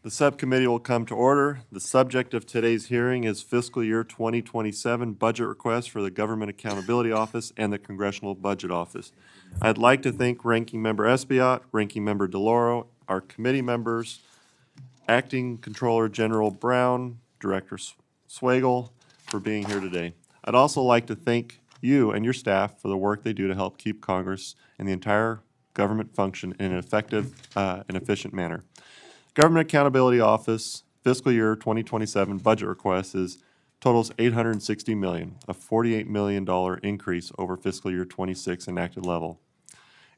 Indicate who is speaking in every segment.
Speaker 1: The subcommittee will come to order. The subject of today's hearing is fiscal year 2027 budget request for the Government Accountability Office and the Congressional Budget Office. I'd like to thank Ranking Member Espiat, Ranking Member DeLauro, our committee members, Acting Controller General Brown, Director Swagel for being here today. I'd also like to thank you and your staff for the work they do to help keep Congress and the entire government function in an effective and efficient manner. Government Accountability Office fiscal year 2027 budget request totals $860 million, a $48 million increase over fiscal year 26 enacted level.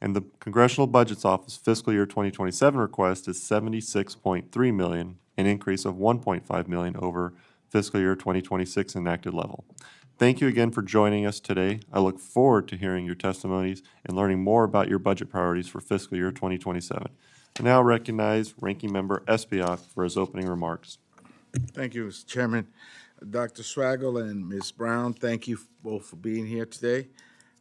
Speaker 1: And the Congressional Budget's Office fiscal year 2027 request is $76.3 million, an increase of $1.5 million over fiscal year 2026 enacted level. Thank you again for joining us today. I look forward to hearing your testimonies and learning more about your budget priorities for fiscal year 2027. I now recognize Ranking Member Espiat for his opening remarks.
Speaker 2: Thank you, Mr. Chairman. Dr. Swagel and Ms. Brown, thank you both for being here today.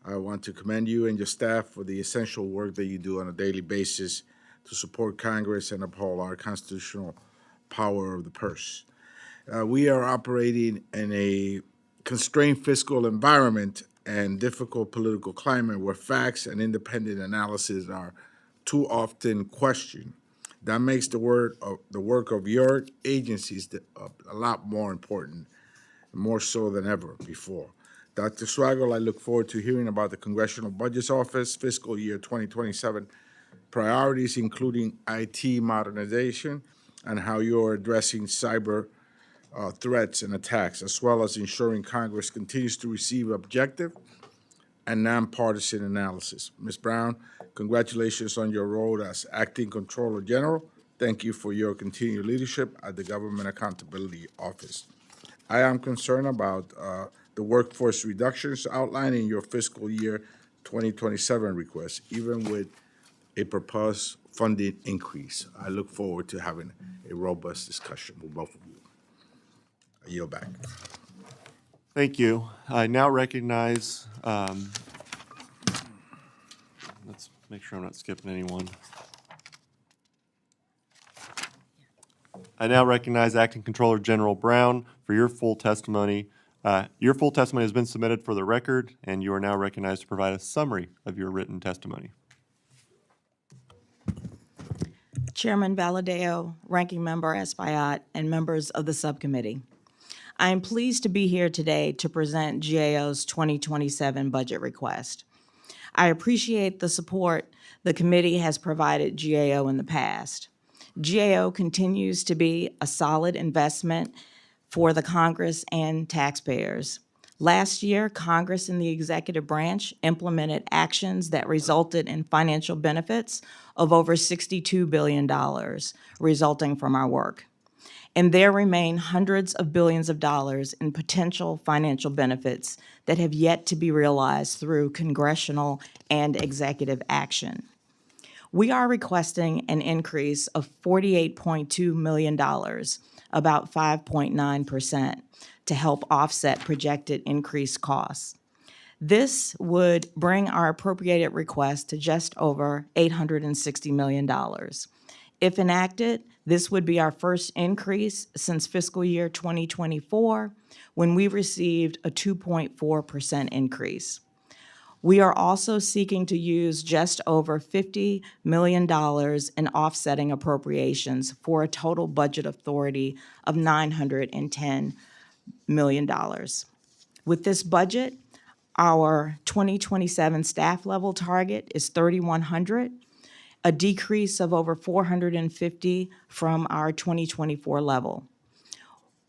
Speaker 2: I want to commend you and your staff for the essential work that you do on a daily basis to support Congress and uphold our constitutional power of the purse. We are operating in a constrained fiscal environment and difficult political climate where facts and independent analysis are too often questioned. That makes the work of your agencies a lot more important, more so than ever before. Dr. Swagel, I look forward to hearing about the Congressional Budget Office fiscal year 2027 priorities, including IT modernization and how you're addressing cyber threats and attacks, as well as ensuring Congress continues to receive objective and nonpartisan analysis. Ms. Brown, congratulations on your role as Acting Controller General. Thank you for your continued leadership at the Government Accountability Office. I am concerned about the workforce reductions outlined in your fiscal year 2027 request, even with a proposed funding increase. I look forward to having a robust discussion with both of you. I yield back.
Speaker 1: Thank you. I now recognize, let's make sure I'm not skipping anyone. I now recognize Acting Controller General Brown for your full testimony. Your full testimony has been submitted for the record, and you are now recognized to provide a summary of your written testimony.
Speaker 3: Chairman Valadeo, Ranking Member Espaillat, and members of the subcommittee. I am pleased to be here today to present GAO's 2027 budget request. I appreciate the support the committee has provided GAO in the past. GAO continues to be a solid investment for the Congress and taxpayers. Last year, Congress and the executive branch implemented actions that resulted in financial benefits of over $62 billion resulting from our work. And there remain hundreds of billions of dollars in potential financial benefits that have yet to be realized through congressional and executive action. We are requesting an increase of $48.2 million, about 5.9%, to help offset projected increased costs. This would bring our appropriated request to just over $860 million. If enacted, this would be our first increase since fiscal year 2024, when we received a 2.4% increase. We are also seeking to use just over $50 million in offsetting appropriations for a total budget authority of $910 million. With this budget, our 2027 staff level target is 3,100, a decrease of over 450 from our 2024 level.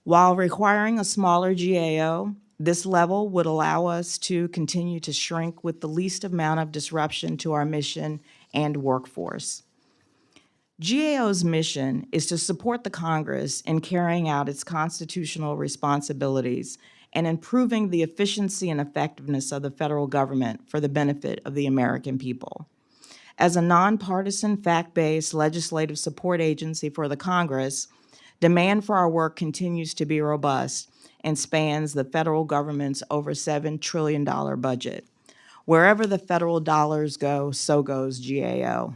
Speaker 3: While requiring a smaller GAO, this level would allow us to continue to shrink with the least amount of disruption to our mission and workforce. GAO's mission is to support the Congress in carrying out its constitutional responsibilities and improving the efficiency and effectiveness of the federal government for the benefit of the American people. As a nonpartisan, fact-based legislative support agency for the Congress, demand for our work continues to be robust and spans the federal government's over $7 trillion budget. Wherever the federal dollars go, so goes GAO.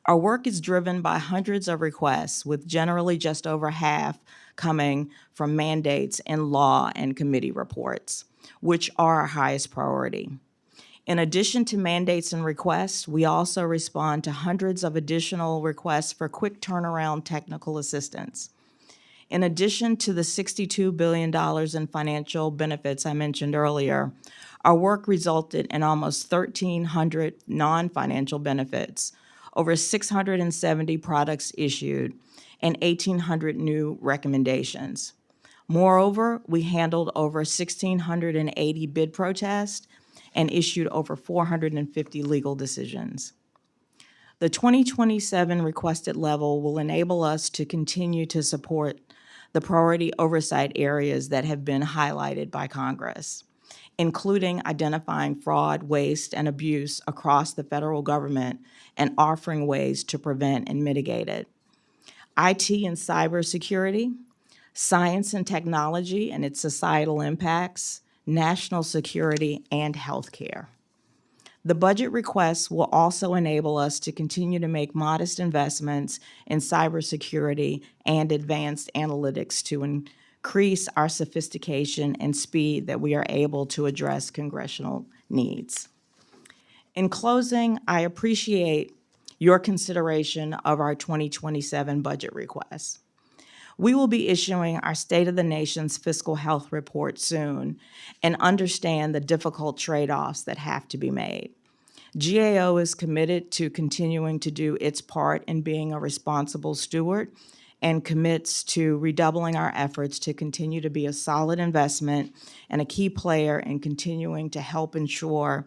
Speaker 3: Our work is driven by hundreds of requests, with generally just over half coming from mandates and law and committee reports, which are our highest priority. In addition to mandates and requests, we also respond to hundreds of additional requests for quick turnaround technical assistance. In addition to the $62 billion in financial benefits I mentioned earlier, our work resulted in almost 1,300 non-financial benefits, over 670 products issued, and 1,800 new recommendations. Moreover, we handled over 1,680 bid protests and issued over 450 legal decisions. The 2027 requested level will enable us to continue to support the priority oversight areas that have been highlighted by Congress, including identifying fraud, waste, and abuse across the federal government and offering ways to prevent and mitigate it. IT and cybersecurity, science and technology and its societal impacts, national security, and healthcare. The budget requests will also enable us to continue to make modest investments in cybersecurity and advanced analytics to increase our sophistication and speed that we are able to address congressional needs. In closing, I appreciate your consideration of our 2027 budget requests. We will be issuing our State of the Nation's Fiscal Health Report soon and understand the difficult trade-offs that have to be made. GAO is committed to continuing to do its part in being a responsible steward and commits to redoubling our efforts to continue to be a solid investment and a key player in continuing to help ensure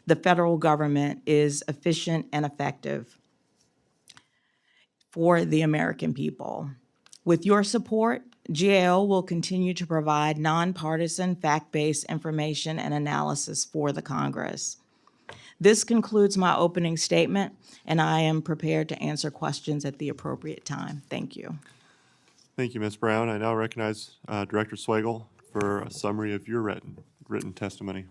Speaker 3: the federal government is efficient and effective for the American people. With your support, GAO will continue to provide nonpartisan, fact-based information and analysis for the Congress. This concludes my opening statement, and I am prepared to answer questions at the appropriate time. Thank you.
Speaker 1: Thank you, Ms. Brown. I now recognize Director Swagel for a summary of your written testimony.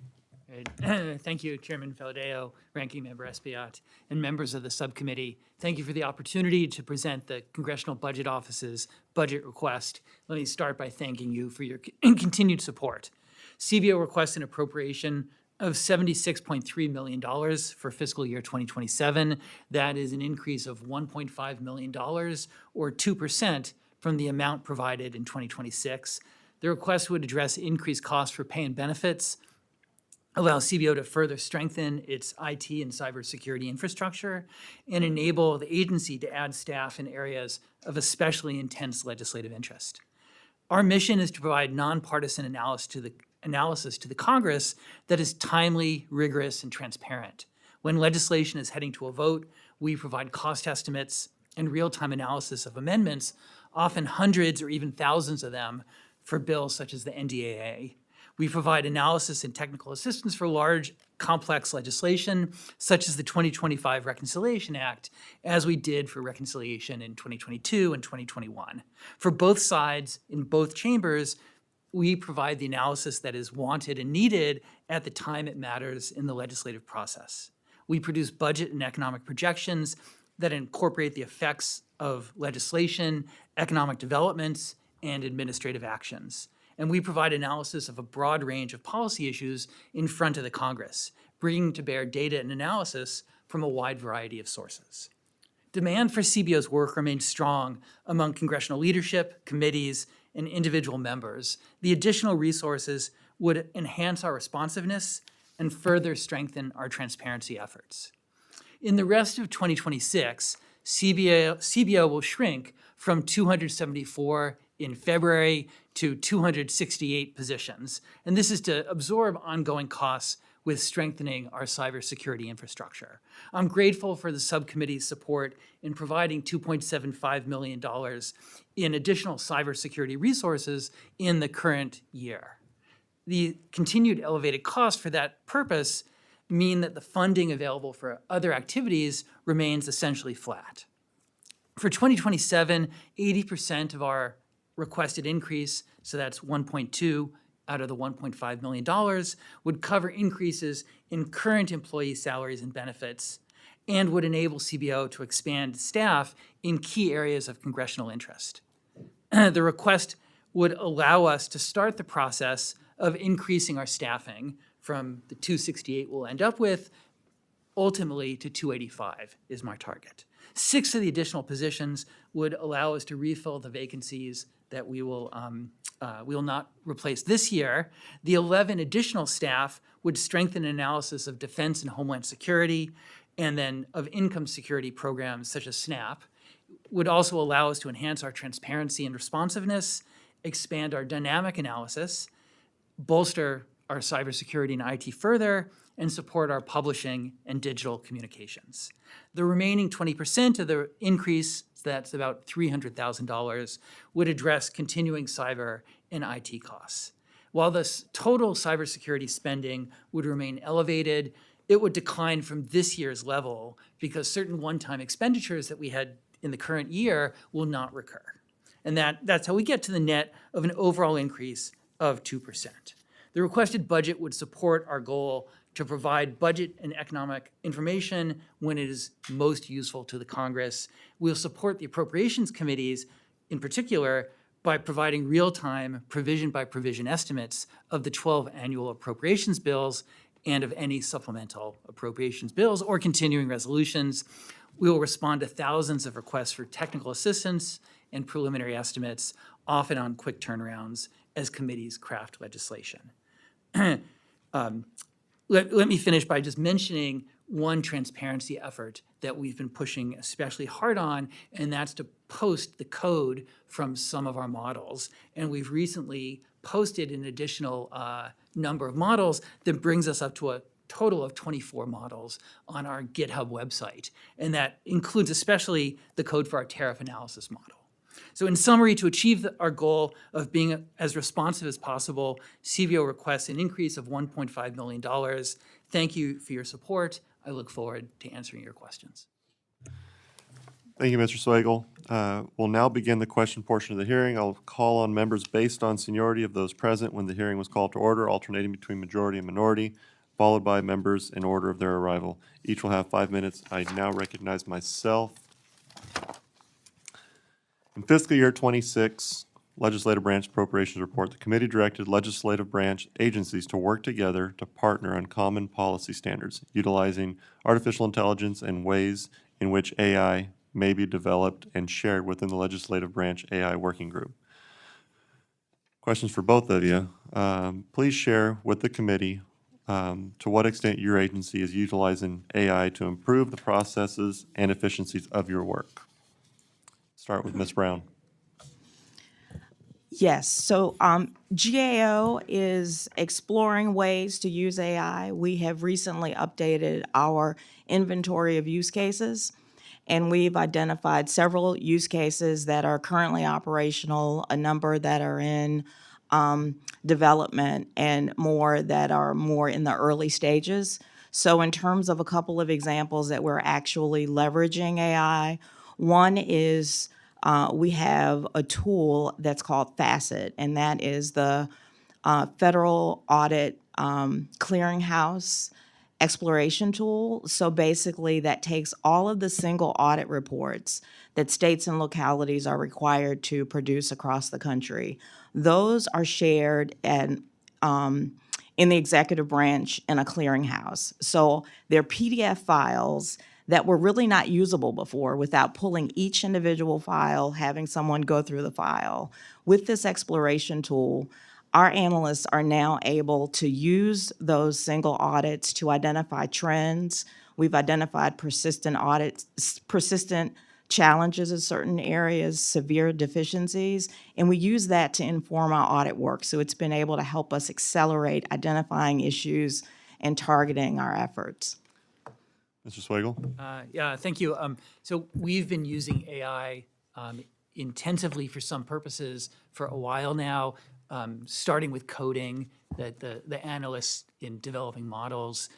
Speaker 4: Great. Thank you, Chairman Valadao, Ranking Member Espaillat, and members of the subcommittee. Thank you for the opportunity to present the Congressional Budget Office's budget request. Let me start by thanking you for your continued support. CBO requests an appropriation of $76.3 million for fiscal year 2027. That is an increase of $1.5 million, or 2% from the amount provided in 2026. The request would address increased costs for pay and benefits, allow CBO to further strengthen its IT and cybersecurity infrastructure, and enable the agency to add staff in areas of especially intense legislative interest. Our mission is to provide nonpartisan analysis to the Congress that is timely, rigorous, and transparent. When legislation is heading to a vote, we provide cost estimates and real-time analysis of amendments, often hundreds or even thousands of them for bills such as the NDAA. We provide analysis and technical assistance for large, complex legislation, such as the 2025 Reconciliation Act, as we did for reconciliation in 2022 and 2021. For both sides, in both chambers, we provide the analysis that is wanted and needed at the time it matters in the legislative process. We produce budget and economic projections that incorporate the effects of legislation, economic developments, and administrative actions. And we provide analysis of a broad range of policy issues in front of the Congress, bringing to bear data and analysis from a wide variety of sources. Demand for CBO's work remains strong among congressional leadership, committees, and individual members. The additional resources would enhance our responsiveness and further strengthen our transparency efforts. In the rest of 2026, CBO will shrink from 274 in February to 268 positions. And this is to absorb ongoing costs with strengthening our cybersecurity infrastructure. I'm grateful for the subcommittee's support in providing $2.75 million in additional cybersecurity resources in the current year. The continued elevated costs for that purpose mean that the funding available for other activities remains essentially flat. For 2027, 80% of our requested increase, so that's 1.2 out of the $1.5 million, would cover increases in current employee salaries and benefits, and would enable CBO to expand staff in key areas of congressional interest. The request would allow us to start the process of increasing our staffing from the 268 we'll end up with, ultimately to 285 is my target. 6 of the additional positions would allow us to refill the vacancies that we will not replace this year. The 11 additional staff would strengthen analysis of defense and homeland security, and then of income security programs such as SNAP, would also allow us to enhance our transparency and responsiveness, expand our dynamic analysis, bolster our cybersecurity and IT further, and support our publishing and digital communications. The remaining 20% of the increase, that's about $300,000, would address continuing cyber and IT costs. While the total cybersecurity spending would remain elevated, it would decline from this year's level because certain one-time expenditures that we had in the current year will not recur. And that's how we get to the net of an overall increase of 2%. The requested budget would support our goal to provide budget and economic information when it is most useful to the Congress. We'll support the appropriations committees in particular by providing real-time provision-by-provision estimates of the 12 annual appropriations bills and of any supplemental appropriations bills or continuing resolutions. We will respond to thousands of requests for technical assistance and preliminary estimates, often on quick turnarounds as committees craft legislation. Let me finish by just mentioning one transparency effort that we've been pushing especially hard on, and that's to post the code from some of our models. And we've recently posted an additional number of models that brings us up to a total of 24 models on our GitHub website. And that includes especially the code for our tariff analysis model. So in summary, to achieve our goal of being as responsive as possible, CBO requests an increase of $1.5 million. Thank you for your support. I look forward to answering your questions.
Speaker 1: Thank you, Mr. Swagel. We'll now begin the question portion of the hearing. I'll call on members based on seniority of those present when the hearing was called to order, alternating between majority and minority, followed by members in order of their arrival. Each will have 5 minutes. I now recognize myself. In fiscal year 26, Legislative Branch Appropriations Report, the committee directed legislative branch agencies to work together to partner on common policy standards, utilizing artificial intelligence and ways in which AI may be developed and shared within the legislative branch AI working group. Questions for both of you. Please share with the committee to what extent your agency is utilizing AI to improve the processes and efficiencies of your work. Start with Ms. Brown.
Speaker 3: Yes, so GAO is exploring ways to use AI. We have recently updated our inventory of use cases, and we've identified several use cases that are currently operational, a number that are in development, and more that are more in the early stages. So in terms of a couple of examples that we're actually leveraging AI, one is we have a tool that's called FACET, and that is the Federal Audit Clearinghouse Exploration Tool. So basically, that takes all of the single audit reports that states and localities are required to produce across the country. Those are shared and in the executive branch in a clearinghouse. So they're PDF files that were really not usable before without pulling each individual file, having someone go through the file. With this exploration tool, our analysts are now able to use those single audits to identify trends. We've identified persistent audits, persistent challenges in certain areas, severe deficiencies, and we use that to inform our audit work. So it's been able to help us accelerate identifying issues and targeting our efforts.
Speaker 1: Mr. Swagel?
Speaker 4: Yeah, thank you. So we've been using AI intensively for some purposes for a while now, starting with coding, that the analysts in developing models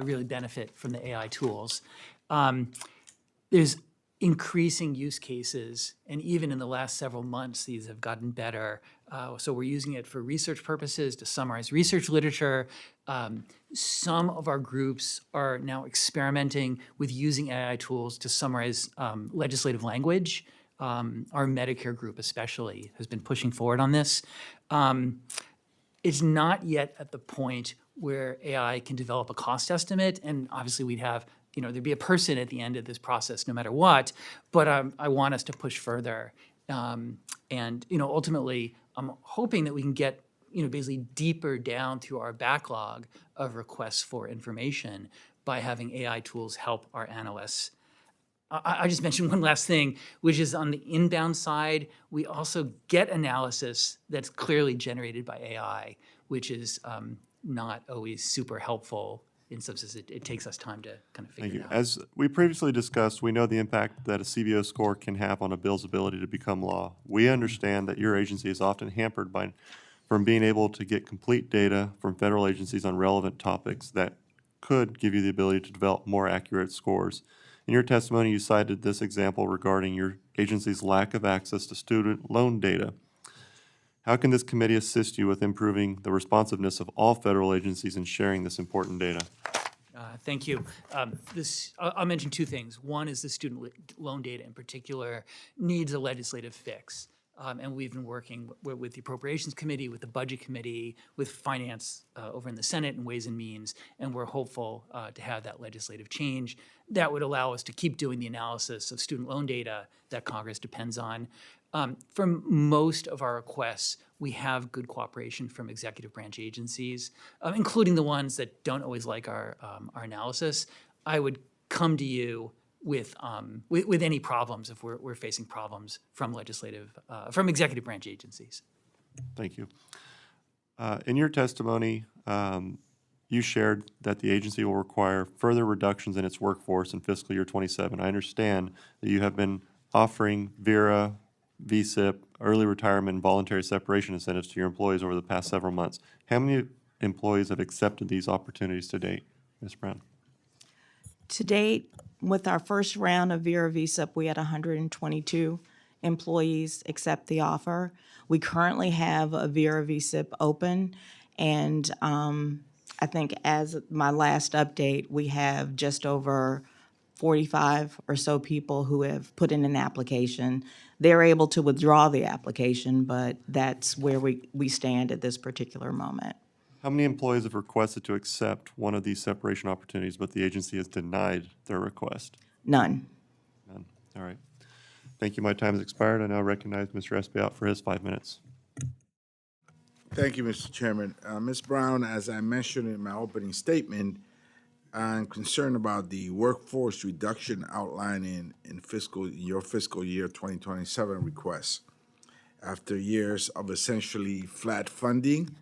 Speaker 4: really benefit from the AI tools. There's increasing use cases, and even in the last several months, these have gotten better So we're using it for research purposes to summarize research literature. Some of our groups are now experimenting with using AI tools to summarize legislative language. Our Medicare group especially has been pushing forward on this. It's not yet at the point where AI can develop a cost estimate, and obviously we'd have, there'd be a person at the end of this process no matter what, but I want us to push further. And ultimately, I'm hoping that we can get, basically deeper down through our backlog of requests for information by having AI tools help our analysts. I just mentioned one last thing, which is on the inbound side, we also get analysis that's clearly generated by AI, which is not always super helpful. In some sense, it takes us time to kind of
Speaker 1: Thank
Speaker 4: figure
Speaker 1: you.
Speaker 4: it out.
Speaker 1: As we previously discussed, we know the impact that a CBO score can have on a bill's ability to become law. We understand that your agency is often hampered from being able to get complete data from federal agencies on relevant topics that could give you the ability to develop more accurate scores. In your testimony, you cited this example regarding your agency's lack of access to student loan data. How can this committee assist you with improving the responsiveness of all federal agencies in sharing this important data?
Speaker 4: Thank you. I'll mention two things. One is the student loan data in particular needs a legislative fix. And we've been working with the Appropriations Committee, with the Budget Committee, with Finance over in the Senate and Ways and Means, and we're hopeful to have that legislative change. That would allow us to keep doing the analysis of student loan data that Congress depends on. For most of our requests, we have good cooperation from executive branch agencies, including the ones that don't always like our analysis. I would come to you with any problems if we're facing problems from from executive branch agencies.
Speaker 1: Thank you. In your testimony, you shared that the agency will require further reductions in its workforce in fiscal year 27. I understand that you have been offering VERA, VSIP, early retirement, and voluntary separation incentives to your employees over the past several months. How many employees have accepted these opportunities to date, Ms. Brown?
Speaker 3: To date, with our first round of VERA VSIP, we had 122 employees accept the offer. We currently have a VERA VSIP open, and I think as my last update, we have just over 45 or so people who have put in an application. They're able to withdraw the application, but that's where we stand at this particular moment.
Speaker 1: How many employees have requested to accept one of these separation opportunities, but the agency has denied their request?
Speaker 3: None.
Speaker 1: None. All right. Thank you. My time has expired. I now recognize Mr. Espiat for his 5 minutes.
Speaker 2: Thank you, Mr. Chairman. Ms. Brown, as I mentioned in my opening statement, I'm concerned about the workforce reduction outlined in your fiscal year 2027 request. After years of essentially flat funding,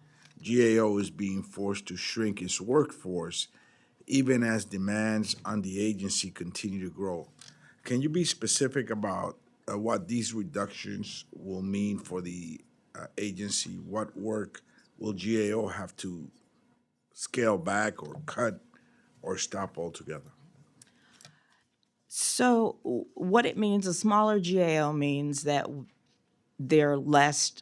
Speaker 2: GAO is being forced to shrink its workforce even as demands on the agency continue to grow. Can you be specific about what these reductions will mean for the agency? What work will GAO have to scale back or cut or stop altogether?
Speaker 3: So what it means, a smaller GAO means that they're less,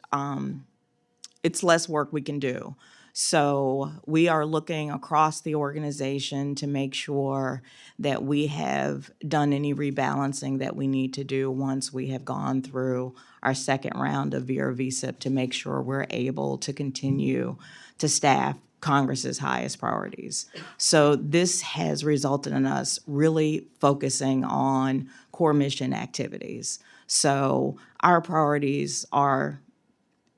Speaker 3: it's less work we can do. So we are looking across the organization to make sure that we have done any rebalancing that we need to do once we have gone through our second round of VERA VSIP to make sure we're able to continue to staff Congress's highest priorities. So this has resulted in us really focusing on core mission activities. So our priorities are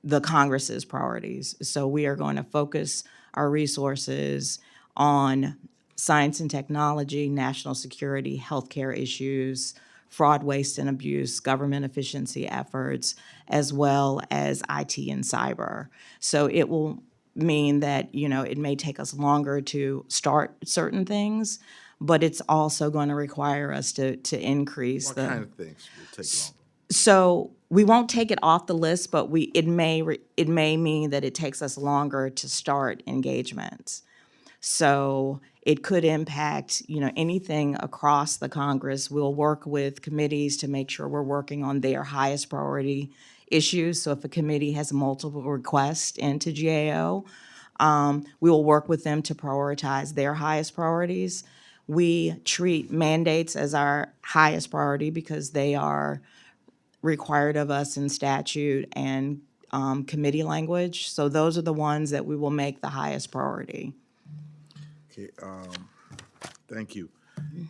Speaker 3: the Congress's priorities. So we are going to focus our resources on science and technology, national security, healthcare issues, fraud, waste, and abuse, government efficiency efforts, as well as IT and cyber. So it will mean that, it may take us longer to start certain things, but it's also going to require us to increase
Speaker 2: What
Speaker 3: the...
Speaker 2: kind of things will take longer?
Speaker 3: So we won't take it off the list, but it may mean that it takes us longer to start engagements. So it could impact, anything across the Congress. We'll work with committees to make sure we're working on their highest priority issues. So if a committee has multiple requests into GAO, we will work with them to prioritize their highest priorities. We treat mandates as our highest priority because they are required of us in statute and committee language. So those are the ones that we will make the highest priority.
Speaker 2: Okay, thank you.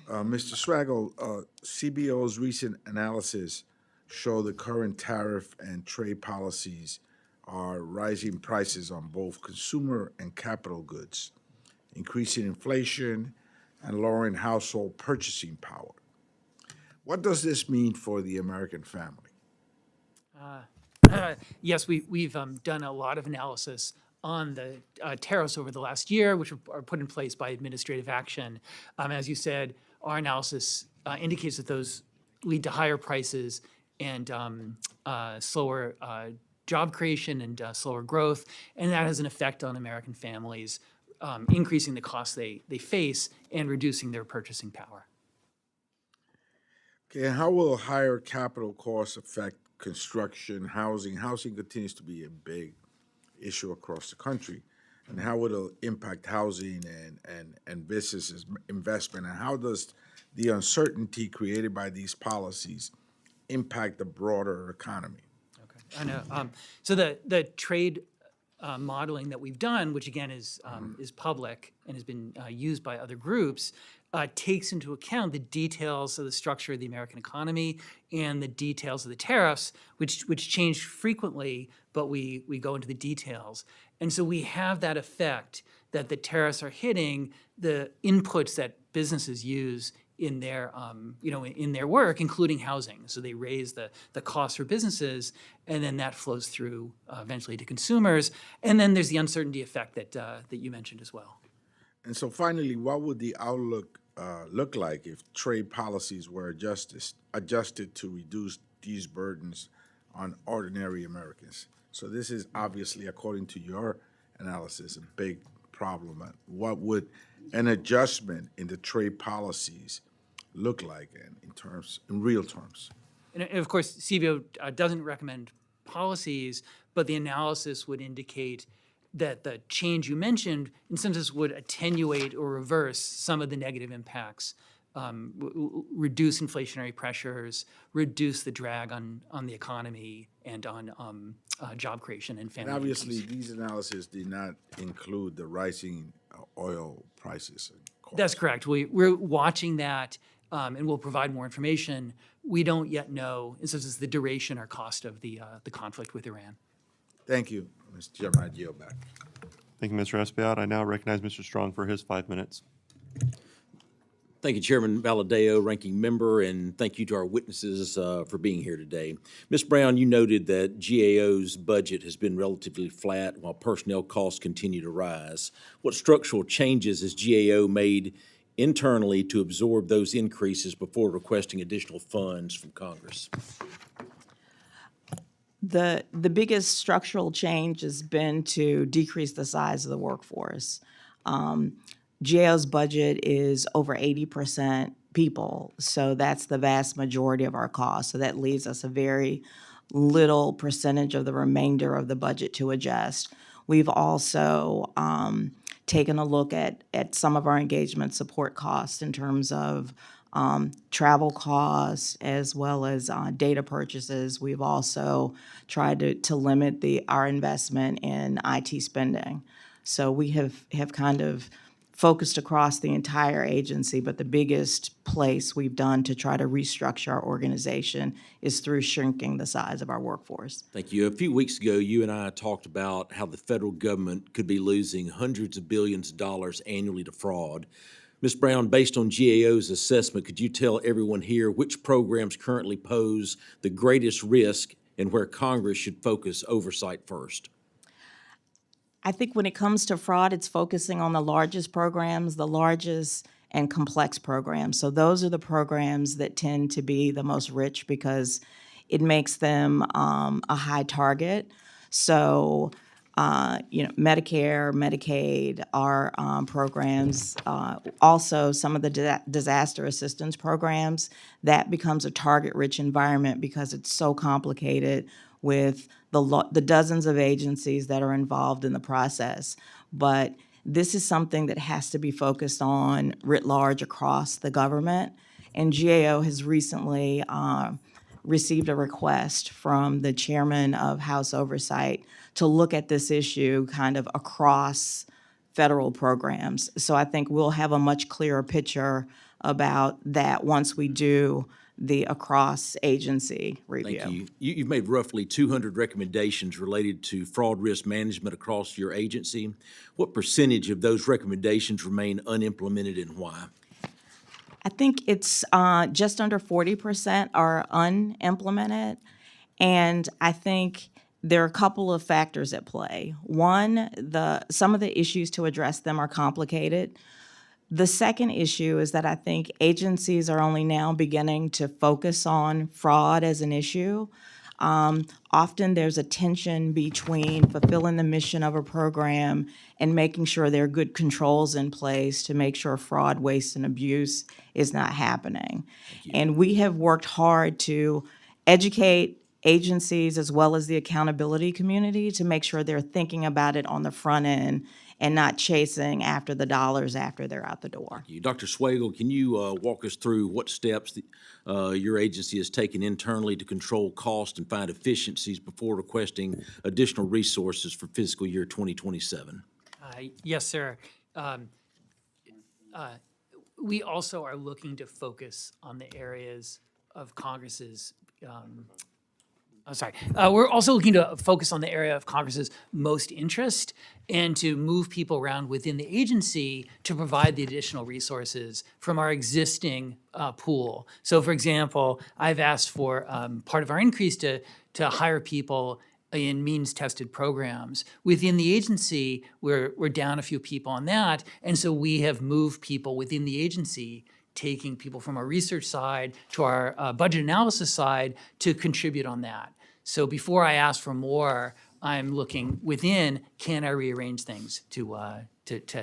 Speaker 2: Mr. Swagel, CBO's recent analysis show the current tariff and trade policies are rising prices on both consumer and capital goods, increasing inflation, and lowering household purchasing power. What does this mean for the American family?
Speaker 4: Yes, we've done a lot of analysis on the tariffs over the last year, which are put in place by administrative action. As you said, our analysis indicates that those lead to higher prices and slower job creation and slower growth, and that has an effect on American families, increasing the costs they face and reducing their purchasing power.
Speaker 2: Okay, and how will higher capital costs affect construction, housing? Housing continues to be a big issue across the country. And how will it impact housing and businesses, investment? And how does the uncertainty created by these policies impact the broader economy?
Speaker 4: Okay, I know. So the trade modeling that we've done, which again is public and has been used by other groups, takes into account the details of the structure of the American economy and the details of the tariffs, which change frequently, but we go into the details. And so we have that effect that the tariffs are hitting the inputs that businesses use in their in their work, including housing. So they raise the cost for businesses, and then that flows through eventually to consumers. And then there's the uncertainty effect that you mentioned as well.
Speaker 2: And so finally, what would the outlook look like if trade policies were adjusted to reduce these burdens on ordinary Americans? So this is obviously, according to your analysis, a big problem. What would an adjustment in the trade policies look like in real terms?
Speaker 4: And of course, CBO doesn't recommend policies, but the analysis would indicate that the change you mentioned, in some sense, would attenuate or reverse some of the negative impacts, reduce inflationary pressures, reduce the drag on the economy and on job creation and family.
Speaker 2: And obviously, these analyses did not include the rising oil prices. And costs.
Speaker 4: That's correct. We're watching that, and we'll provide more information. We don't yet know, in some sense, the duration or cost of the conflict with Iran.
Speaker 2: Thank you, Mr. Chairman. I yield back.
Speaker 1: Thank you, Mr. Espiat. I now recognize Mr. Strong for his 5 minutes.
Speaker 5: Thank you, Chairman Valadeo, Ranking Member, and thank you to our witnesses for being here today. Ms. Brown, you noted that GAO's budget has been relatively flat while personnel costs continue to rise. What structural changes has GAO made internally to absorb those increases before requesting additional funds from Congress?
Speaker 3: The biggest structural change has been to decrease the size of the workforce. GAO's budget is over 80% people, so that's the vast majority of our costs. So that leaves us a very little percentage of the remainder of the budget to adjust. We've also taken a look at some of our engagement support costs in terms of travel costs as well as data purchases. We've also tried to limit our investment in IT spending. So we have kind of focused across the entire agency, but the biggest place we've done to try to restructure our organization is through shrinking the size of our workforce.
Speaker 5: Thank you. A few weeks ago, you and I talked about how the federal government could be losing hundreds of billions of dollars annually to fraud. Ms. Brown, based on GAO's assessment, could you tell everyone here which programs currently pose the greatest risk and where Congress should focus oversight first?
Speaker 3: I think when it comes to fraud, it's focusing on the largest programs, the largest and complex programs. So those are the programs that tend to be the most rich because it makes them a high target. So Medicare, Medicaid, our programs, also some of the disaster assistance programs. That becomes a target-rich environment because it's so complicated with the dozens of agencies that are involved in the process. But this is something that has to be focused on writ large across the government. And GAO has recently received a request from the chairman of House Oversight to look at this issue kind of across federal programs. So I think we'll have a much clearer picture about that once we do the across-agency review.
Speaker 5: Thank you. You've made roughly 200 recommendations related to fraud risk management across your agency. What percentage of those recommendations remain unimplemented and why?
Speaker 3: I think it's just under 40% are unimplemented, and I think there are a couple of factors at play. One, some of the issues to address them are complicated. The second issue is that I think agencies are only now beginning to focus on fraud as an issue. Often there's a tension between fulfilling the mission of a program and making sure there are good controls in place to make sure fraud, waste, and abuse is not happening. And we have worked hard to educate agencies as well as the accountability community to make sure they're thinking about it on the front end and not chasing after the dollars after they're out the door.
Speaker 5: Dr. Swagel, can you walk us through what steps your agency has taken internally to control cost and find efficiencies before requesting additional resources for fiscal year 2027?
Speaker 4: Yes, sir. We also are looking to focus on the areas of Congress's we're also looking to focus on the area of Congress's most interest and to move people around within the agency to provide the additional resources from our existing pool. So, for example, I've asked for part of our increase to hire people in means-tested programs. Within the agency, we're down a few people on that, and so we have moved people within the agency, taking people from our research side to our budget analysis side to contribute on that. So before I ask for more, I'm looking within, can I rearrange things to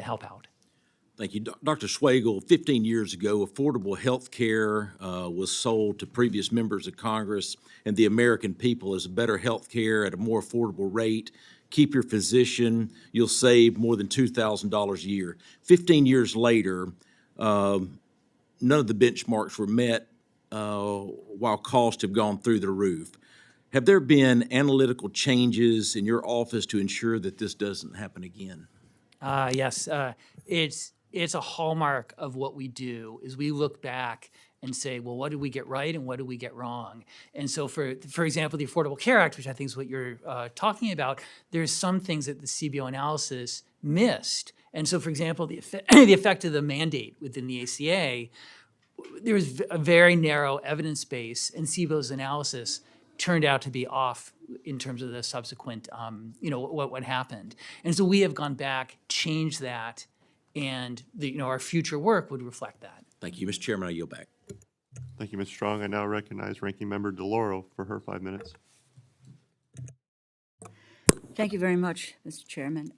Speaker 4: help out?
Speaker 5: Thank you. Dr. Swagel, 15 years ago, affordable health care was sold to previous members of Congress and the American people as better health care at a more affordable rate. Keep your physician, you'll save more than $2,000 a year. 15 years later, none of the benchmarks were met while costs have gone through the roof. Have there been analytical changes in your office to ensure that this doesn't happen again?
Speaker 4: Yes, it's a hallmark of what we do is we look back and say, well, what did we get right and what did we get wrong? And so for example, the Affordable Care Act, which I think is what you're talking about, there's some things that the CBO analysis missed. And so, for example, the effect of the mandate within the ACA, there was a very narrow evidence base, and CBO's analysis turned out to be off in terms of the subsequent, what happened. And so we have gone back, changed that, and our future work would reflect that.
Speaker 5: Thank you. Mr. Chairman, I yield back.
Speaker 1: Thank you, Mr. Strong. I now recognize Ranking Member DeLauro for her 5 minutes.
Speaker 6: Thank you very much, Mr. Chairman.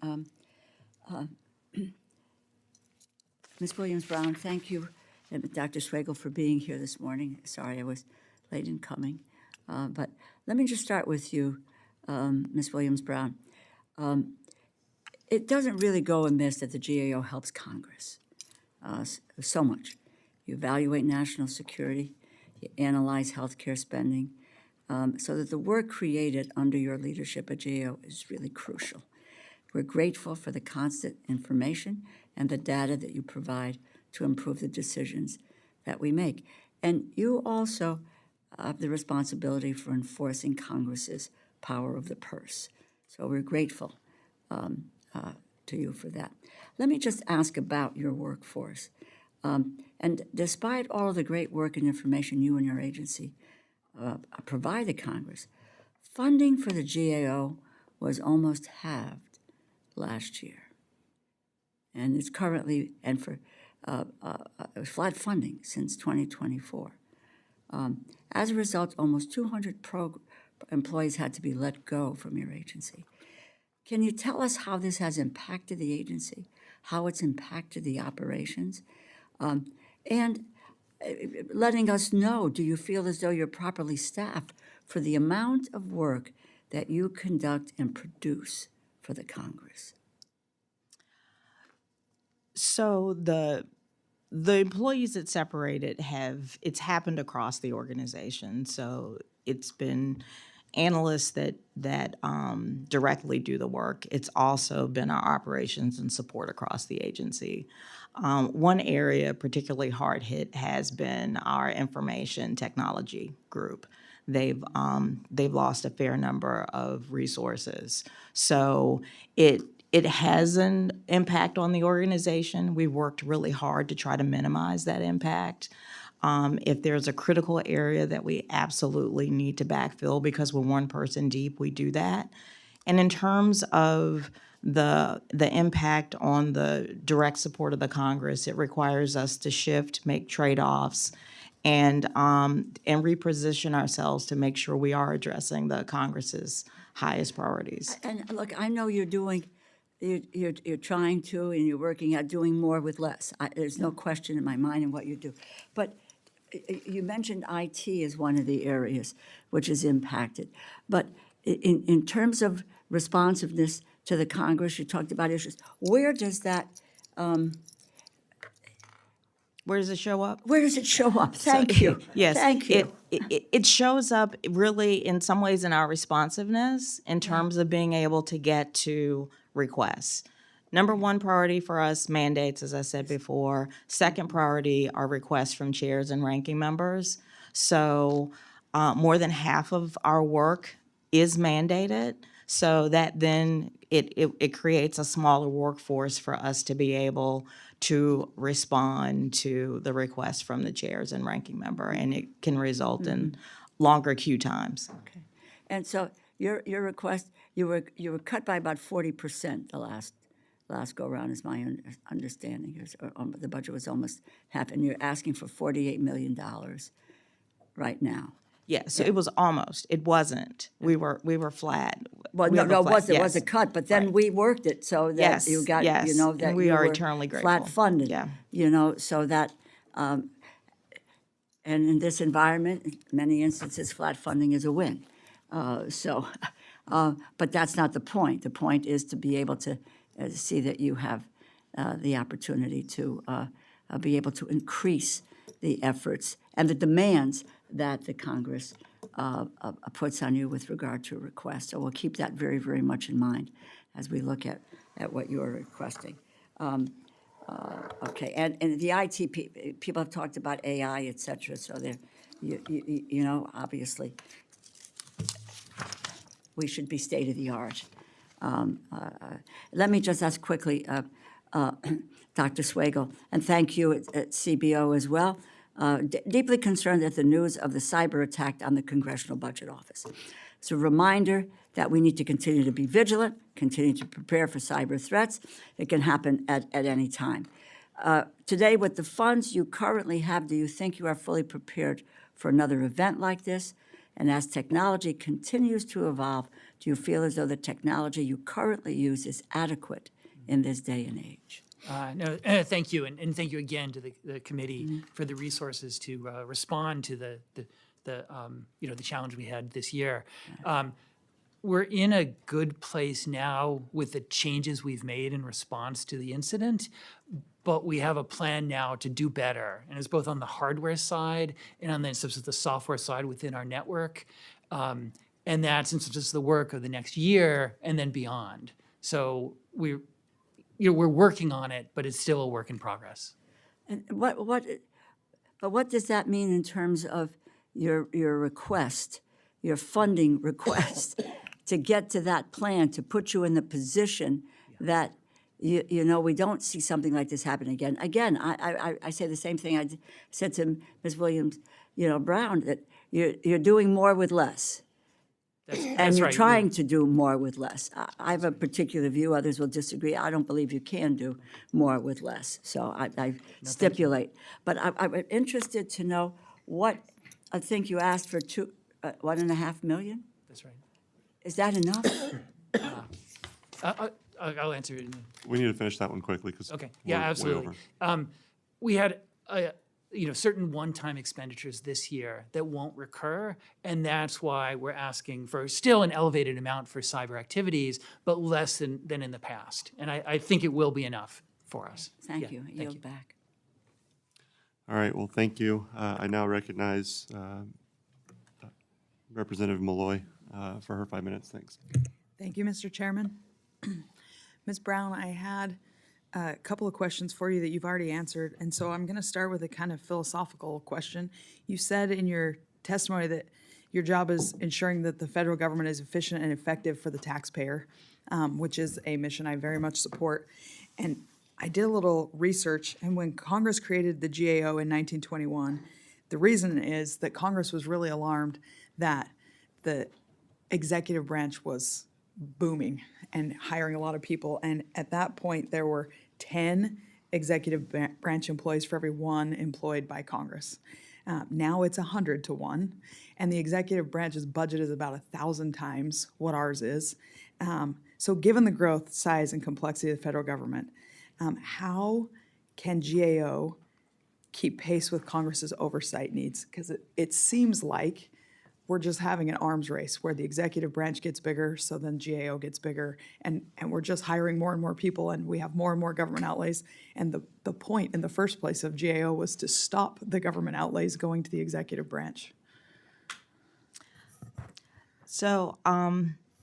Speaker 6: Ms. Williams-Brown, thank you, and Dr. Swagel, for being here this morning. Sorry I was late in coming. But let me just start with you, Ms. Williams-Brown. It doesn't really go amiss that the GAO helps Congress so much. You evaluate national security, you analyze healthcare spending, so that the work created under your leadership at GAO is really crucial. We're grateful for the constant information and the data that you provide to improve the decisions that we make. And you also have the responsibility for enforcing Congress's power of the purse. So we're grateful to you for that. Let me just ask about your workforce. And despite all of the great work and information you and your agency provide to Congress, funding for the GAO was almost halved last year. And it's currently, and for flat funding since 2024. As a result, almost 200 employees had to be let go from your agency. Can you tell us how this has impacted the agency, how it's impacted the operations? And letting us know, do you feel as though you're properly staffed for the amount of work that you conduct and produce for the Congress?
Speaker 3: So the employees that separated it's happened across the organization. So it's been analysts that directly do the work. It's also been our operations and support across the agency. One area particularly hard hit has been our information technology group. They've lost a fair number of resources. So it has an impact on the organization. We've worked really hard to try to minimize that impact. If there's a critical area that we absolutely need to backfill because we're one person deep, we do that. And in terms of the impact on the direct support of the Congress, it requires us to shift, make trade-offs, and reposition ourselves to make sure we are addressing the Congress's highest priorities.
Speaker 6: And look, I know you're trying to, and you're working at doing more with less. There's no question in my mind in what you do. But you mentioned IT as one of the areas which is impacted. But in terms of responsiveness to the Congress, you talked about issues. Where does that,
Speaker 3: Where does it show up?
Speaker 6: where does it show up? Thank you.
Speaker 3: Yes.
Speaker 6: Thank you.
Speaker 3: It shows up really in some ways in our responsiveness in terms of being able to get to requests. Number one priority for us, mandates, as I said before. Second priority are requests from chairs and ranking members. So more than half of our work is mandated. So that then it creates a smaller workforce for us to be able to respond to the requests from the chairs and ranking member, and it can result in longer queue times.
Speaker 6: Okay. And so your request, you were cut by about 40% the last go around, is my understanding. The budget was almost half, and you're asking for $48 million right now.
Speaker 3: Yeah, so it was almost. It wasn't. We were flat.
Speaker 6: Well,
Speaker 3: We
Speaker 6: no,
Speaker 3: were
Speaker 6: no,
Speaker 3: flat,
Speaker 6: it was a
Speaker 3: yes.
Speaker 6: cut, but then we worked it so that
Speaker 3: Yes,
Speaker 6: you got,
Speaker 3: yes,
Speaker 6: you know,
Speaker 3: and
Speaker 6: that
Speaker 3: we
Speaker 6: you
Speaker 3: are
Speaker 6: were
Speaker 3: eternally
Speaker 6: flat
Speaker 3: grateful.
Speaker 6: funded.
Speaker 3: Yeah.
Speaker 6: You know, so that, and in this environment, in many instances, flat funding is a win. But that's not the point. The point is to be able to see that you have the opportunity to be able to increase the efforts and the demands that the Congress puts on you with regard to requests. So we'll keep that very, very much in mind as we look at what you're requesting. Okay, and the IT people have talked about AI, et cetera, so they're, you know, obviously, we should be state-of-the-art. Let me just ask quickly, Dr. Swagel, and thank you at CBO as well. Deeply concerned at the news of the cyber attack on the Congressional Budget Office. It's a reminder that we need to continue to be vigilant, continue to prepare for cyber threats. It can happen at any time. Today, with the funds you currently have, do you think you are fully prepared for another event like this? And as technology continues to evolve, do you feel as though the technology you currently use is adequate in this day and age?
Speaker 4: No, thank you, and thank you again to the committee for the resources to respond to the challenge we had this year. We're in a good place now with the changes we've made in response to the incident, but we have a plan now to do better, and it's both on the hardware side and on the software side within our network, and that's just the work of the next year and then beyond. So we're working on it, but it's still a work in progress.
Speaker 6: And what does that mean in terms of your request, your funding request, to get to that plan, to put you in the position that, you know, we don't see something like this happen again? Again, I say the same thing I said to Ms. Williams, Brown, that you're doing more with less. And
Speaker 4: That's
Speaker 6: you're
Speaker 4: right.
Speaker 6: trying to do more with less. I have a particular view, others will disagree. I don't believe you can do more with less, so I stipulate. But I'm interested to know what, I think you asked for 1.5 million?
Speaker 4: That's right.
Speaker 6: Is that enough?
Speaker 4: I'll answer it.
Speaker 1: We need to finish that one quickly because.
Speaker 4: Okay, yeah, absolutely. We had, certain one-time expenditures this year that won't recur, and that's why we're asking for still an elevated amount for cyber activities, but less than in the past. And I think it will be enough for us.
Speaker 6: Thank
Speaker 4: Yeah,
Speaker 6: you. I
Speaker 4: thank
Speaker 6: yield
Speaker 4: you.
Speaker 6: back.
Speaker 1: All right, well, thank you. I now recognize Representative Malloy for her 5 minutes. Thanks.
Speaker 7: Thank you, Mr. Chairman. Ms. Brown, I had a couple of questions for you that you've already answered, and so I'm going to start with a kind of philosophical question. You said in your testimony that your job is ensuring that the federal government is efficient and effective for the taxpayer, which is a mission I very much support. And I did a little research, and when Congress created the GAO in 1921, the reason is that Congress was really alarmed that the executive branch was booming and hiring a lot of people. And at that point, there were 10 executive branch employees for every one employed by Congress. Now it's 100 to 1, and the executive branch's budget is about 1,000 times what ours is. So given the growth, size, and complexity of the federal government, how can GAO keep pace with Congress's oversight needs? Because it seems like we're just having an arms race where the executive branch gets bigger, so then GAO gets bigger, and we're just hiring more and more people, and we have more and more government outlays. And the point in the first place of GAO was to stop the government outlays going to the executive branch.
Speaker 3: So,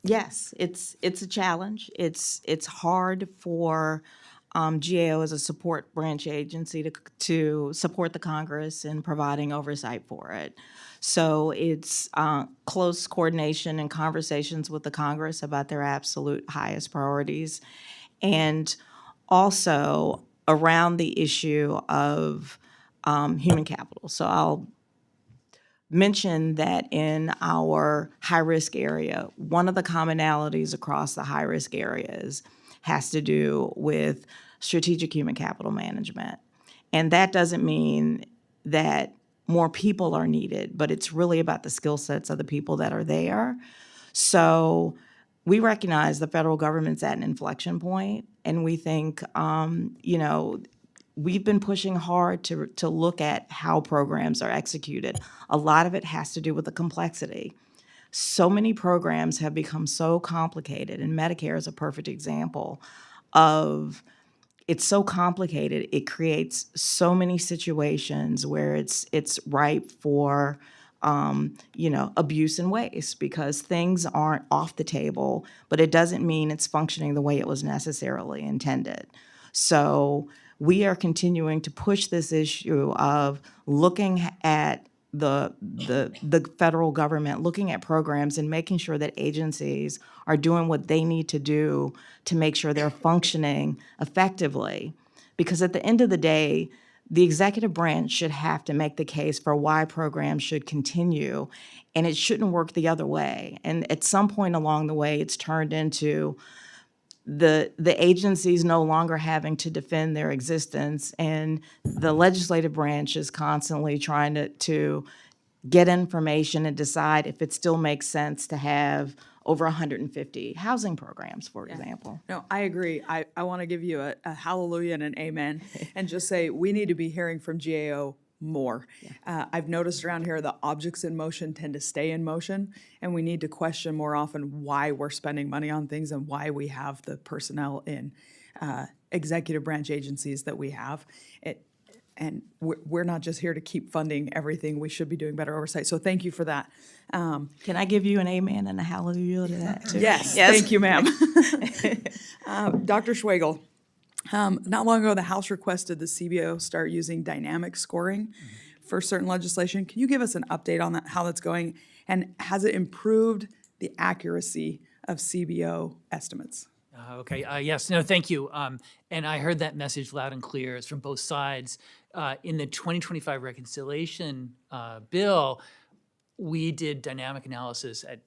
Speaker 3: yes, it's a challenge. It's hard for GAO as a support branch agency to support the Congress in providing oversight for it. So it's close coordination and conversations with the Congress about their absolute highest priorities, and also around the issue of human capital. So I'll mention that in our high-risk area, one of the commonalities across the high-risk areas has to do with strategic human capital management. And that doesn't mean that more people are needed, but it's really about the skill sets of the people that are there. So we recognize the federal government's at an inflection point, and we think, we've been pushing hard to look at how programs are executed. A lot of it has to do with the complexity. So many programs have become so complicated, and Medicare is a perfect example of it's so complicated, it creates so many situations where it's ripe for abuse and waste because things aren't off the table, but it doesn't mean it's functioning the way it was necessarily intended. So we are continuing to push this issue of looking at the federal government, looking at programs and making sure that agencies are doing what they need to do to make sure they're functioning effectively. Because at the end of the day, the executive branch should have to make the case for why programs should continue, and it shouldn't work the other way. And at some point along the way, it's turned into the agencies no longer having to defend their existence, and the legislative branch is constantly trying to get information and decide if it still makes sense to have over 150 housing programs, for example.
Speaker 7: No, I agree. I want to give you a hallelujah and an amen and just say we need to be hearing from GAO more. I've noticed around here the objects in motion tend to stay in motion, and we need to question more often why we're spending money on things and why we have the personnel in executive branch agencies that we have. And we're not just here to keep funding everything. We should be doing better oversight. So thank you for that.
Speaker 3: Can I give you an amen and a hallelujah to that too?
Speaker 7: Yes, thank you, ma'am. Dr. Schwagel, not long ago, the House requested the CBO start using dynamic scoring for certain legislation. Can you give us an update on that, how that's going? And has it improved the accuracy of CBO estimates?
Speaker 4: Okay, yes, no, thank you. And I heard that message loud and clear. It's from both sides. In the 2025 reconciliation bill, we did dynamic analysis at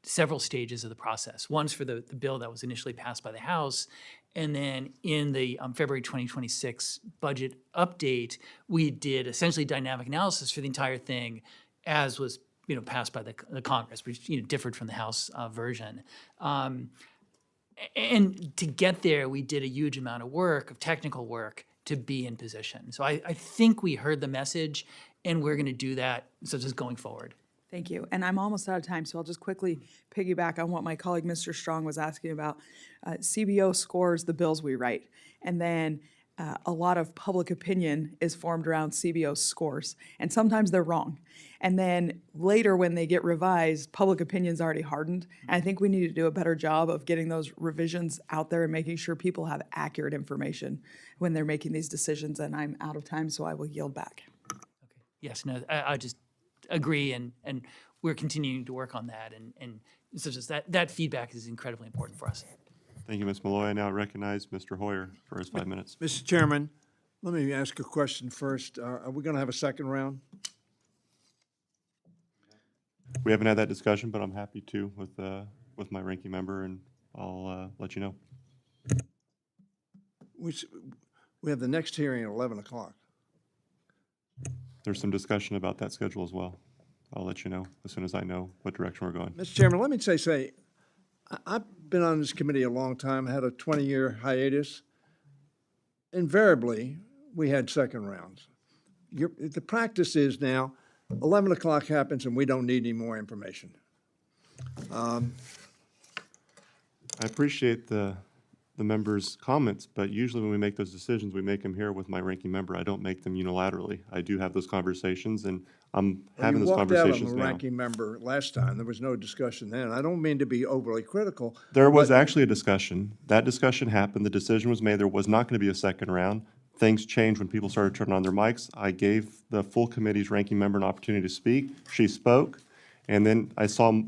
Speaker 4: several stages of the process. One's for the bill that was initially passed by the House, and then in the February 2026 budget update, we did essentially dynamic analysis for the entire thing as was passed by the Congress, which differed from the House version. And to get there, we did a huge amount of work, of technical work, to be in position. So I think we heard the message, and we're going to do that, so just going forward.
Speaker 7: Thank you. And I'm almost out of time, so I'll just quickly piggyback on what my colleague, Mr. Strong, was asking about. CBO scores the bills we write, and then a lot of public opinion is formed around CBO scores, and sometimes they're wrong. And then later, when they get revised, public opinion's already hardened. And I think we need to do a better job of getting those revisions out there and making sure people have accurate information when they're making these decisions. And I'm out of time, so I will yield back.
Speaker 4: Yes, no, I just agree, and we're continuing to work on that, and so just that feedback is incredibly important for us.
Speaker 1: Thank you, Ms. Malloy. I now recognize Mr. Hoyer for his 5 minutes.
Speaker 8: Mr. Chairman, let me ask a question first. Are we going to have a second round?
Speaker 1: We haven't had that discussion, but I'm happy to with my ranking member, and I'll let you know.
Speaker 8: We have the next hearing at 11 o'clock.
Speaker 1: There's some discussion about that schedule as well. I'll let you know as soon as I know what direction we're going.
Speaker 8: Mr. Chairman, let me say, I've been on this committee a long time, had a 20-year hiatus. Invariably, we had second rounds. The practice is now, 11 o'clock happens and we don't need any more information.
Speaker 1: I appreciate the members' comments, but usually when we make those decisions, we make them here with my ranking member. I don't make them unilaterally. I do have those conversations, and I'm having those conversations
Speaker 8: You walked out on
Speaker 1: now.
Speaker 8: a ranking member last time. There was no discussion then. I don't mean to be overly critical.
Speaker 1: There was
Speaker 8: but-
Speaker 1: actually a discussion. That discussion happened. The decision was made. There was not going to be a second round. Things changed when people started turning on their mics. I gave the full committee's ranking member an opportunity to speak. She spoke, and then I saw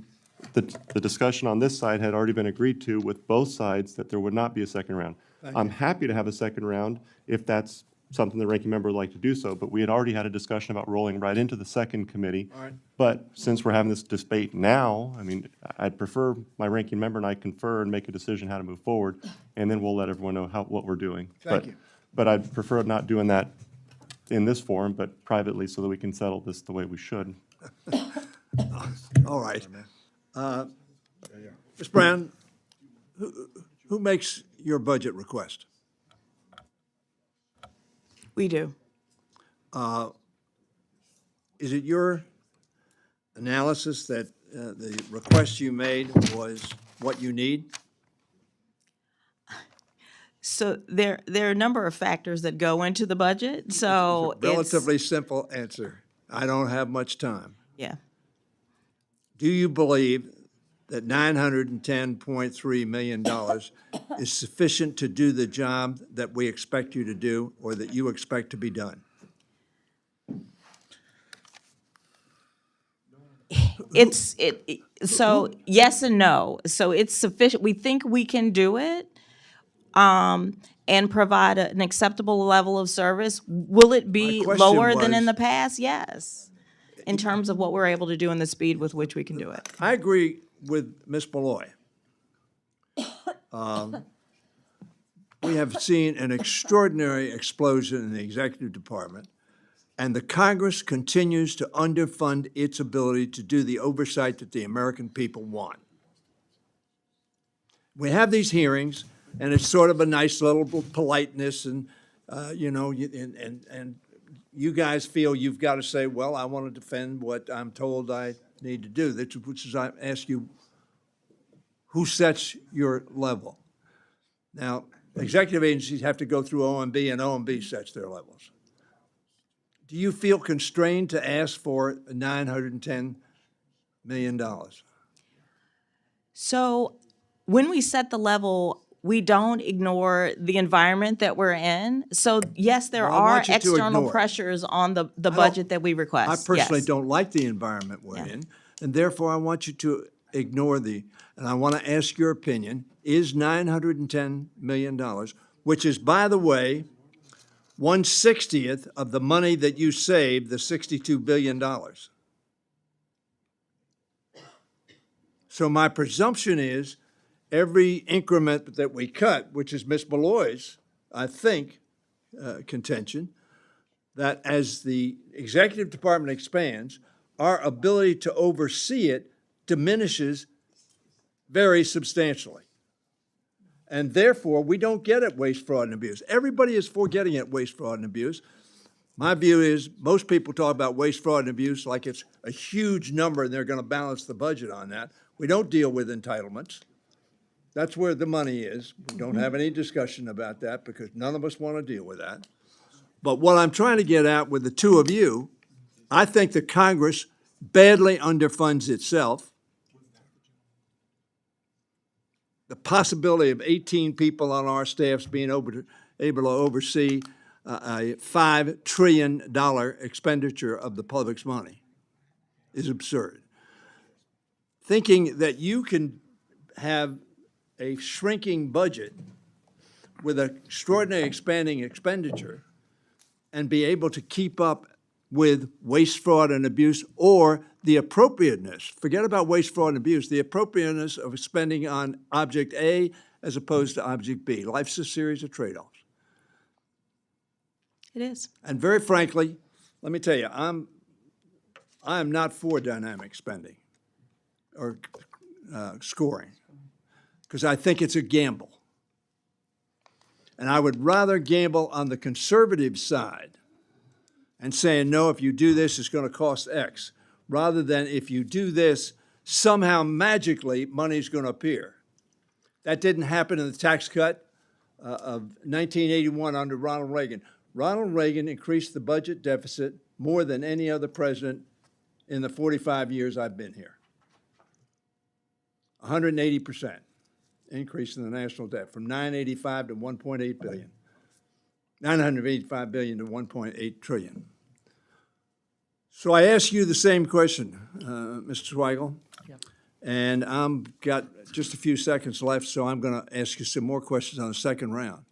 Speaker 1: the discussion on this side had already been agreed to with both sides that there would not be a second round. I'm happy to have a second round if that's something the ranking member would like to do so, but we had already had a discussion about rolling right into the second committee.
Speaker 8: All right.
Speaker 1: But since we're having this debate now, I mean, I'd prefer my ranking member and I confer and make a decision how to move forward, and then we'll let everyone know what we're doing.
Speaker 8: Thank you.
Speaker 1: But I'd prefer not doing that in this forum, but privately, so that we can settle this the way we should.
Speaker 8: All right. Ms. Brown, who makes your budget request?
Speaker 3: We do.
Speaker 8: Is it your analysis that the request you made was what you need?
Speaker 3: So there are a number of factors that go into the budget, so it's,
Speaker 8: Relatively simple answer. I don't have much time.
Speaker 3: yeah.
Speaker 8: Do you believe that $910.3 million is sufficient to do the job that we expect you to do or that you expect to be done?
Speaker 3: So yes and no. So it's sufficient. We think we can do it, and provide an acceptable level of service. Will it be
Speaker 8: My question
Speaker 3: lower than in
Speaker 8: was-
Speaker 3: the past? Yes. In terms of what we're able to do and the speed with which we can do it.
Speaker 8: I agree with Ms. Malloy. We have seen an extraordinary explosion in the executive department, and the Congress continues to underfund its ability to do the oversight that the American people want. We have these hearings, and it's sort of a nice little politeness, and, and you guys feel you've got to say, well, I want to defend what I'm told I need to do, which is I ask you, who sets your level? Now, executive agencies have to go through OMB, and OMB sets their levels. Do you feel constrained to ask for $910 million?
Speaker 3: So when we set the level, we don't ignore the environment that we're in. So yes, there
Speaker 8: Well, I
Speaker 3: are
Speaker 8: want you to
Speaker 3: external
Speaker 8: ignore it.
Speaker 3: pressures on the budget that we
Speaker 8: I
Speaker 3: request.
Speaker 8: personally
Speaker 3: Yes.
Speaker 8: don't like the environment we're in, and therefore I want you to ignore and I want to ask your opinion, is $910 million, which is, by the way, 1/60th of the money that you saved, the $62 billion. So my presumption is every increment that we cut, which is Ms. Malloy's, I think, contention, that as the executive department expands, our ability to oversee it diminishes very substantially. And therefore, we don't get at waste, fraud, and abuse. Everybody is for getting at waste, fraud, and abuse. My view is most people talk about waste, fraud, and abuse like it's a huge number and they're going to balance the budget on that. We don't deal with entitlements. That's where the money is. We don't have any discussion about that because none of us want to deal with that. But what I'm trying to get at with the two of you, I think that Congress badly underfunds itself. The possibility of 18 people on our staffs being able to oversee a $5 trillion expenditure of the public's money is absurd. Thinking that you can have a shrinking budget with an extraordinary expanding expenditure and be able to keep up with waste, fraud, and abuse, or the appropriateness, forget about waste, fraud, and abuse, the appropriateness of spending on object A as opposed to object B. Life's a series of trade-offs.
Speaker 3: It is.
Speaker 8: And very frankly, let me tell you, I am not for dynamic spending or scoring, because I think it's a gamble. And I would rather gamble on the conservative side and saying, no, if you do this, it's going to cost X, rather than if you do this, somehow magically money's going to appear. That didn't happen in the tax cut of 1981 under Ronald Reagan. Ronald Reagan increased the budget deficit more than any other president in the 45 years I've been here. 180% increase in the national debt from $985 to $1.8 billion. $985 billion to $1.8 trillion. So I ask you the same question, Mr. Zweigel.
Speaker 4: Yep.
Speaker 8: And I'm got just a few seconds left, so I'm going to ask you some more questions on the second round.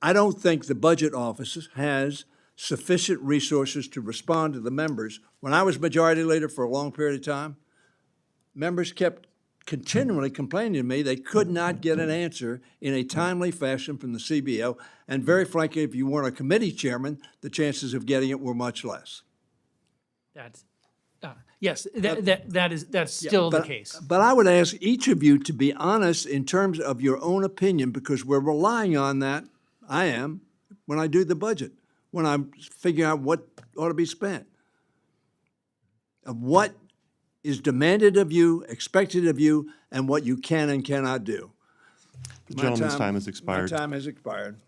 Speaker 8: I don't think the budget office has sufficient resources to respond to the members. When I was majority leader for a long period of time, members kept continually complaining to me they could not get an answer in a timely fashion from the CBO. And very frankly, if you weren't a committee chairman, the chances of getting it were much less.
Speaker 4: That's, yes, that's still the
Speaker 8: But-
Speaker 4: case.
Speaker 8: But I would ask each of you to be honest in terms of your own opinion, because we're relying on that, I am, when I do the budget, when I'm figuring out what ought to be spent. Of what is demanded of you, expected of you, and what you can and cannot do.
Speaker 1: The
Speaker 8: My
Speaker 1: gentleman's time has
Speaker 8: My
Speaker 1: expired.
Speaker 8: time has expired.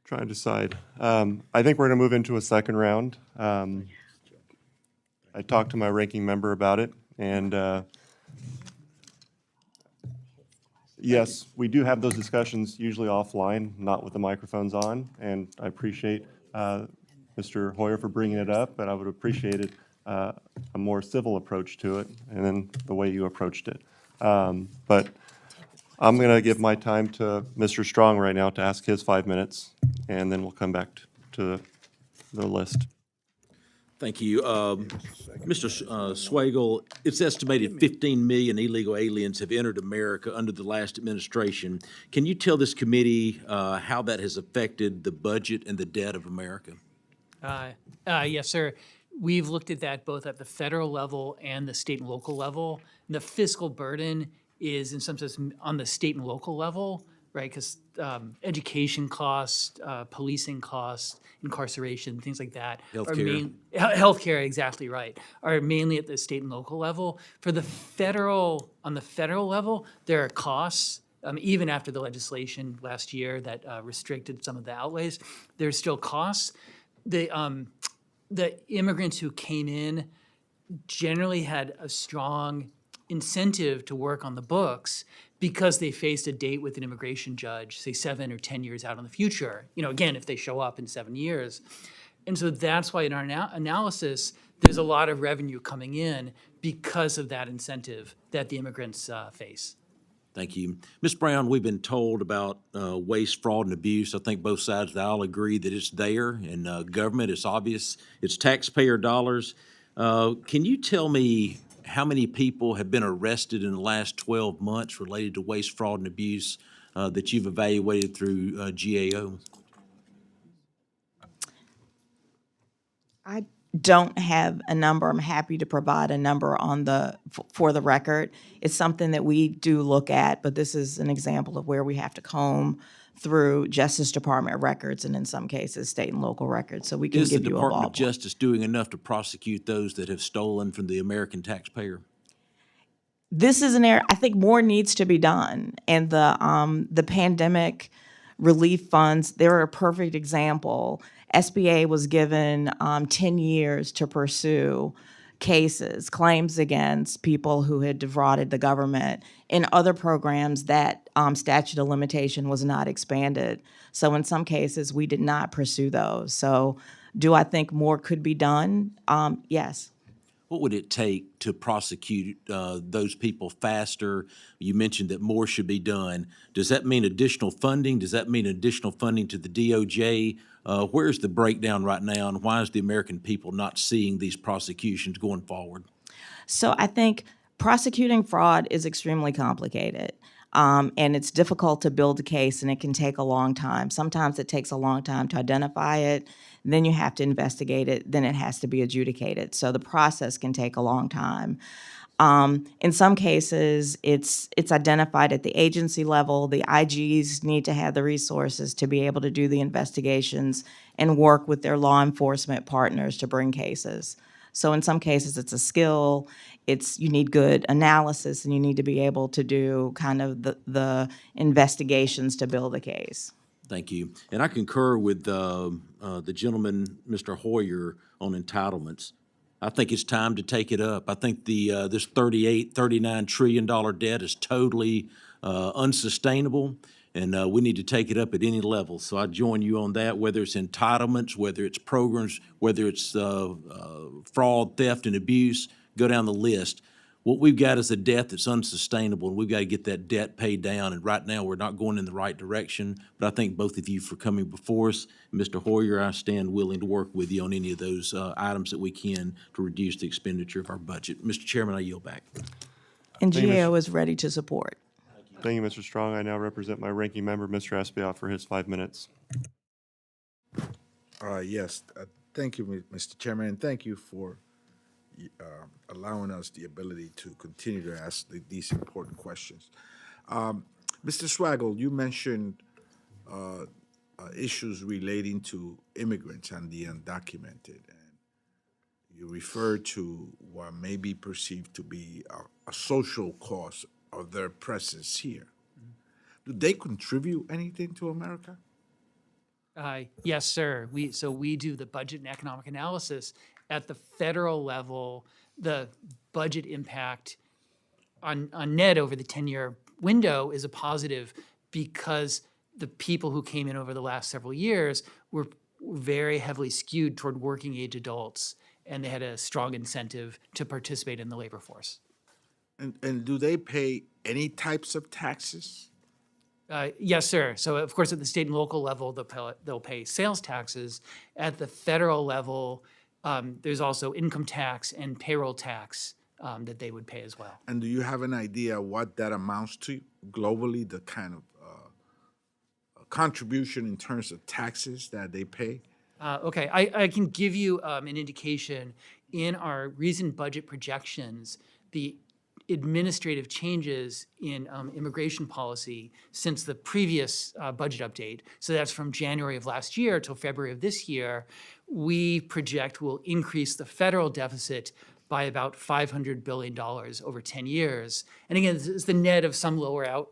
Speaker 1: Trying to decide. I think we're going to move into a second round. I talked to my ranking member about it, and yes, we do have those discussions usually offline, not with the microphones on, and I appreciate Mr. Hoyer for bringing it up, but I would appreciate it, a more civil approach to it, and then the way you approached it. But I'm going to give my time to Mr. Strong right now to ask his 5 minutes, and then we'll come back to the list.
Speaker 5: Thank you. Mr. Swagel, it's estimated 15 million illegal aliens have entered America under the last administration. Can you tell this committee how that has affected the budget and the debt of America?
Speaker 4: Yes, sir. We've looked at that both at the federal level and the state and local level. And the fiscal burden is in some sense on the state and local level, right? Because education costs, policing costs, incarceration, things like that.
Speaker 5: Healthcare.
Speaker 4: Healthcare, exactly right, are mainly at the state and local level. For the federal, on the federal level, there are costs, even after the legislation last year that restricted some of the outlays, there's still costs. The immigrants who came in generally had a strong incentive to work on the books because they faced a date with an immigration judge, say 7 or 10 years out in the future, again, if they show up in 7 years. And so that's why in our analysis, there's a lot of revenue coming in because of that incentive that the immigrants face.
Speaker 5: Thank you. Ms. Brown, we've been told about waste, fraud, and abuse. I think both sides of the aisle agree that it's there in government. It's obvious. It's taxpayer dollars. Can you tell me how many people have been arrested in the last 12 months related to waste, fraud, and abuse that you've evaluated through GAO?
Speaker 3: I don't have a number. I'm happy to provide a number on for the record. It's something that we do look at, but this is an example of where we have to comb through Justice Department records and in some cases, state and local records, so we can
Speaker 5: Is the
Speaker 3: give you a
Speaker 5: Department of
Speaker 3: ballpark.
Speaker 5: Justice doing enough to prosecute those that have stolen from the American taxpayer?
Speaker 3: This is an area, I think more needs to be done. And the pandemic relief funds, they're a perfect example. SBA was given 10 years to pursue cases, claims against people who had defrauded the government. In other programs, that statute of limitation was not expanded. So in some cases, we did not pursue those. So do I think more could be done? Yes.
Speaker 5: What would it take to prosecute those people faster? You mentioned that more should be done. Does that mean additional funding? Does that mean additional funding to the DOJ? Where's the breakdown right now, and why is the American people not seeing these prosecutions going forward?
Speaker 3: So I think prosecuting fraud is extremely complicated. And it's difficult to build a case, and it can take a long time. Sometimes it takes a long time to identify it, then you have to investigate it, then it has to be adjudicated. So the process can take a long time. In some cases, it's identified at the agency level. The IGs need to have the resources to be able to do the investigations and work with their law enforcement partners to bring cases. So in some cases, it's a skill. You need good analysis, and you need to be able to do kind of the investigations to build a case.
Speaker 5: Thank you. And I concur with the gentleman, Mr. Hoyer, on entitlements. I think it's time to take it up. I think this $39 trillion debt is totally unsustainable, and we need to take it up at any level. So I join you on that, whether it's entitlements, whether it's programs, whether it's fraud, theft, and abuse, go down the list. What we've got is a debt that's unsustainable, and we've got to get that debt paid down. And right now, we're not going in the right direction. But I thank both of you for coming before us. Mr. Hoyer, I stand willing to work with you on any of those items that we can to reduce the expenditure of our budget. Mr. Chairman, I yield back.
Speaker 3: And
Speaker 1: Thank you,
Speaker 3: GAO is ready to support.
Speaker 1: Thank you, Mr. Strong. I now represent my ranking member, Mr. Espiat, for his 5 minutes.
Speaker 2: Yes, thank you, Mr. Chairman, and thank you for allowing us the ability to continue to ask these important questions. Mr. Swagel, you mentioned issues relating to immigrants and the undocumented, and you referred to what may be perceived to be a social cost of their presence here. Do they contribute anything to America?
Speaker 4: Yes, sir. We do the budget and economic analysis at the federal level. The budget impact on net over the 10-year window is a positive because the people who came in over the last several years were very heavily skewed toward working age adults, and they had a strong incentive to participate in the labor force.
Speaker 2: And do they pay any types of taxes?
Speaker 4: Yes, sir. So of course, at the state and local level, they'll pay sales taxes. At the federal level, there's also income tax and payroll tax that they would pay as well.
Speaker 2: And do you have an idea what that amounts to globally, the kind of contribution in terms of taxes that they pay?
Speaker 4: Okay, I can give you an indication. In our recent budget projections, the administrative changes in immigration policy since the previous budget update, so that's from January of last year till February of this year, we project will increase the federal deficit by about $500 billion over 10 years. And again, this is the net of some lower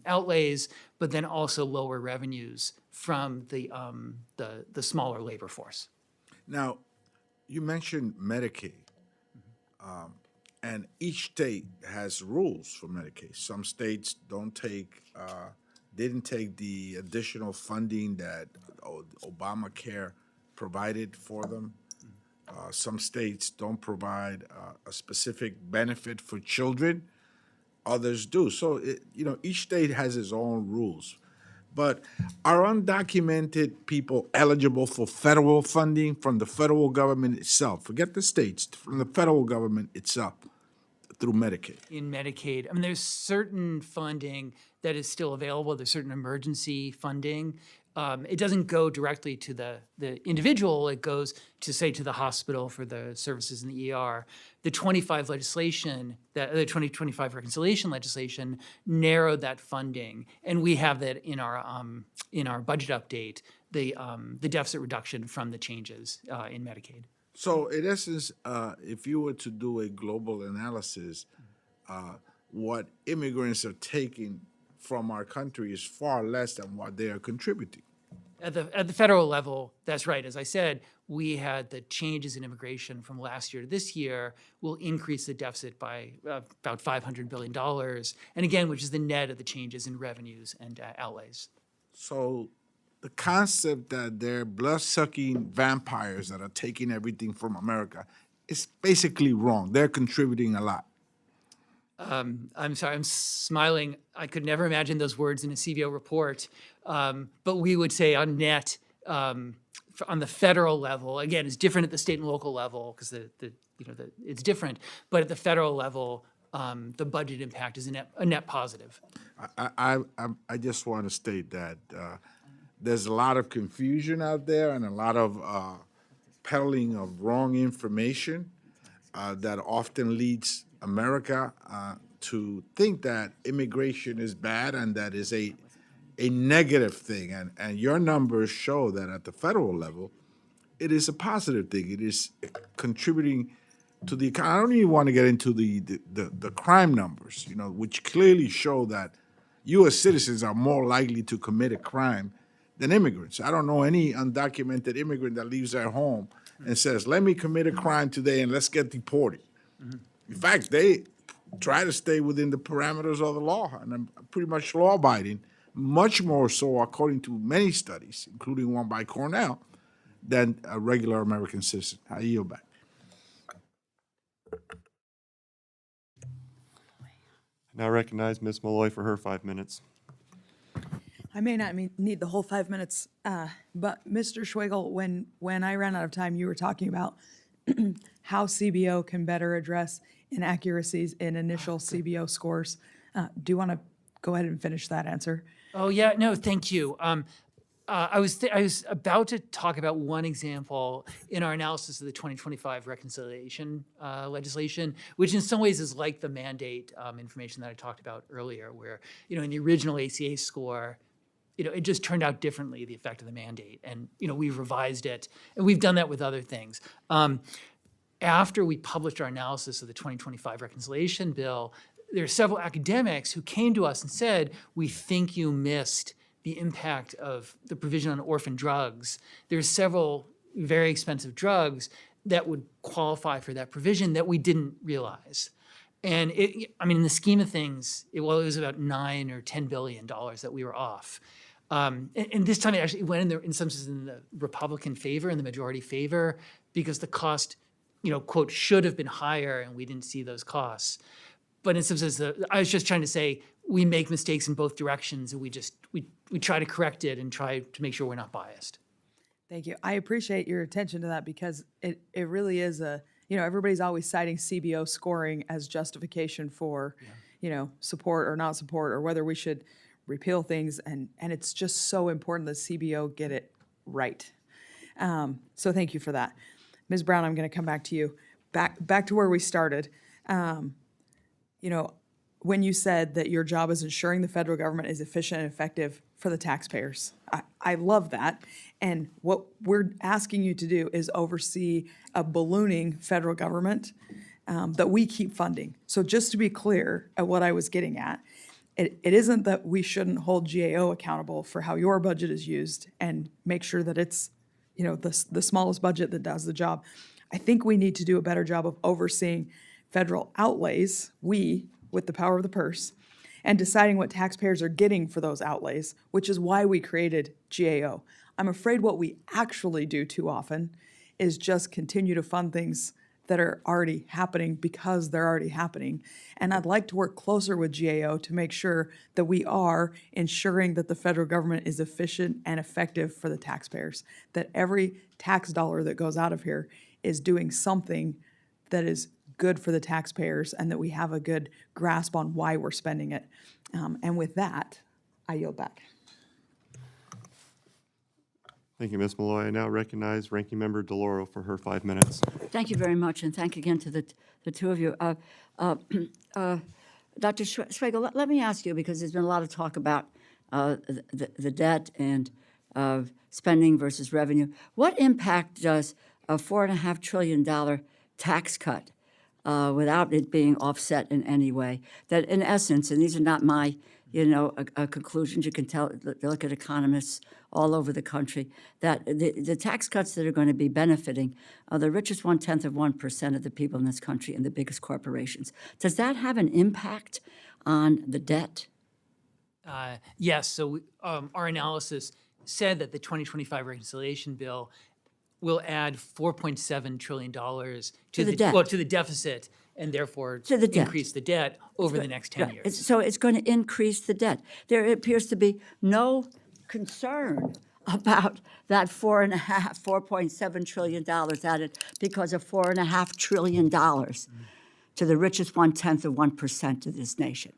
Speaker 4: outlays, but then also lower revenues from the smaller labor force.
Speaker 2: Now, you mentioned Medicaid, and each state has rules for Medicaid. Some states didn't take the additional funding that Obamacare provided for them. Some states don't provide a specific benefit for children. Others do. So, each state has its own rules. But are undocumented people eligible for federal funding from the federal government itself? Forget the states, from the federal government itself through Medicaid.
Speaker 4: In Medicaid, I mean, there's certain funding that is still available. There's certain emergency funding. it doesn't go directly to the individual. It goes to, say, to the hospital for the services in the ER. The 2025 reconciliation legislation narrowed that funding, and we have that in our budget update, the deficit reduction from the changes in Medicaid.
Speaker 2: So in essence, if you were to do a global analysis, what immigrants are taking from our country is far less than what they are contributing.
Speaker 4: At the federal level, that's right. As I said, we had the changes in immigration from last year to this year will increase the deficit by about $500 billion. And again, which is the net of the changes in revenues and outlays.
Speaker 2: So the concept that they're blood-sucking vampires that are taking everything from America is basically wrong. They're contributing a lot.
Speaker 4: I'm sorry, I'm smiling. I could never imagine those words in a CBO report. But we would say on net, on the federal level, again, it's different at the state and local level because it's different. But at the federal level, the budget impact is a net positive.
Speaker 2: I just want to state that there's a lot of confusion out there and a lot of peddling of wrong information that often leads America to think that immigration is bad and that is a negative thing. And your numbers show that at the federal level, it is a positive thing. It is contributing to the economy. I don't even want to get into the crime numbers, which clearly show that U.S. citizens are more likely to commit a crime than immigrants. I don't know any undocumented immigrant that leaves their home and says, let me commit a crime today and let's get deported. In fact, they try to stay within the parameters of the law and are pretty much law-abiding, much more so, according to many studies, including one by Cornell, than a regular American citizen. I yield back.
Speaker 1: Now recognize Ms. Malloy for her 5 minutes.
Speaker 7: I may not need the whole 5 minutes, but Mr. Schwegel, when I ran out of time, you were talking about how CBO can better address inaccuracies in initial CBO scores. Do you want to go ahead and finish that answer?
Speaker 4: Oh, yeah, no, thank you. I was about to talk about one example in our analysis of the 2025 reconciliation legislation, which in some ways is like the mandate information that I talked about earlier, where, in the original ACA score, it just turned out differently, the effect of the mandate. And, we've revised it, and we've done that with other things. After we published our analysis of the 2025 reconciliation bill, there are several academics who came to us and said, we think you missed the impact of the provision on orphan drugs. There's several very expensive drugs that would qualify for that provision that we didn't realize. And in the scheme of things, it was about $9 or $10 billion that we were off. And this time it actually went in some sense in the Republican favor, in the majority favor, because the cost, quote, should have been higher, and we didn't see those costs. But in some sense, I was just trying to say we make mistakes in both directions, and we try to correct it and try to make sure we're not biased.
Speaker 7: Thank you. I appreciate your attention to that because it really is everybody's always citing CBO scoring as justification for, support or not support or whether we should repeal things. And it's just so important that CBO get it right. So thank you for that. Ms. Brown, I'm going to come back to you. Back to where we started. When you said that your job is ensuring the federal government is efficient and effective for the taxpayers. I love that. And what we're asking you to do is oversee a ballooning federal government that we keep funding. So just to be clear at what I was getting at, it isn't that we shouldn't hold GAO accountable for how your budget is used and make sure that it's, the smallest budget that does the job. I think we need to do a better job of overseeing federal outlays, with the power of the purse, and deciding what taxpayers are getting for those outlays, which is why we created GAO. I'm afraid what we actually do too often is just continue to fund things that are already happening because they're already happening. And I'd like to work closer with GAO to make sure that we are ensuring that the federal government is efficient and effective for the taxpayers, that every tax dollar that goes out of here is doing something that is good for the taxpayers and that we have a good grasp on why we're spending it. And with that, I yield back.
Speaker 1: Thank you, Ms. Malloy. I now recognize Ranking Member DeLauro for her 5 minutes.
Speaker 6: Thank you very much, and thank again to the two of you. Dr. Schwegel, let me ask you, because there's been a lot of talk about the debt and spending versus revenue. What impact does a $4.5 trillion tax cut without it being offset in any way? That in essence, and these are not my conclusions, you can look at economists all over the country, that the tax cuts that are going to be benefiting the richest 0.1% of the people in this country and the biggest corporations. Does that have an impact on the debt?
Speaker 4: Yes, so our analysis said that the 2025 reconciliation bill will add $4.7 trillion to
Speaker 6: the debt.
Speaker 4: Well, to the deficit, and therefore
Speaker 6: To the debt.
Speaker 4: increase the debt over the next 10 years.
Speaker 6: So it's going to increase the debt. There appears to be no concern about that $4.7 trillion added because of $4.5 trillion to the richest 0.1% of this nation.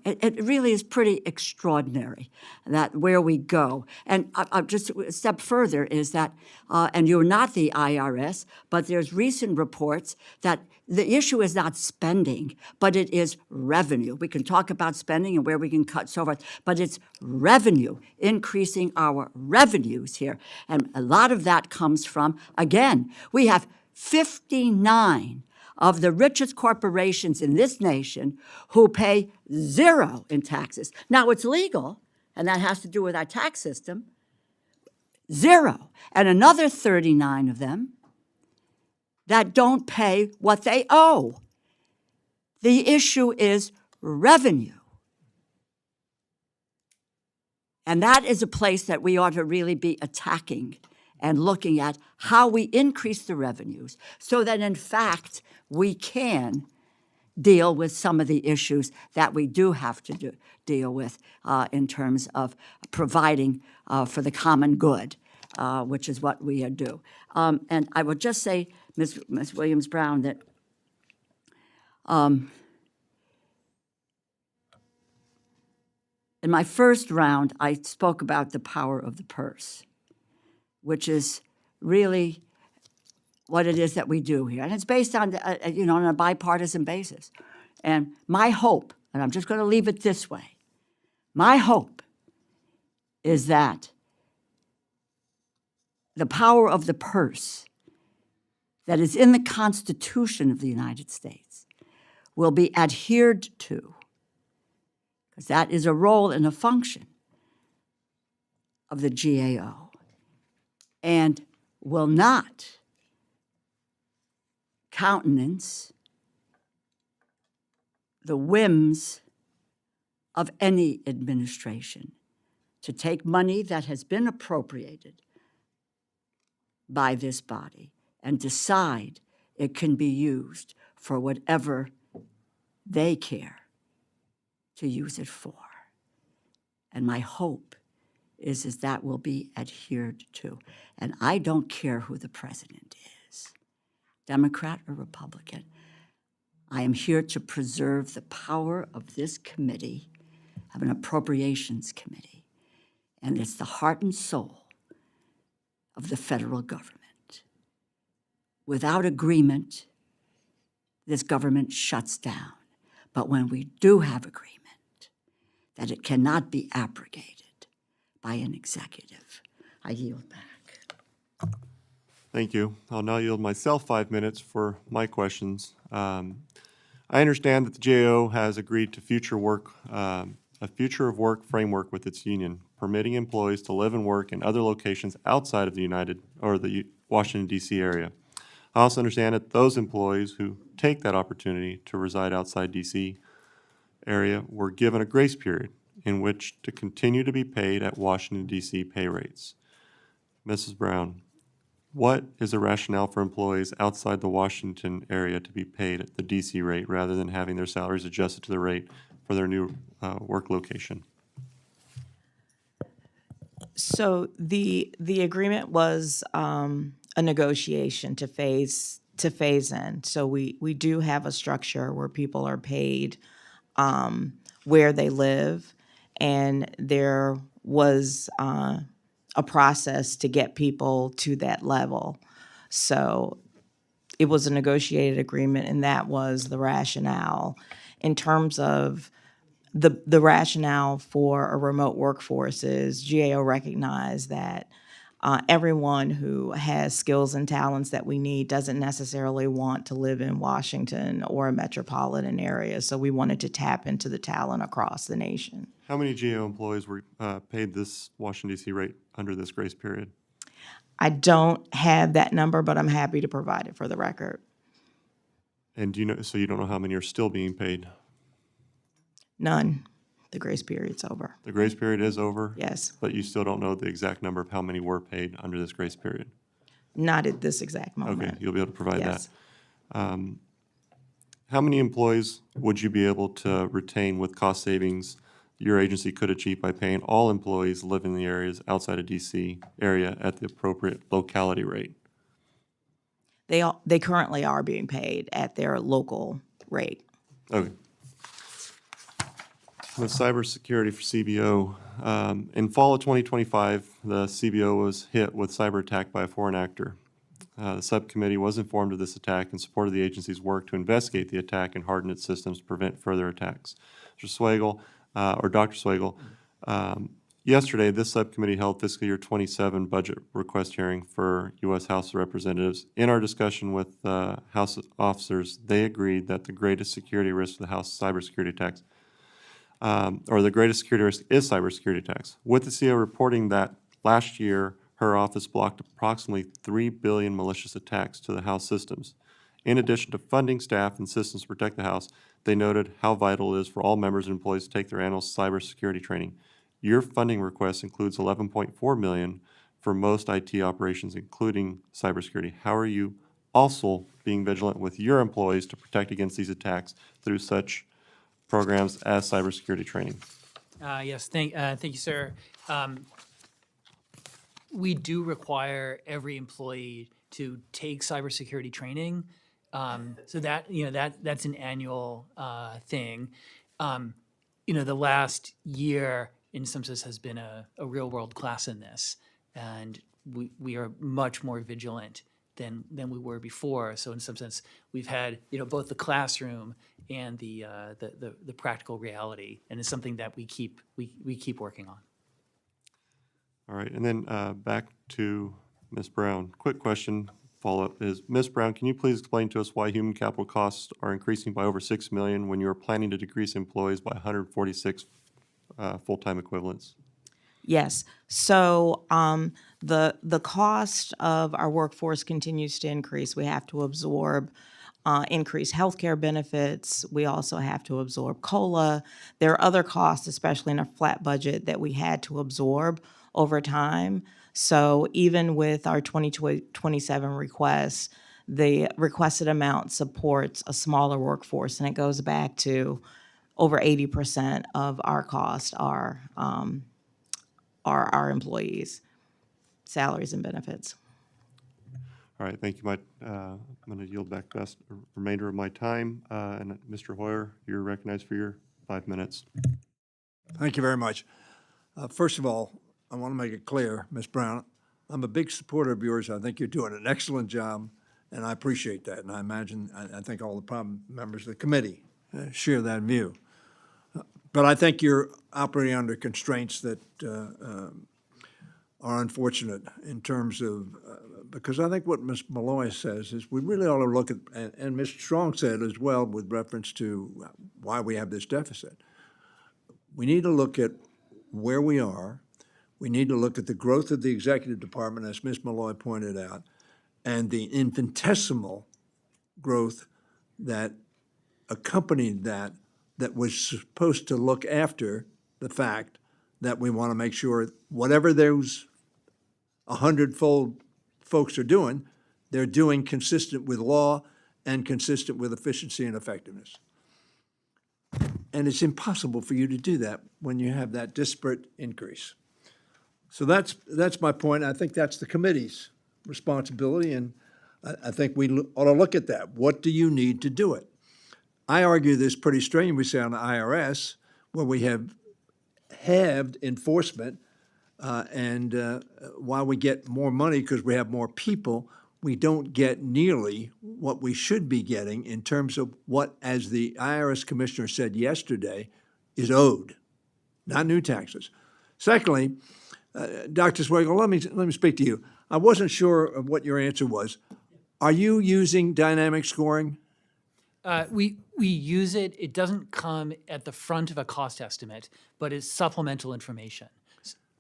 Speaker 6: It really is pretty extraordinary that where we go. And just a step further is that, and you're not the IRS, but there's recent reports that the issue is not spending, but it is revenue. We can talk about spending and where we can cut, so forth, but it's revenue, increasing our revenues here. And a lot of that comes from, again, we have 59 of the richest corporations in this nation who pay zero in taxes. Now, it's legal, and that has to do with our tax system, zero. And another 39 of them that don't pay what they owe. The issue is revenue. And that is a place that we ought to really be attacking and looking at how we increase the revenues so that, in fact, we can deal with some of the issues that we do have to deal with in terms of providing for the common good, which is what we do. And I would just say, Ms. Williams-Brown, that in my first round, I spoke about the power of the purse, which is really what it is that we do here. And it's based on, on a bipartisan basis. And my hope, and I'm just going to leave it this way, my hope is that the power of the purse that is in the Constitution of the United States will be adhered to, because that is a role and a function of the GAO, and will not countenance the whims of any administration to take money that has been appropriated by this body and decide it can be used for whatever they care to use it for. And my hope is that will be adhered to. And I don't care who the president is, Democrat or Republican. I am here to preserve the power of this committee, of an appropriations committee, and it's the heart and soul of the federal government. Without agreement, this government shuts down. But when we do have agreement, that it cannot be abrogated by an executive. I yield back.
Speaker 1: Thank you. I'll now yield myself 5 minutes for my questions. I understand that the GAO has agreed to a future of work framework with its union, permitting employees to live and work in other locations outside of the Washington, D.C. area. I also understand that those employees who take that opportunity to reside outside D.C. area were given a grace period in which to continue to be paid at Washington, D.C. pay rates. Mrs. Brown, what is the rationale for employees outside the Washington area to be paid at the D.C. rate rather than having their salaries adjusted to the rate for their new work location?
Speaker 3: So the agreement was a negotiation to phase in. So we do have a structure where people are paid where they live, and there was a a process to get people to that level. So it was a negotiated agreement, and that was the rationale. In terms of the rationale for a remote workforce is GAO recognized that everyone who has skills and talents that we need doesn't necessarily want to live in Washington or a metropolitan area. So we wanted to tap into the talent across the nation.
Speaker 1: How many GAO employees were paid this Washington DC rate under this grace period?
Speaker 3: I don't have that number, but I'm happy to provide it for the record.
Speaker 1: And do you know, so you don't know how many are still being paid?
Speaker 3: None. The grace period's over.
Speaker 1: The grace period is over?
Speaker 3: Yes,
Speaker 1: But you still don't know the exact number of how many were paid under this grace period?
Speaker 3: not at this exact
Speaker 1: Okay,
Speaker 3: moment.
Speaker 1: you'll be able to provide that.
Speaker 3: Yes.
Speaker 1: How many employees would you be able to retain with cost savings your agency could achieve by paying all employees living in the areas outside of DC area at the appropriate locality rate?
Speaker 3: They currently are being paid at their local rate.
Speaker 1: Okay. With cybersecurity for CBO, in fall of 2025, the CBO was hit with cyber attack by a foreign actor. The subcommittee was informed of this attack and supported the agency's work to investigate the attack and harden its systems to prevent further attacks. Mr. Swagel, or Dr. Swagel, yesterday, this subcommittee held fiscal year 27 budget request hearing for U.S. House of Representatives. In our discussion with House officers, they agreed that the greatest security risk to the House cybersecurity attacks, or the greatest security risk is cybersecurity attacks. With the CEO reporting that last year, her office blocked approximately 3 billion malicious attacks to the House systems. In addition to funding staff and systems to protect the House, they noted how vital it is for all members and employees to take their annual cybersecurity training. Your funding request includes $11.4 million for most IT operations, including cybersecurity. How are you also being vigilant with your employees to protect against these attacks through such programs as cybersecurity training?
Speaker 4: Yes, thank you, sir. We do require every employee to take cybersecurity training. So that's an annual thing. The last year, in some sense, has been a real world class in this, and we are much more vigilant than we were before. So in some sense, we've had both the classroom and the practical reality, and it's something that we keep working on.
Speaker 1: All right, and then back to Ms. Brown. Quick question, follow-up is, Ms. Brown, can you please explain to us why human capital costs are increasing by over $6 million when you are planning to decrease employees by 146 full-time equivalents?
Speaker 3: Yes. So the cost of our workforce continues to increase. We have to absorb increased healthcare benefits. We also have to absorb COLA. There are other costs, especially in a flat budget, that we had to absorb over time. So even with our 2027 requests, the requested amount supports a smaller workforce, and it goes back to over 80% of our costs are our employees' salaries and benefits.
Speaker 1: All right, thank you. I'm going to yield back the remainder of my time. And Mr. Hoyer, you're recognized for your 5 minutes.
Speaker 8: Thank you very much. First of all, I want to make it clear, Ms. Brown, I'm a big supporter of yours. I think you're doing an excellent job, and I appreciate that. And I think all the members of the committee share that view. But I think you're operating under constraints that are unfortunate in terms of, because I think what Ms. Malloy says is we really ought to look at, and Ms. Strong said as well with reference to why we have this deficit. We need to look at where we are. We need to look at the growth of the executive department, as Ms. Malloy pointed out, and the infinitesimal growth that accompanied that was supposed to look after the fact that we want to make sure whatever those 100-fold folks are doing, they're doing consistent with law and consistent with efficiency and effectiveness. And it's impossible for you to do that when you have that disparate increase. So that's my point. I think that's the committee's responsibility, and I think we ought to look at that. What do you need to do it? I argue this pretty strenuously on the IRS, where we have halved enforcement And while we get more money because we have more people, we don't get nearly what we should be getting in terms of what, as the IRS commissioner said yesterday, is owed, not new taxes. Secondly, Dr. Swagel, let me speak to you. I wasn't sure of what your answer was. Are you using dynamic scoring?
Speaker 4: We use it. It doesn't come at the front of a cost estimate, but it's supplemental information.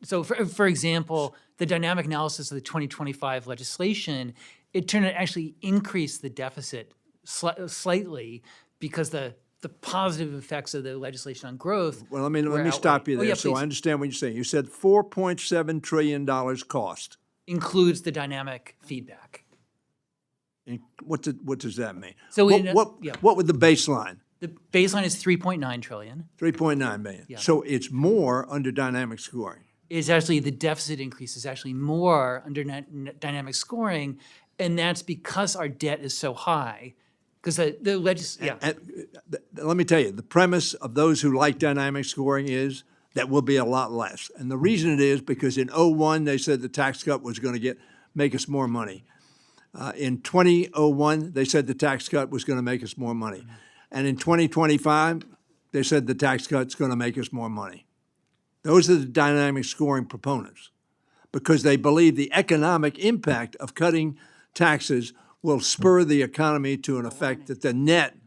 Speaker 4: So for example, the dynamic analysis of the 2025 legislation, it turned out actually increased the deficit slightly because the positive effects of the legislation on growth.
Speaker 8: Well, let me
Speaker 4: were
Speaker 8: stop you
Speaker 4: outweighed. Oh,
Speaker 8: there
Speaker 4: yeah,
Speaker 8: so I
Speaker 4: please.
Speaker 8: understand what you're saying. You said $4.7 trillion cost.
Speaker 4: Includes the dynamic feedback.
Speaker 8: And what does that mean?
Speaker 4: So
Speaker 8: what,
Speaker 4: in a-
Speaker 8: what,
Speaker 4: yeah.
Speaker 8: what would the baseline?
Speaker 4: The baseline is 3.9 trillion.
Speaker 8: 3.9 million. So it's more under dynamic scoring.
Speaker 4: Is actually the deficit increase is actually more under dynamic scoring, and that's because our debt is so high. Because
Speaker 8: Let me tell you, the premise of those who like dynamic scoring is that will be a lot less. And the reason it is because in '01, they said the tax cut was going to make us more money. In 2001, they said the tax cut was going to make us more money. And in 2025, they said the tax cut's going to make us more money. Those are the dynamic scoring proponents because they believe the economic impact of cutting taxes will spur the economy to an effect that the net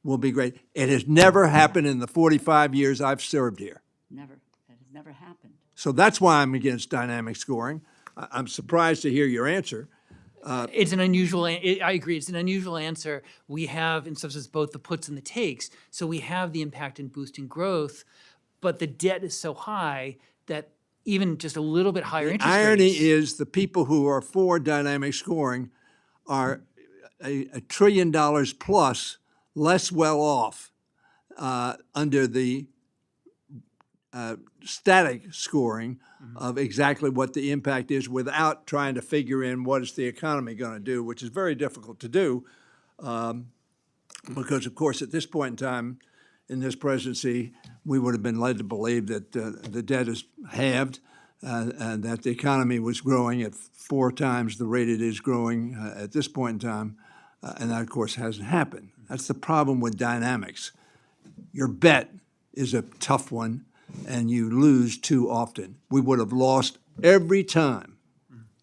Speaker 8: will be great. It has never happened in the 45 years I've served here.
Speaker 6: Never. That has never happened.
Speaker 8: So that's why I'm against dynamic scoring. I'm surprised to hear your answer.
Speaker 4: it's an unusual, I agree, it's an unusual answer. We have, in some sense, both the puts and the takes. So we have the impact in boosting growth, but the debt is so high that even just a little bit higher interest rates.
Speaker 8: Irony is the people who are for dynamic scoring are $1 trillion plus less well off under the static scoring of exactly what the impact is without trying to figure in what is the economy going to do, which is very difficult to do because, of course, at this point in time in this presidency, we would have been led to believe that the debt is halved and that the economy was growing at 4 times the rate it is growing at this point in time, and that, of course, hasn't happened. That's the problem with dynamics. Your bet is a tough one, and you lose too often. We would have lost every time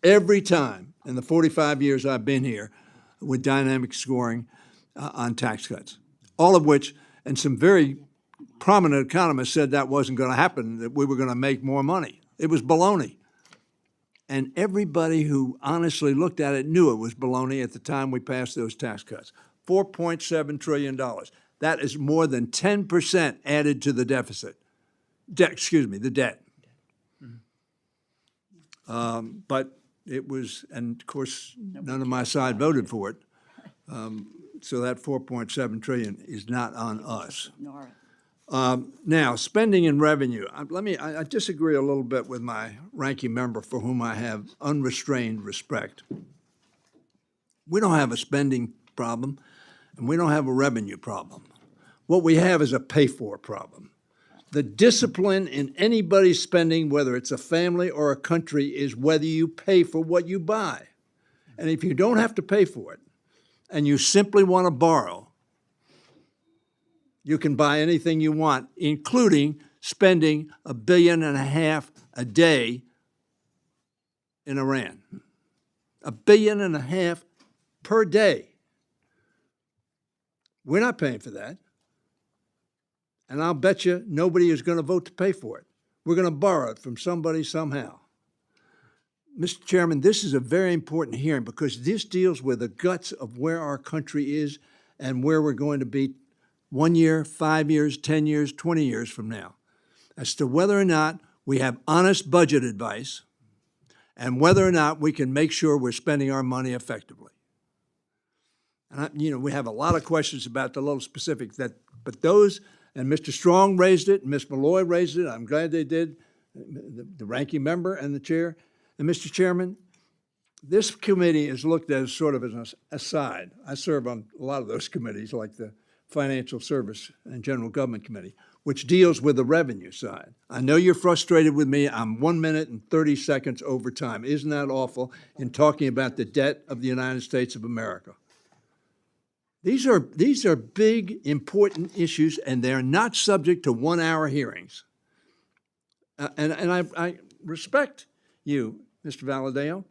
Speaker 8: in the 45 years I've been here with dynamic scoring on tax cuts, all of which, and some very prominent economists said that wasn't going to happen, that we were going to make more money. It was baloney. And everybody who honestly looked at it knew it was baloney at the time we passed those tax cuts. $4.7 trillion. That is more than 10% added to the deficit. The debt. But it was, and of course, none of my side voted for it. So that 4.7 trillion is not on us.
Speaker 6: Nor
Speaker 8: Now, spending and revenue. I disagree a little bit with my ranking member for whom I have unrestrained respect. We don't have a spending problem, and we don't have a revenue problem. What we have is a pay-for problem. The discipline in anybody's spending, whether it's a family or a country, is whether you pay for what you buy. And if you don't have to pay for it, and you simply want to borrow, you can buy anything you want, including spending $1.5 billion a day in Iran. $1.5 billion per day. We're not paying for that. And I'll bet you nobody is going to vote to pay for it. We're going to borrow it from somebody somehow. Mr. Chairman, this is a very important hearing because this deals with the guts of where our country is and where we're going to be 1 year, 5 years, 10 years, 20 years from now, as to whether or not we have honest budget advice and whether or not we can make sure we're spending our money effectively. And we have a lot of questions about the little specifics but those, and Mr. Strong raised it, and Ms. Malloy raised it, I'm glad they did, the ranking member and the chair. And Mr. Chairman, this committee is looked at as sort of an aside. I serve on a lot of those committees, like the Financial Service and General Government Committee. which deals with the revenue side. I know you're frustrated with me. I'm 1 minute and 30 seconds over time. Isn't that awful in talking about the debt of the United States of America? These are big, important issues, and they're not subject to 1-hour hearings. And I respect you, Mr. Valadeo,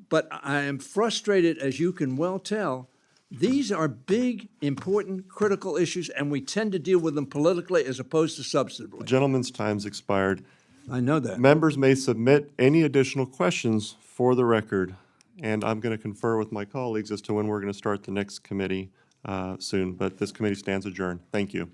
Speaker 8: but I am frustrated, as you can well tell. These are big, important, critical issues, and we tend to deal with them politically as opposed to substantively.
Speaker 1: Gentleman's time's expired.
Speaker 8: I know that.
Speaker 1: Members may submit any additional questions for the record, and I'm going to confer with my colleagues as to when we're going to start the next committee soon, but this committee stands adjourned. Thank you.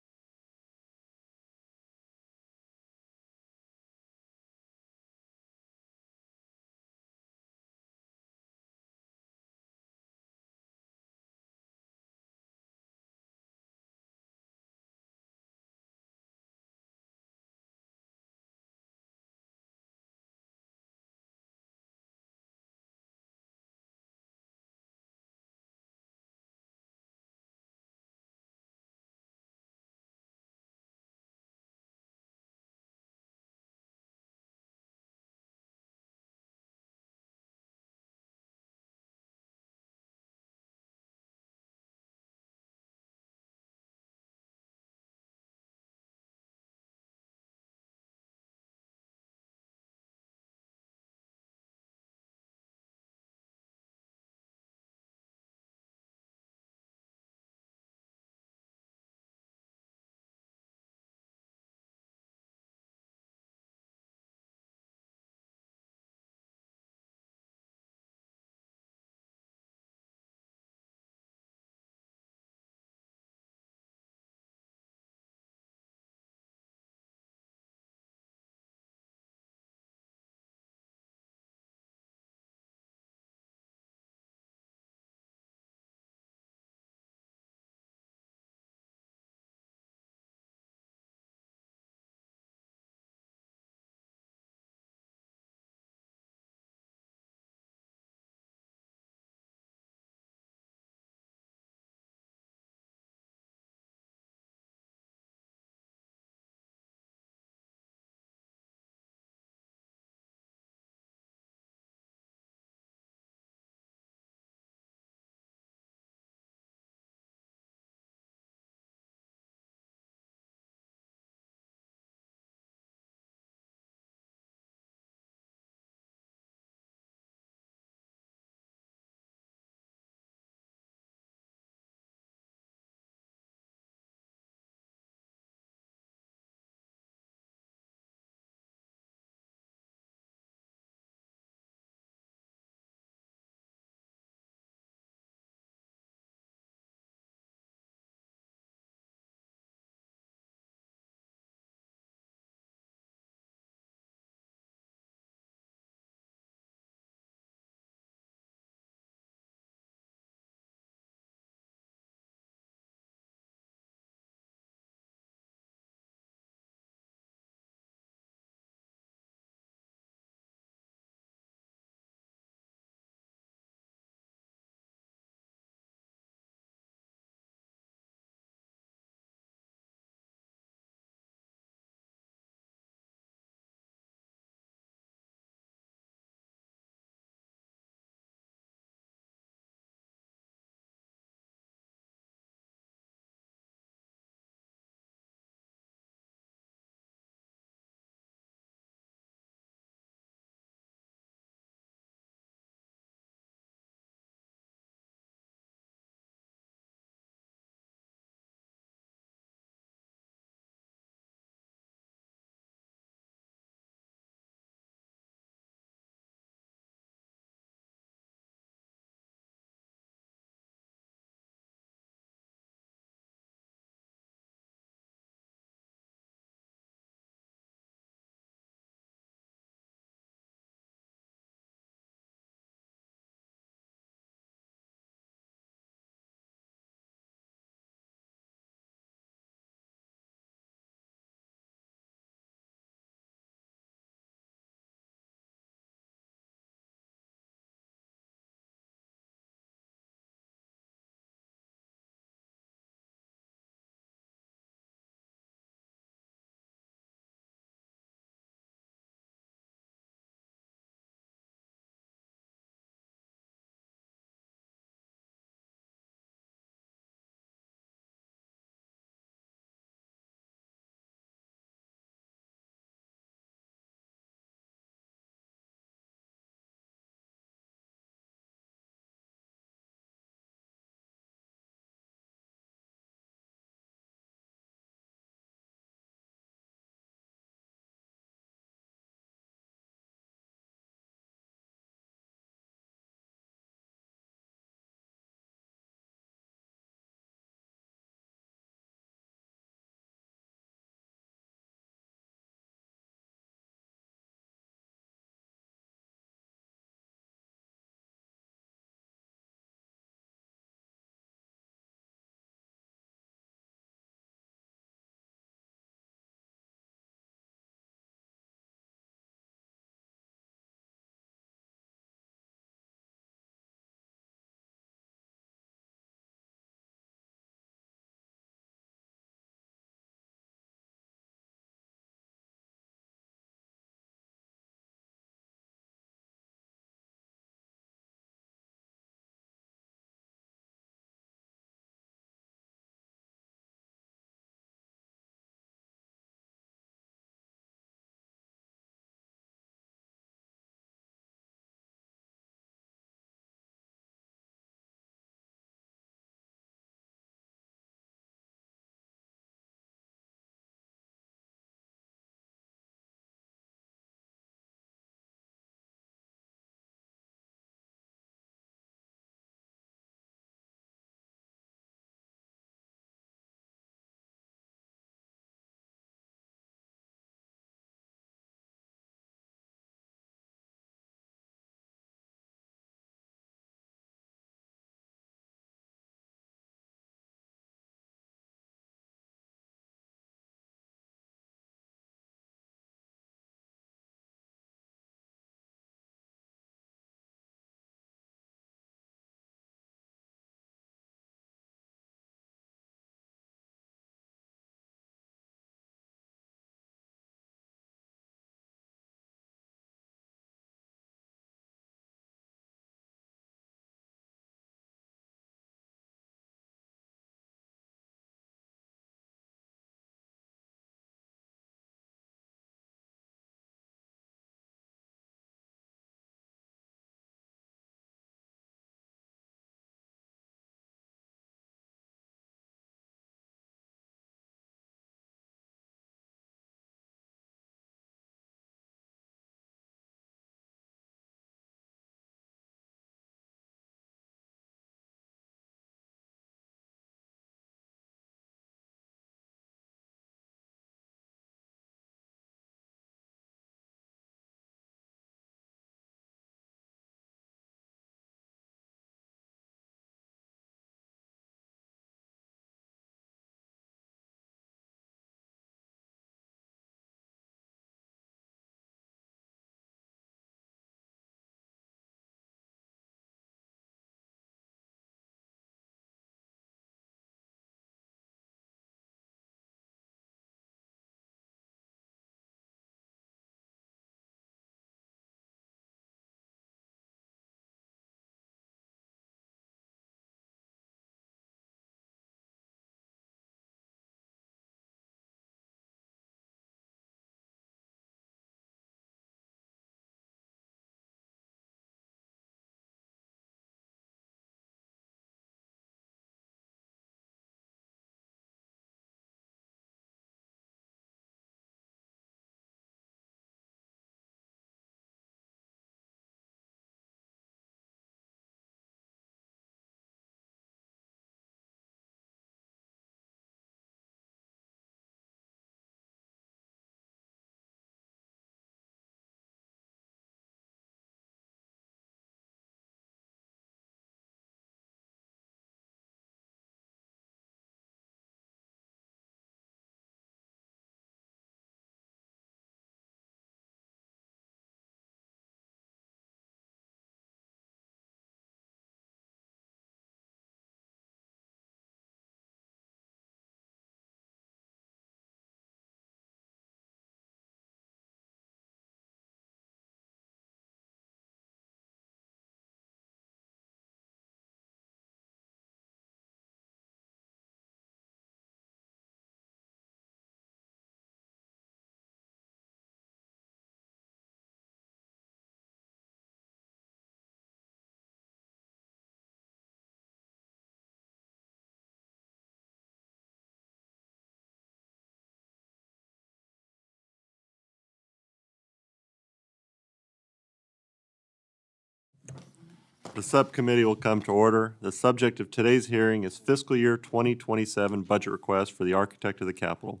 Speaker 1: The subcommittee will come to order. The subject of today's hearing is fiscal year 2027 budget request for the Architect of the Capitol.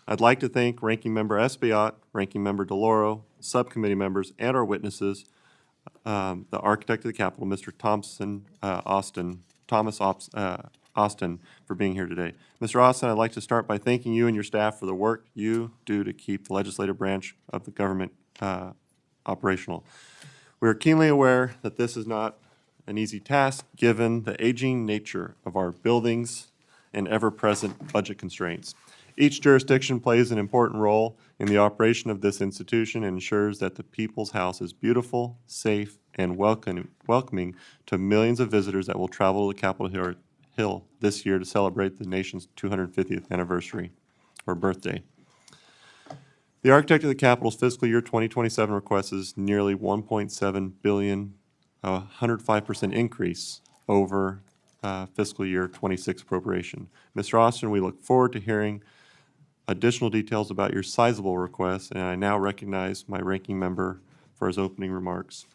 Speaker 1: I'd like to thank Ranking Member Espaillat, Ranking Member DeLauro, subcommittee members, and our witnesses, the Architect of the Capitol, Mr. Thomas Austin, for being here today. Mr. Austin, I'd like to start by thanking you and your staff for the work you do to keep the legislative branch of the government operational. We are keenly aware that this is not an easy task, given the aging nature of our buildings and ever-present budget constraints. Each jurisdiction plays an important role in the operation of this institution and ensures that the People's House is beautiful, safe, and welcoming to millions of visitors that will travel to the Capitol Hill this year to celebrate the nation's 250th anniversary or birthday. The Architect of the Capitol's fiscal year 2027 request is nearly $1.7 billion, a 105% increase over fiscal year 26 appropriation. Mr. Austin, we look forward to hearing additional details about your sizable request, and I now recognize my ranking member for his opening remarks.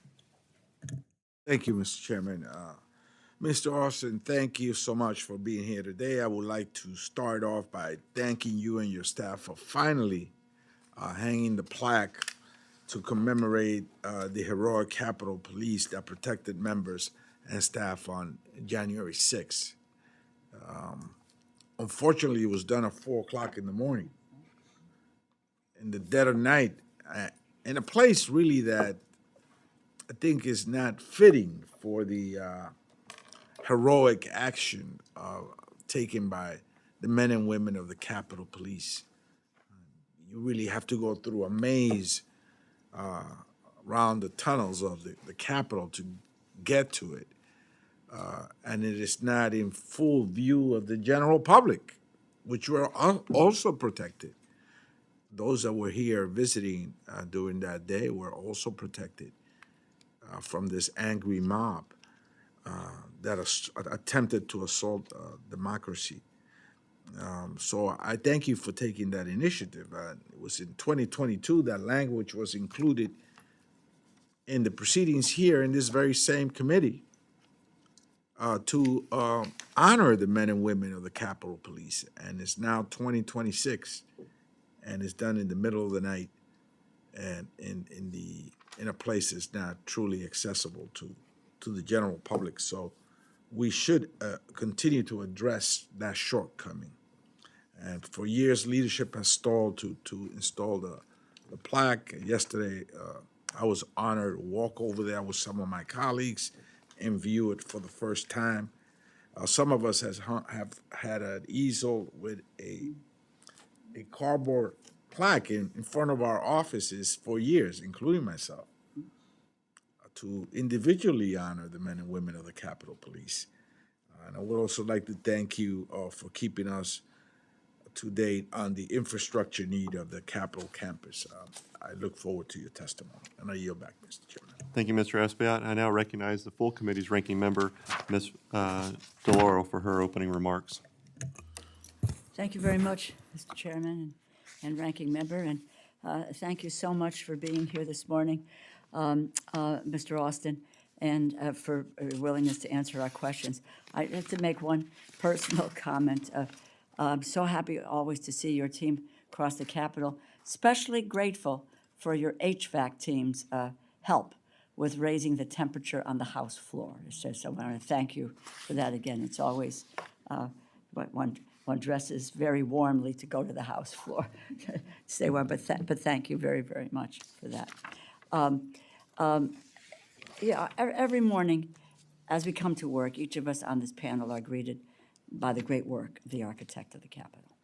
Speaker 2: Thank you, Mr. Chairman. Mr. Austin, thank you so much for being here today. I would like to start off by thanking you and your staff for finally hanging the plaque to commemorate the heroic Capitol Police that protected members and staff on January 6th. Unfortunately, it was done at 4 o'clock in the morning, in the dead of night, in a place really that I think is not fitting for the heroic action taken by the men and women of the Capitol Police. You really have to go through a maze around the tunnels of the Capitol to get to it. And it is not in full view of the general public, which were also protected. Those that were here visiting during that day were also protected from this angry mob that attempted to assault democracy. So I thank you for taking that initiative. It was in 2022 that language was included in the proceedings here in this very same committee to honor the men and women of the Capitol Police. And it's now 2026, and it's done in the middle of the night and in a place that's not truly accessible to the general public. So we should continue to address that shortcoming. And for years, leadership has stalled to install the plaque. Yesterday, I was honored to walk over there with some of my colleagues and view it for the first time. Some of us have had an easel with a cardboard plaque in front of our offices for years, including myself, to individually honor the men and women of the Capitol Police. And I would also like to thank you for keeping us to date on the infrastructure need of the Capitol campus. I look forward to your testimony, and I yield back, Mr. Chairman.
Speaker 1: Thank you, Mr. Espaillat. I now recognize the full committee's ranking member, Ms. DeLauro, for her opening remarks.
Speaker 6: Thank you very much, Mr. Chairman and Ranking Member, and thank you so much for being here this morning, Mr. Austin, and for your willingness to answer our questions. I'd like to make one personal comment. I'm so happy always to see your team across the Capitol, especially grateful for your HVAC team's help with raising the temperature on the House floor. So I want to thank you for that again. It's always, one dresses very warmly to go to the House floor. Stay warm, but thank you very, very much for that. Every morning as we come to work, each of us on this panel are greeted by the great work of the Architect of the Capitol.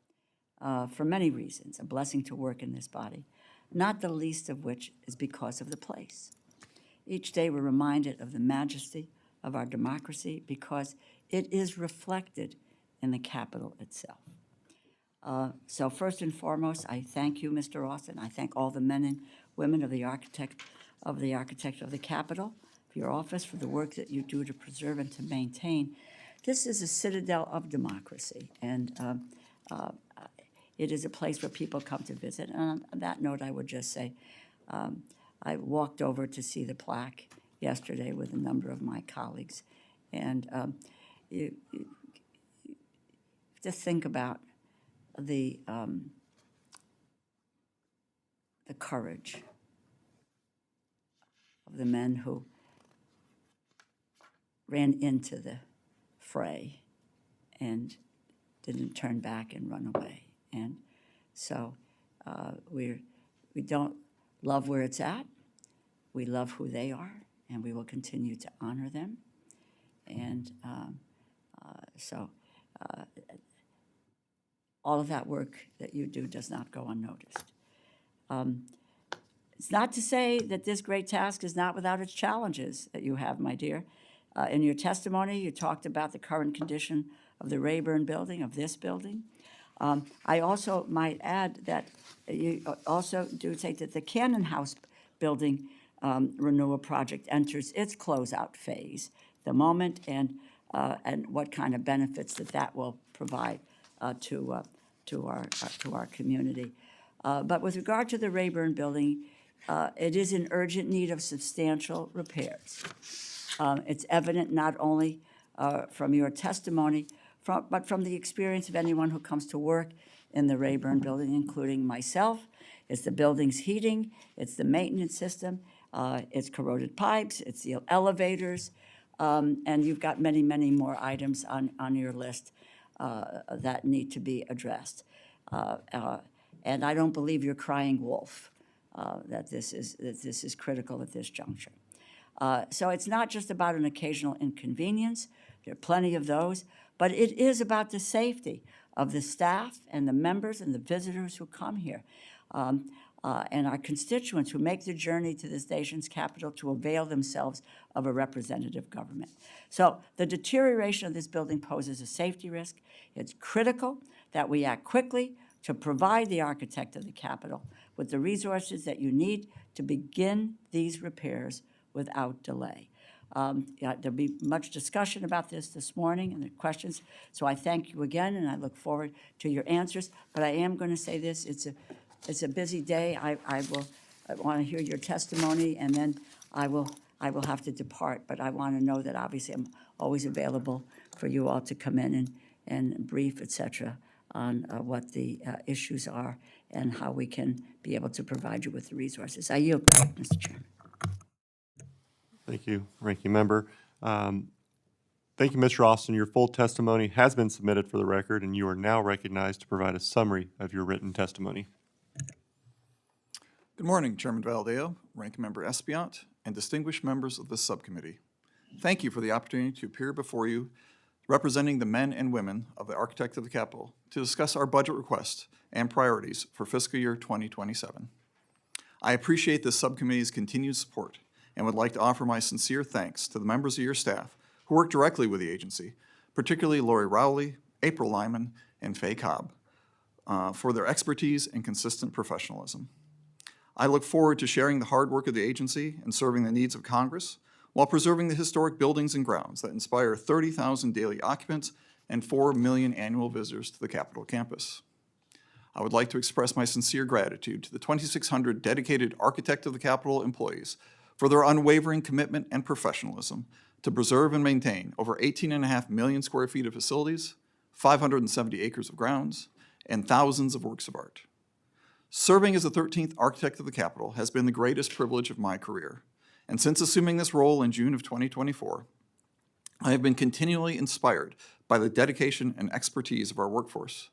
Speaker 6: For many reasons, a blessing to work in this body, not the least of which is because of the place. Each day we're reminded of the majesty of our democracy because it is reflected in the Capitol itself. So first and foremost, I thank you, Mr. Austin. I thank all the men and women of the Architect of the Capitol, for your office, for the work that you do to preserve and to maintain. This is a citadel of democracy, and it is a place where people come to visit. And on that note, I would just say, I walked over to see the plaque, yesterday with a number of my colleagues. And you just think about the courage of the men who ran into the fray and didn't turn back and run away. And so we don't love where it's at. We love who they are, and we will continue to honor them. And all of that work that you do does not go unnoticed. It's not to say that this great task is not without its challenges that you have, my dear. In your testimony, you talked about the current condition of the Rayburn building, of this building. I also might add that you also do say that the Cannon House building renewal project enters its closeout phase, the moment, and what kind of benefits that will provide to our community. But with regard to the Rayburn building, it is in urgent need of substantial repairs. It's evident not only from your testimony, but from the experience of anyone who comes to work in the Rayburn building, including myself. It's the building's heating, it's the maintenance system, it's corroded pipes, it's the elevators, and you've got many, many more items on your list that need to be addressed. And I don't believe you're crying wolf, that this is critical at this juncture. So it's not just about an occasional inconvenience, there are plenty of those, but it is about the safety of the staff and the members and the visitors who come here, and our constituents who make the journey to this nation's capital to avail themselves of a representative government. So the deterioration of this building poses a safety risk. It's critical that we act quickly to provide the architect of the Capitol with the resources that you need to begin these repairs without delay. There'll be much discussion about this morning and the questions, so I thank you again, and I look forward to your answers. But I am going to say this, it's a busy day. I want to hear your testimony, and then I will have to depart, but I want to know that obviously I'm always available for you all to come in and brief, et cetera, on what the issues are and how we can be able to provide you with the resources. I yield, Mr. Chairman.
Speaker 1: Thank you, Ranking Member. Thank you, Mr. Austin. Your full testimony has been submitted for the record, and you are now recognized to provide a summary of your written testimony.
Speaker 9: Good morning, Chairman Valadeo, Ranking Member Espiat, and distinguished members of this subcommittee. Thank you for the opportunity to appear before you representing the men and women of the Architect of the Capitol to discuss our budget request and priorities for fiscal year 2027. I appreciate this subcommittee's continued support and would like to offer my sincere thanks to the members of your staff who work directly with the agency, particularly Lori Rowley, April Lyman, and Faye Cobb, for their expertise and consistent professionalism. I look forward to sharing the hard work of the agency and serving the needs of Congress while preserving the historic buildings and grounds that inspire 30,000 daily occupants and 4 million annual visitors to the Capitol campus. I would like to express my sincere gratitude to the 2,600 dedicated Architect of the Capitol employees for their unwavering commitment and professionalism to preserve and maintain over 18.5 million square feet of facilities, 570 acres of grounds, and thousands of works of art. Serving as the 13th Architect of the Capitol has been the greatest privilege of my career, and since assuming this role in June of 2024, I have been continually inspired by the dedication and expertise of our workforce.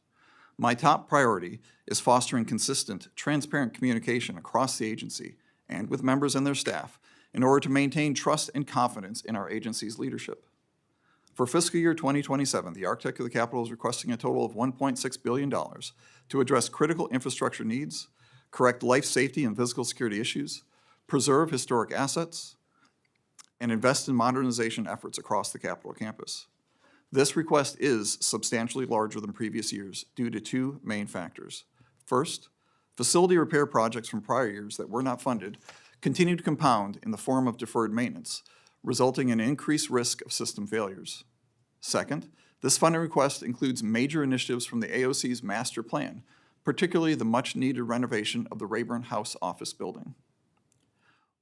Speaker 9: My top priority is fostering consistent, transparent communication across the agency and with members and their staff in order to maintain trust and confidence in our agency's leadership. For fiscal year 2027, the Architect of the Capitol is requesting a total of $1.6 billion to address critical infrastructure needs, correct life safety and physical security issues, preserve historic assets, and invest in modernization efforts across the Capitol campus. This request is substantially larger than previous years due to two main factors. First, facility repair projects from prior years that were not funded continue to compound in the form of deferred maintenance, resulting in increased risk of system failures. Second, this funding request includes major initiatives from the AOC's master plan, particularly the much-needed renovation of the Rayburn House office building.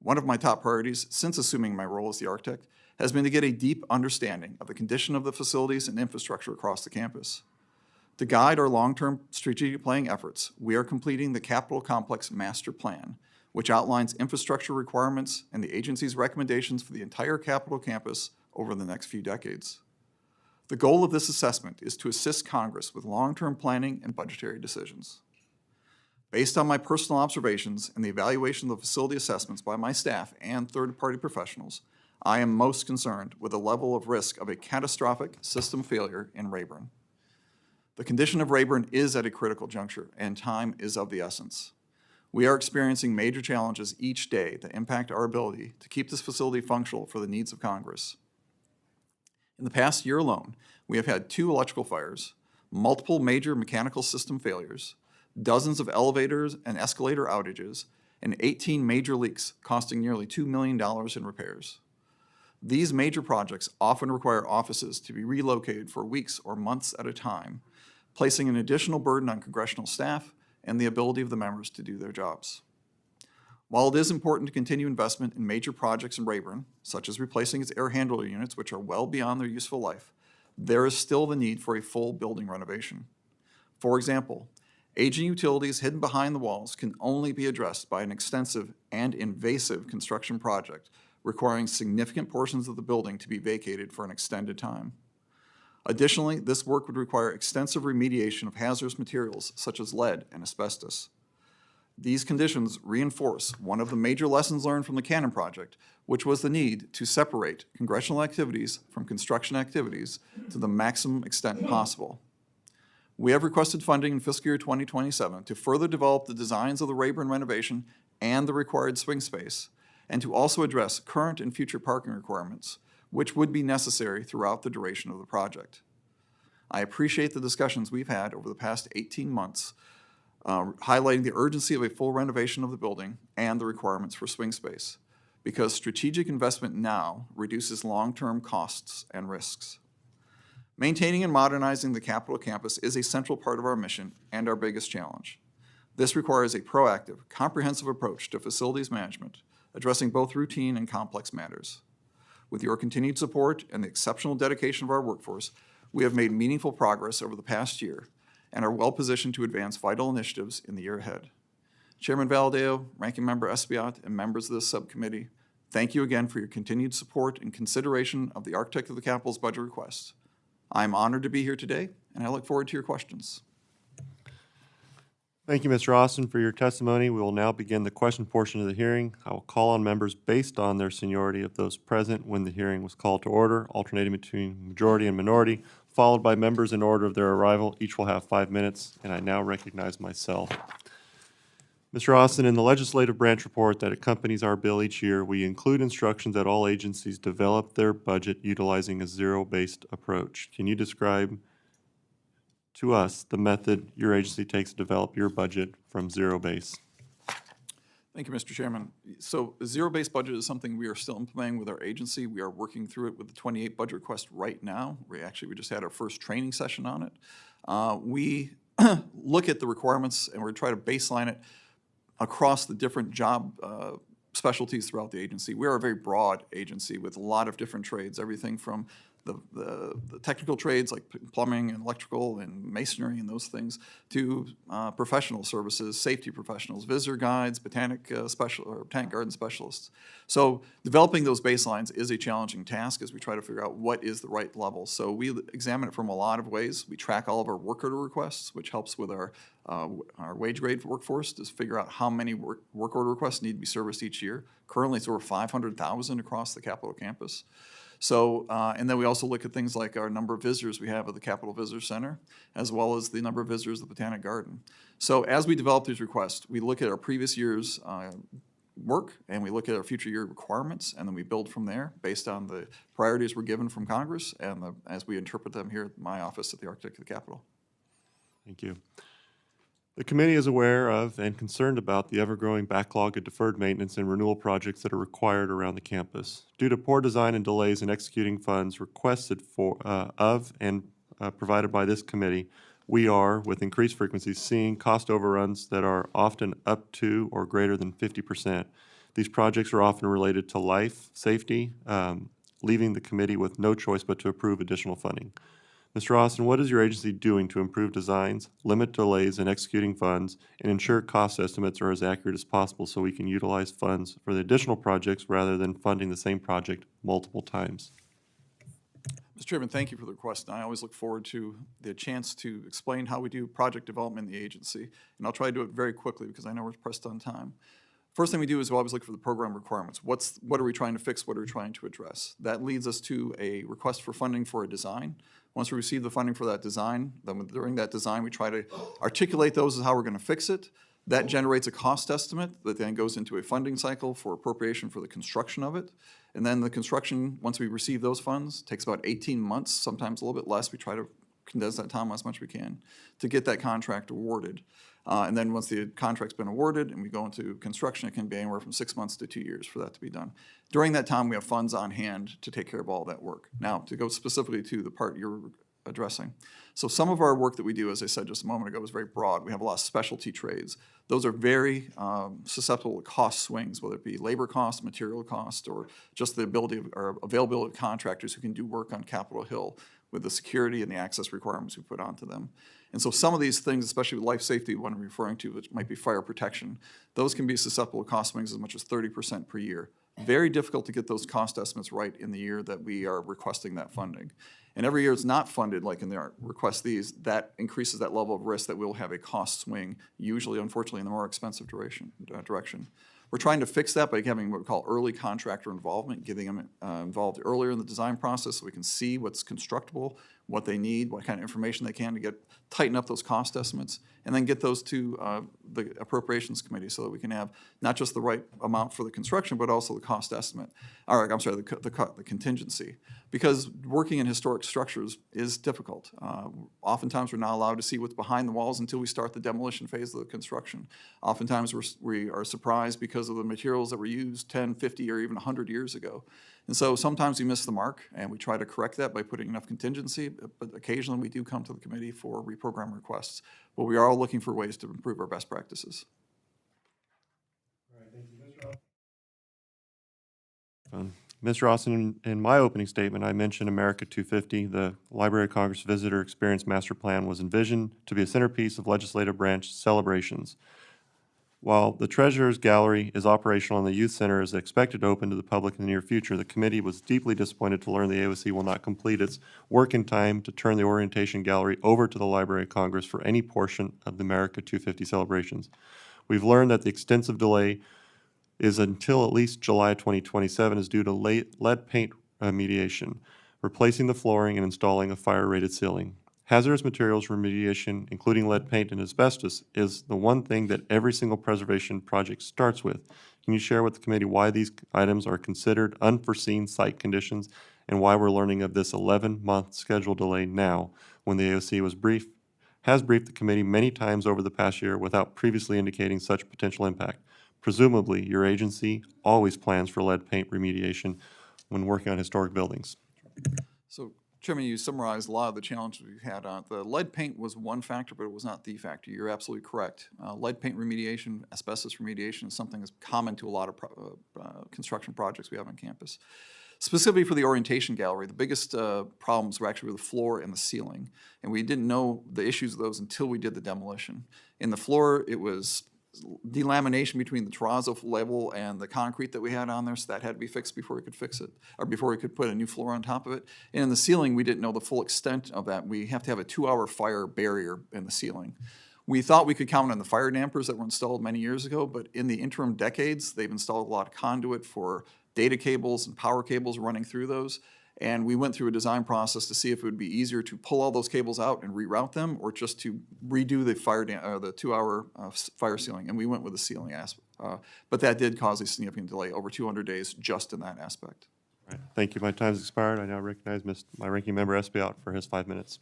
Speaker 9: One of my top priorities since assuming my role as the architect has been to get a deep understanding of the condition of the facilities and infrastructure across the campus. To guide our long-term strategic planning efforts, we are completing the Capitol Complex Master Plan, which outlines infrastructure requirements and the agency's recommendations for the entire Capitol campus over the next few decades. The goal of this assessment is to assist Congress with long-term planning and budgetary decisions. Based on my personal observations and the evaluation of the facility assessments by my staff and third-party professionals, I am most concerned with the level of risk of a catastrophic system failure in Rayburn. The condition of Rayburn is at a critical juncture, and time is of the essence. We are experiencing major challenges each day that impact our ability to keep this facility functional for the needs of Congress. In the past year alone, we have had 2 electrical fires, multiple major mechanical system failures, dozens of elevators and escalator outages, and 18 major leaks costing nearly $2 million in repairs. These major projects often require offices to be relocated for weeks or months at a time, placing an additional burden on congressional staff and the ability of the members to do their jobs. While it is important to continue investment in major projects in Rayburn, such as replacing its air handler units, which are well beyond their useful life, there is still the need for a full building renovation. For example, aging utilities hidden behind the walls can only be addressed by an extensive and invasive construction project requiring significant portions of the building to be vacated for an extended time. Additionally, this work would require extensive remediation of hazardous materials such as lead and asbestos. These conditions reinforce one of the major lessons learned from the Cannon Project, which was the need to separate congressional activities from construction activities to the maximum extent possible. We have requested funding in fiscal year 2027 to further develop the designs of the Rayburn renovation and the required swing space, and to also address current and future parking requirements, which would be necessary throughout the duration of the project. I appreciate the discussions we've had over the past 18 months, highlighting the urgency of a full renovation of the building and the requirements for swing space, because strategic investment now reduces long-term costs and risks. Maintaining and modernizing the Capitol campus is a central part of our mission and our biggest challenge. This requires a proactive, comprehensive approach to facilities management, addressing both routine and complex matters. With your continued support and the exceptional dedication of our workforce, we have made meaningful progress over the past year and are well-positioned to advance vital initiatives in the year ahead. Chairman Valadeo, Ranking Member Espiat, and members of this subcommittee, thank you again for your continued support and consideration of the Architect of the Capitol's budget request. I am honored to be here today, and I look forward to your questions.
Speaker 1: Thank you, Mr. Austin, for your testimony. We will now begin the question portion of the hearing. I will call on members based on their seniority of those present when the hearing was called to order, alternating between majority and minority, followed by members in order of their arrival. Each will have 5 minutes, and I now recognize myself. Mr. Austin, in the legislative branch report that accompanies our bill each year, we include instructions that all agencies develop their budget utilizing a zero-based approach. Can you describe to us the method your agency takes to develop your budget from zero base?
Speaker 9: Thank you, Mr. Chairman. So the zero-based budget is something we are still implementing with our agency. We are working through it with the 28 budget request right now. We just had our first training session on it. We look at the requirements and we try to baseline it across the different job specialties throughout the agency. We are a very broad agency with a lot of different trades, everything from the technical trades like plumbing and electrical and masonry and those things to professional services, safety professionals, visitor guides, botanic garden specialists. So developing those baselines is a challenging task as we try to figure out what is the right level. So we examine it from a lot of ways. We track all of our work order requests, which helps with our wage grade workforce to figure out how many work order requests need to be serviced each year. Currently, it's over 500,000 across the Capitol campus. So, and then we also look at things like our number of visitors we have at the Capitol Visitor Center, as well as the number of visitors at the Botanic Garden. So as we develop these requests, we look at our previous year's work, and we look at our future year requirements, and then we build from there based on the priorities we're given from Congress and as we interpret them here at my office at the Architect of the Capitol.
Speaker 1: Thank you. The committee is aware of and concerned about the ever-growing backlog of deferred maintenance and renewal projects that are required around the campus. Due to poor design and delays in executing funds requested provided by this committee, we are, with increased frequency, seeing cost overruns that are often up to or greater than 50%. These projects are often related to life, safety, leaving the committee with no choice but to approve additional funding. Mr. Austin, what is your agency doing to improve designs, limit delays in executing funds, and ensure cost estimates are as accurate as possible so we can utilize funds for the additional projects rather than funding the same project multiple times?
Speaker 9: Mr. Chairman, thank you for the request. And I always look forward to the chance to explain how we do project development in the agency. And I'll try to do it very quickly because I know we're pressed on time. First thing we do is we always look for the program requirements. What are we trying to fix? What are we trying to address? That leads us to a request for funding for a design. Once we receive the funding for that design, then during that design, we try to articulate those as how we're going to fix it. That generates a cost estimate that then goes into a funding cycle for appropriation for the construction of it. And then the construction, once we receive those funds, takes about 18 months, sometimes a little bit less. We try to condense that time as much as we can to get that contract awarded. And then once the contract's been awarded and we go into construction, it can be anywhere from 6 months to 2 years for that to be done. During that time, we have funds on hand to take care of all that work. Now, to go specifically to the part you're addressing. So some of our work that we do, as I said just a moment ago, is very broad. We have a lot of specialty trades. Those are very susceptible to cost swings, whether it be labor cost, material cost, or just the ability of, or availability of contractors who can do work on Capitol Hill with the security and the access requirements we put onto them. And so some of these things, especially with life safety, what I'm referring to, which might be fire protection, those can be susceptible to cost swings as much as 30% per year. Very difficult to get those cost estimates right in the year that we are requesting that funding. And every year it's not funded, like in the request these, that increases that level of risk that we'll have a cost swing, usually, unfortunately, in the more expensive direction. We're trying to fix that by having what we call early contractor involvement, getting them involved earlier in the design process so we can see what's constructible, what they need, what kind of information they can to tighten up those cost estimates, and then get those to the Appropriations Committee so that we can have not just the right amount for the construction, but also the cost estimate, or I'm sorry, the contingency. Because working in historic structures is difficult. Oftentimes we're not allowed to see what's behind the walls until we start the demolition phase of the construction. Oftentimes we are surprised because of the materials that were used 10, 50, or even 100 years ago. And so sometimes we miss the mark, and we try to correct that by putting enough contingency, but occasionally we do come to the committee for reprogram requests. But we are all looking for ways to improve our best practices.
Speaker 1: Mr. Austin, in my opening statement, I mentioned America 250. The Library of Congress Visitor Experience Master Plan was envisioned to be a centerpiece of legislative branch celebrations. While the Treasurer's Gallery is operational and the Youth Center is expected to open to the public in the near future, the committee was deeply disappointed to learn the AOC will not complete its work in time to turn the Orientation Gallery over to the Library of Congress for any portion of the America 250 celebrations. We've learned that the extensive delay is until at least July 2027 is due to lead paint remediation, replacing the flooring and installing a fire-rated ceiling. Hazardous materials remediation, including lead paint and asbestos, is the one thing that every single preservation project starts with. Can you share with the committee why these items are considered unforeseen site conditions and why we're learning of this 11-month schedule delay now when the AOC has briefed the committee many times over the past year without previously indicating such potential impact? Presumably, your agency always plans for lead paint remediation when working on historic buildings.
Speaker 9: So, Chairman, you summarized a lot of the challenges we've had on it. The lead paint was one factor, but it was not the factor. You're absolutely correct. Lead paint remediation, asbestos remediation is something that's common to a lot of construction projects we have on campus. Specifically for the Orientation Gallery, the biggest problems were actually with the floor and the ceiling. And we didn't know the issues of those until we did the demolition. In the floor, it was delamination between the terrazzo level and the concrete that we had on there, so that had to be fixed before we could fix it, or before we could put a new floor on top of it. And in the ceiling, we didn't know the full extent of that. We have to have a 2-hour fire barrier in the ceiling. We thought we could count on the fire dampers that were installed many years ago, but in the interim decades, they've installed a lot of conduit for data cables and power cables running through those. And we went through a design process to see if it would be easier to pull all those cables out and reroute them, or just to redo the the 2-hour fire ceiling. And we went with the ceiling aspect, but that did cause a significant delay, over 200 days, just in that aspect.
Speaker 1: Right. Thank you. My time's expired. I now recognize my ranking member Espiat for his 5 minutes.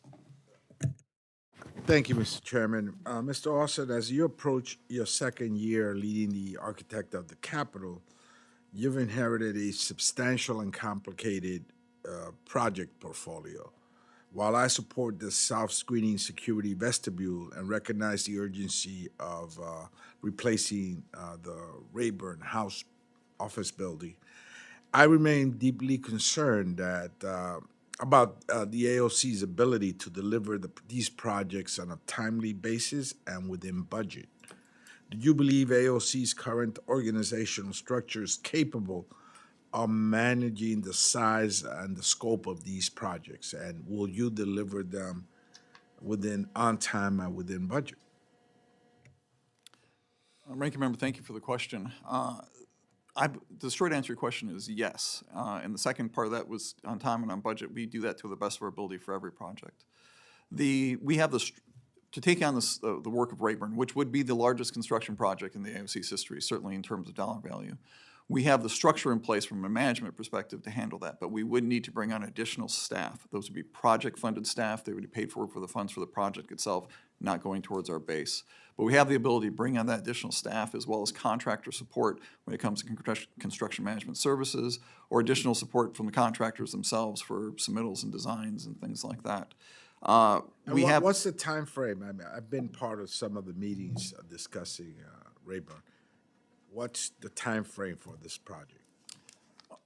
Speaker 2: Thank you, Mr. Chairman. Mr. Austin, as you approach your second year leading the architect of the Capitol, you've inherited a substantial and complicated project portfolio. While I support the South Screening Security Vestibule and recognize the urgency of replacing the Rayburn House office building. I remain deeply concerned about the AOC's ability to deliver these projects on a timely basis and within budget. Do you believe AOC's current organizational structure is capable of managing the size and the scope of these projects? And will you deliver them on time and within budget?
Speaker 9: Ranking Member, thank you for the question. The short answer to your question is yes. And the second part of that was on time and on budget. We do that to the best of our ability for every project. We have to take on the work of Rayburn, which would be the largest construction project in the AOC's history, certainly in terms of dollar value. We have the structure in place from a management perspective to handle that, but we would need to bring on additional staff. Those would be project-funded staff. They would be paid for the funds for the project itself, not going towards our base. But we have the ability to bring on that additional staff as well as contractor support when it comes to construction management services or additional support from the contractors themselves for submittals and designs and things like that.
Speaker 2: What's the time frame? I mean, I've been part of some of the meetings discussing Rayburn. What's the time frame for this project?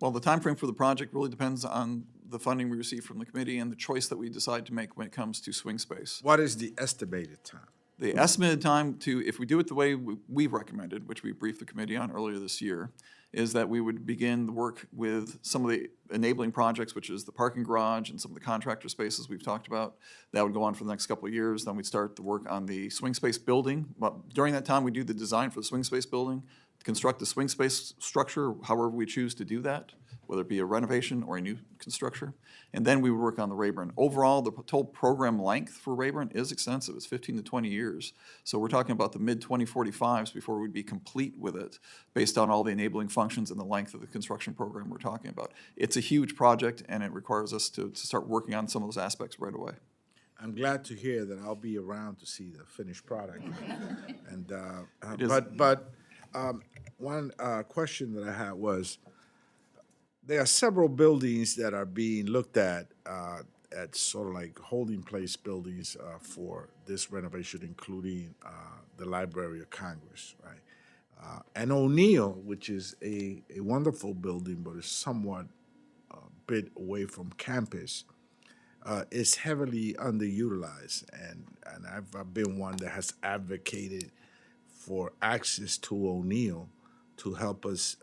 Speaker 9: Well, the timeframe for the project really depends on the funding we receive from the committee and the choice that we decide to make when it comes to swing space.
Speaker 2: What is the estimated time?
Speaker 9: The estimated time if we do it the way we've recommended, which we briefed the committee on earlier this year, is that we would begin the work with some of the enabling projects, which is the parking garage and some of the contractor spaces we've talked about. That would go on for the next couple of years. Then we'd start the work on the swing space building. But during that time, we do the design for the swing space building, construct the swing space structure, however we choose to do that, whether it be a renovation or a new construction. And then we would work on the Rayburn. Overall, the total program length for Rayburn is extensive. It's 15 to 20 years. So we're talking about the mid-2045s before we'd be complete with it based on all the enabling functions and the length of the construction program we're talking about. It's a huge project, and it requires us to start working on some of those aspects right away.
Speaker 2: I'm glad to hear that I'll be around to see the finished product. And one question that I had was, there are several buildings that are being looked at sort of like holding place buildings for this renovation, including the Library of Congress, right? And O'Neill, which is a wonderful building, but is somewhat a bit away from campus, is heavily underutilized. And I've been one that has advocated for access to O'Neill to help us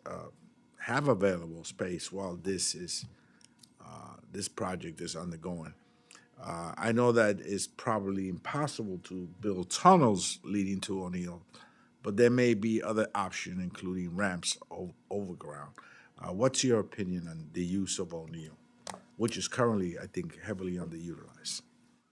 Speaker 2: have available space while this project is undergoing. I know that it's probably impossible to build tunnels leading to O'Neill, but there may be other options, including ramps overground. What's your opinion on the use of O'Neill, which is currently, I think, heavily underutilized?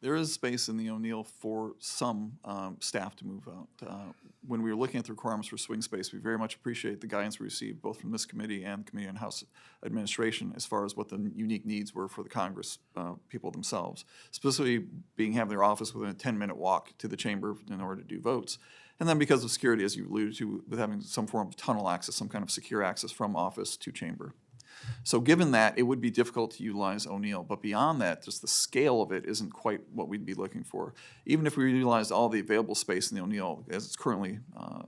Speaker 9: There is space in the O'Neill for some staff to move out. When we were looking at the requirements for swing space, we very much appreciate the guidance we received both from this committee and the Committee on House Administration as far as what the unique needs were for the Congress people themselves, specifically having their office within a 10-minute walk to the chamber in order to do votes. And then because of security, as you alluded to, with having some form of tunnel access, some kind of secure access from office to chamber. So given that, it would be difficult to utilize O'Neill, but beyond that, just the scale of it isn't quite what we'd be looking for. Even if we utilized all the available space in the O'Neill as it's currently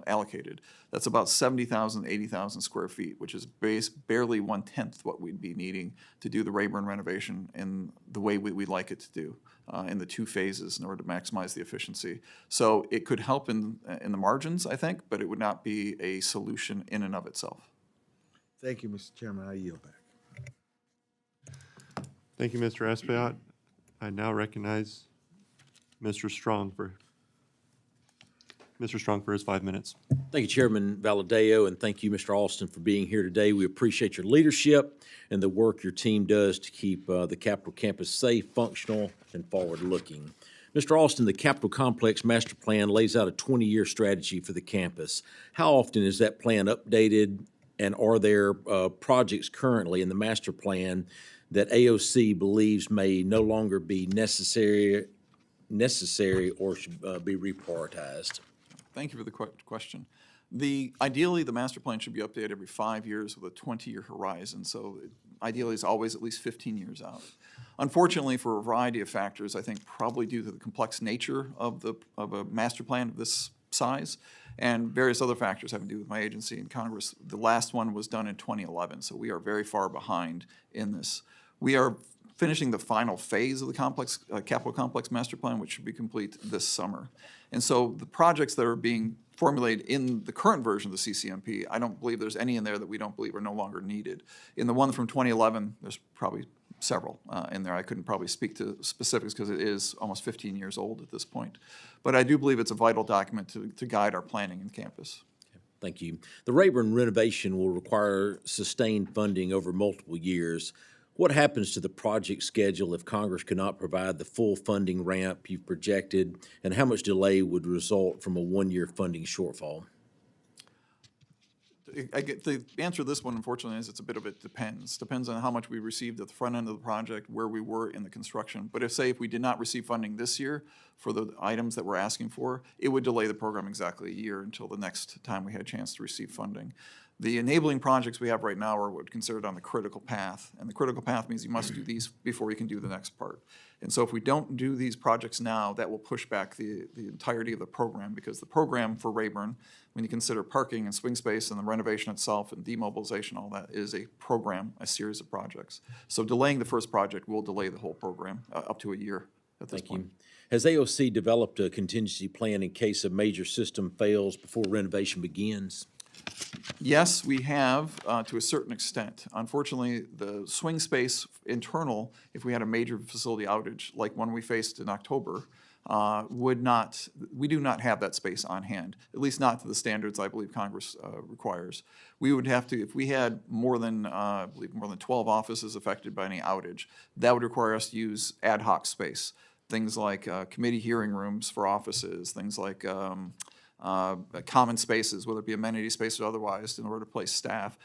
Speaker 9: allocated, that's about 70,000, 80,000 square feet, which is barely 1/10 what we'd be needing to do the Rayburn renovation in the way we'd like it to do, in the 2 phases in order to maximize the efficiency. So it could help in the margins, I think, but it would not be a solution in and of itself.
Speaker 2: Thank you, Mr. Chairman. I yield back.
Speaker 1: Thank you, Mr. Espaillat. I now recognize Mr. Strong for his 5 minutes.
Speaker 5: Thank you, Chairman Valadeo, and thank you, Mr. Austin, for being here today. We appreciate your leadership and the work your team does to keep the Capitol campus safe, functional, and forward-looking. Mr. Austin, the Capitol Complex Master Plan lays out a 20-year strategy for the campus. How often is that plan updated, and are there projects currently in the master plan that AOC believes may no longer be necessary or should be reprioritized?
Speaker 9: Thank you for the question. Ideally, the master plan should be updated every 5 years with a 20-year horizon. So ideally, it's always at least 15 years out. Unfortunately, for a variety of factors, I think probably due to the complex nature of a master plan of this size, and various other factors having to do with my agency in Congress. The last one was done in 2011, so we are very far behind in this. We are finishing the final phase of the complex, capital complex master plan, which should be complete this summer. And so the projects that are being formulated in the current version of the CCMP, I don't believe there's any in there that we don't believe are no longer needed. In the one from 2011, there's probably several in there. I couldn't probably speak to specifics because it is almost 15 years old at this point. But I do believe it's a vital document to guide our planning in campus.
Speaker 5: Thank you. The Rayburn renovation will require sustained funding over multiple years. What happens to the project schedule if Congress cannot provide the full funding ramp you've projected, and how much delay would result from a one-year funding shortfall?
Speaker 9: The answer to this one, unfortunately, is it's a bit of it depends. Depends on how much we received at the front end of the project, where we were in the construction. But if we did not receive funding this year for the items that we're asking for, it would delay the program exactly a year until the next time we had a chance to receive funding. The enabling projects we have right now are what considered on the critical path, and the critical path means you must do these before you can do the next part. And so if we don't do these projects now, that will push back the entirety of the program, because the program for Rayburn, when you consider parking and swing space and the renovation itself and demobilization, all that is a program, a series of projects. So delaying the first project will delay the whole program up to a year at this point.
Speaker 5: Thank you. Has AOC developed a contingency plan in case a major system fails before renovation begins?
Speaker 9: Yes, we have, to a certain extent. Unfortunately, the swing space internal, if we had a major facility outage, like one we faced in October, we do not have that space on hand, at least not to the standards I believe Congress requires. We would have to, if we had more than, I believe, more than 12 offices affected by any outage, that would require us to use ad hoc space. Things like committee hearing rooms for offices, things like common spaces, whether it be amenity spaces or otherwise, in order to place staff,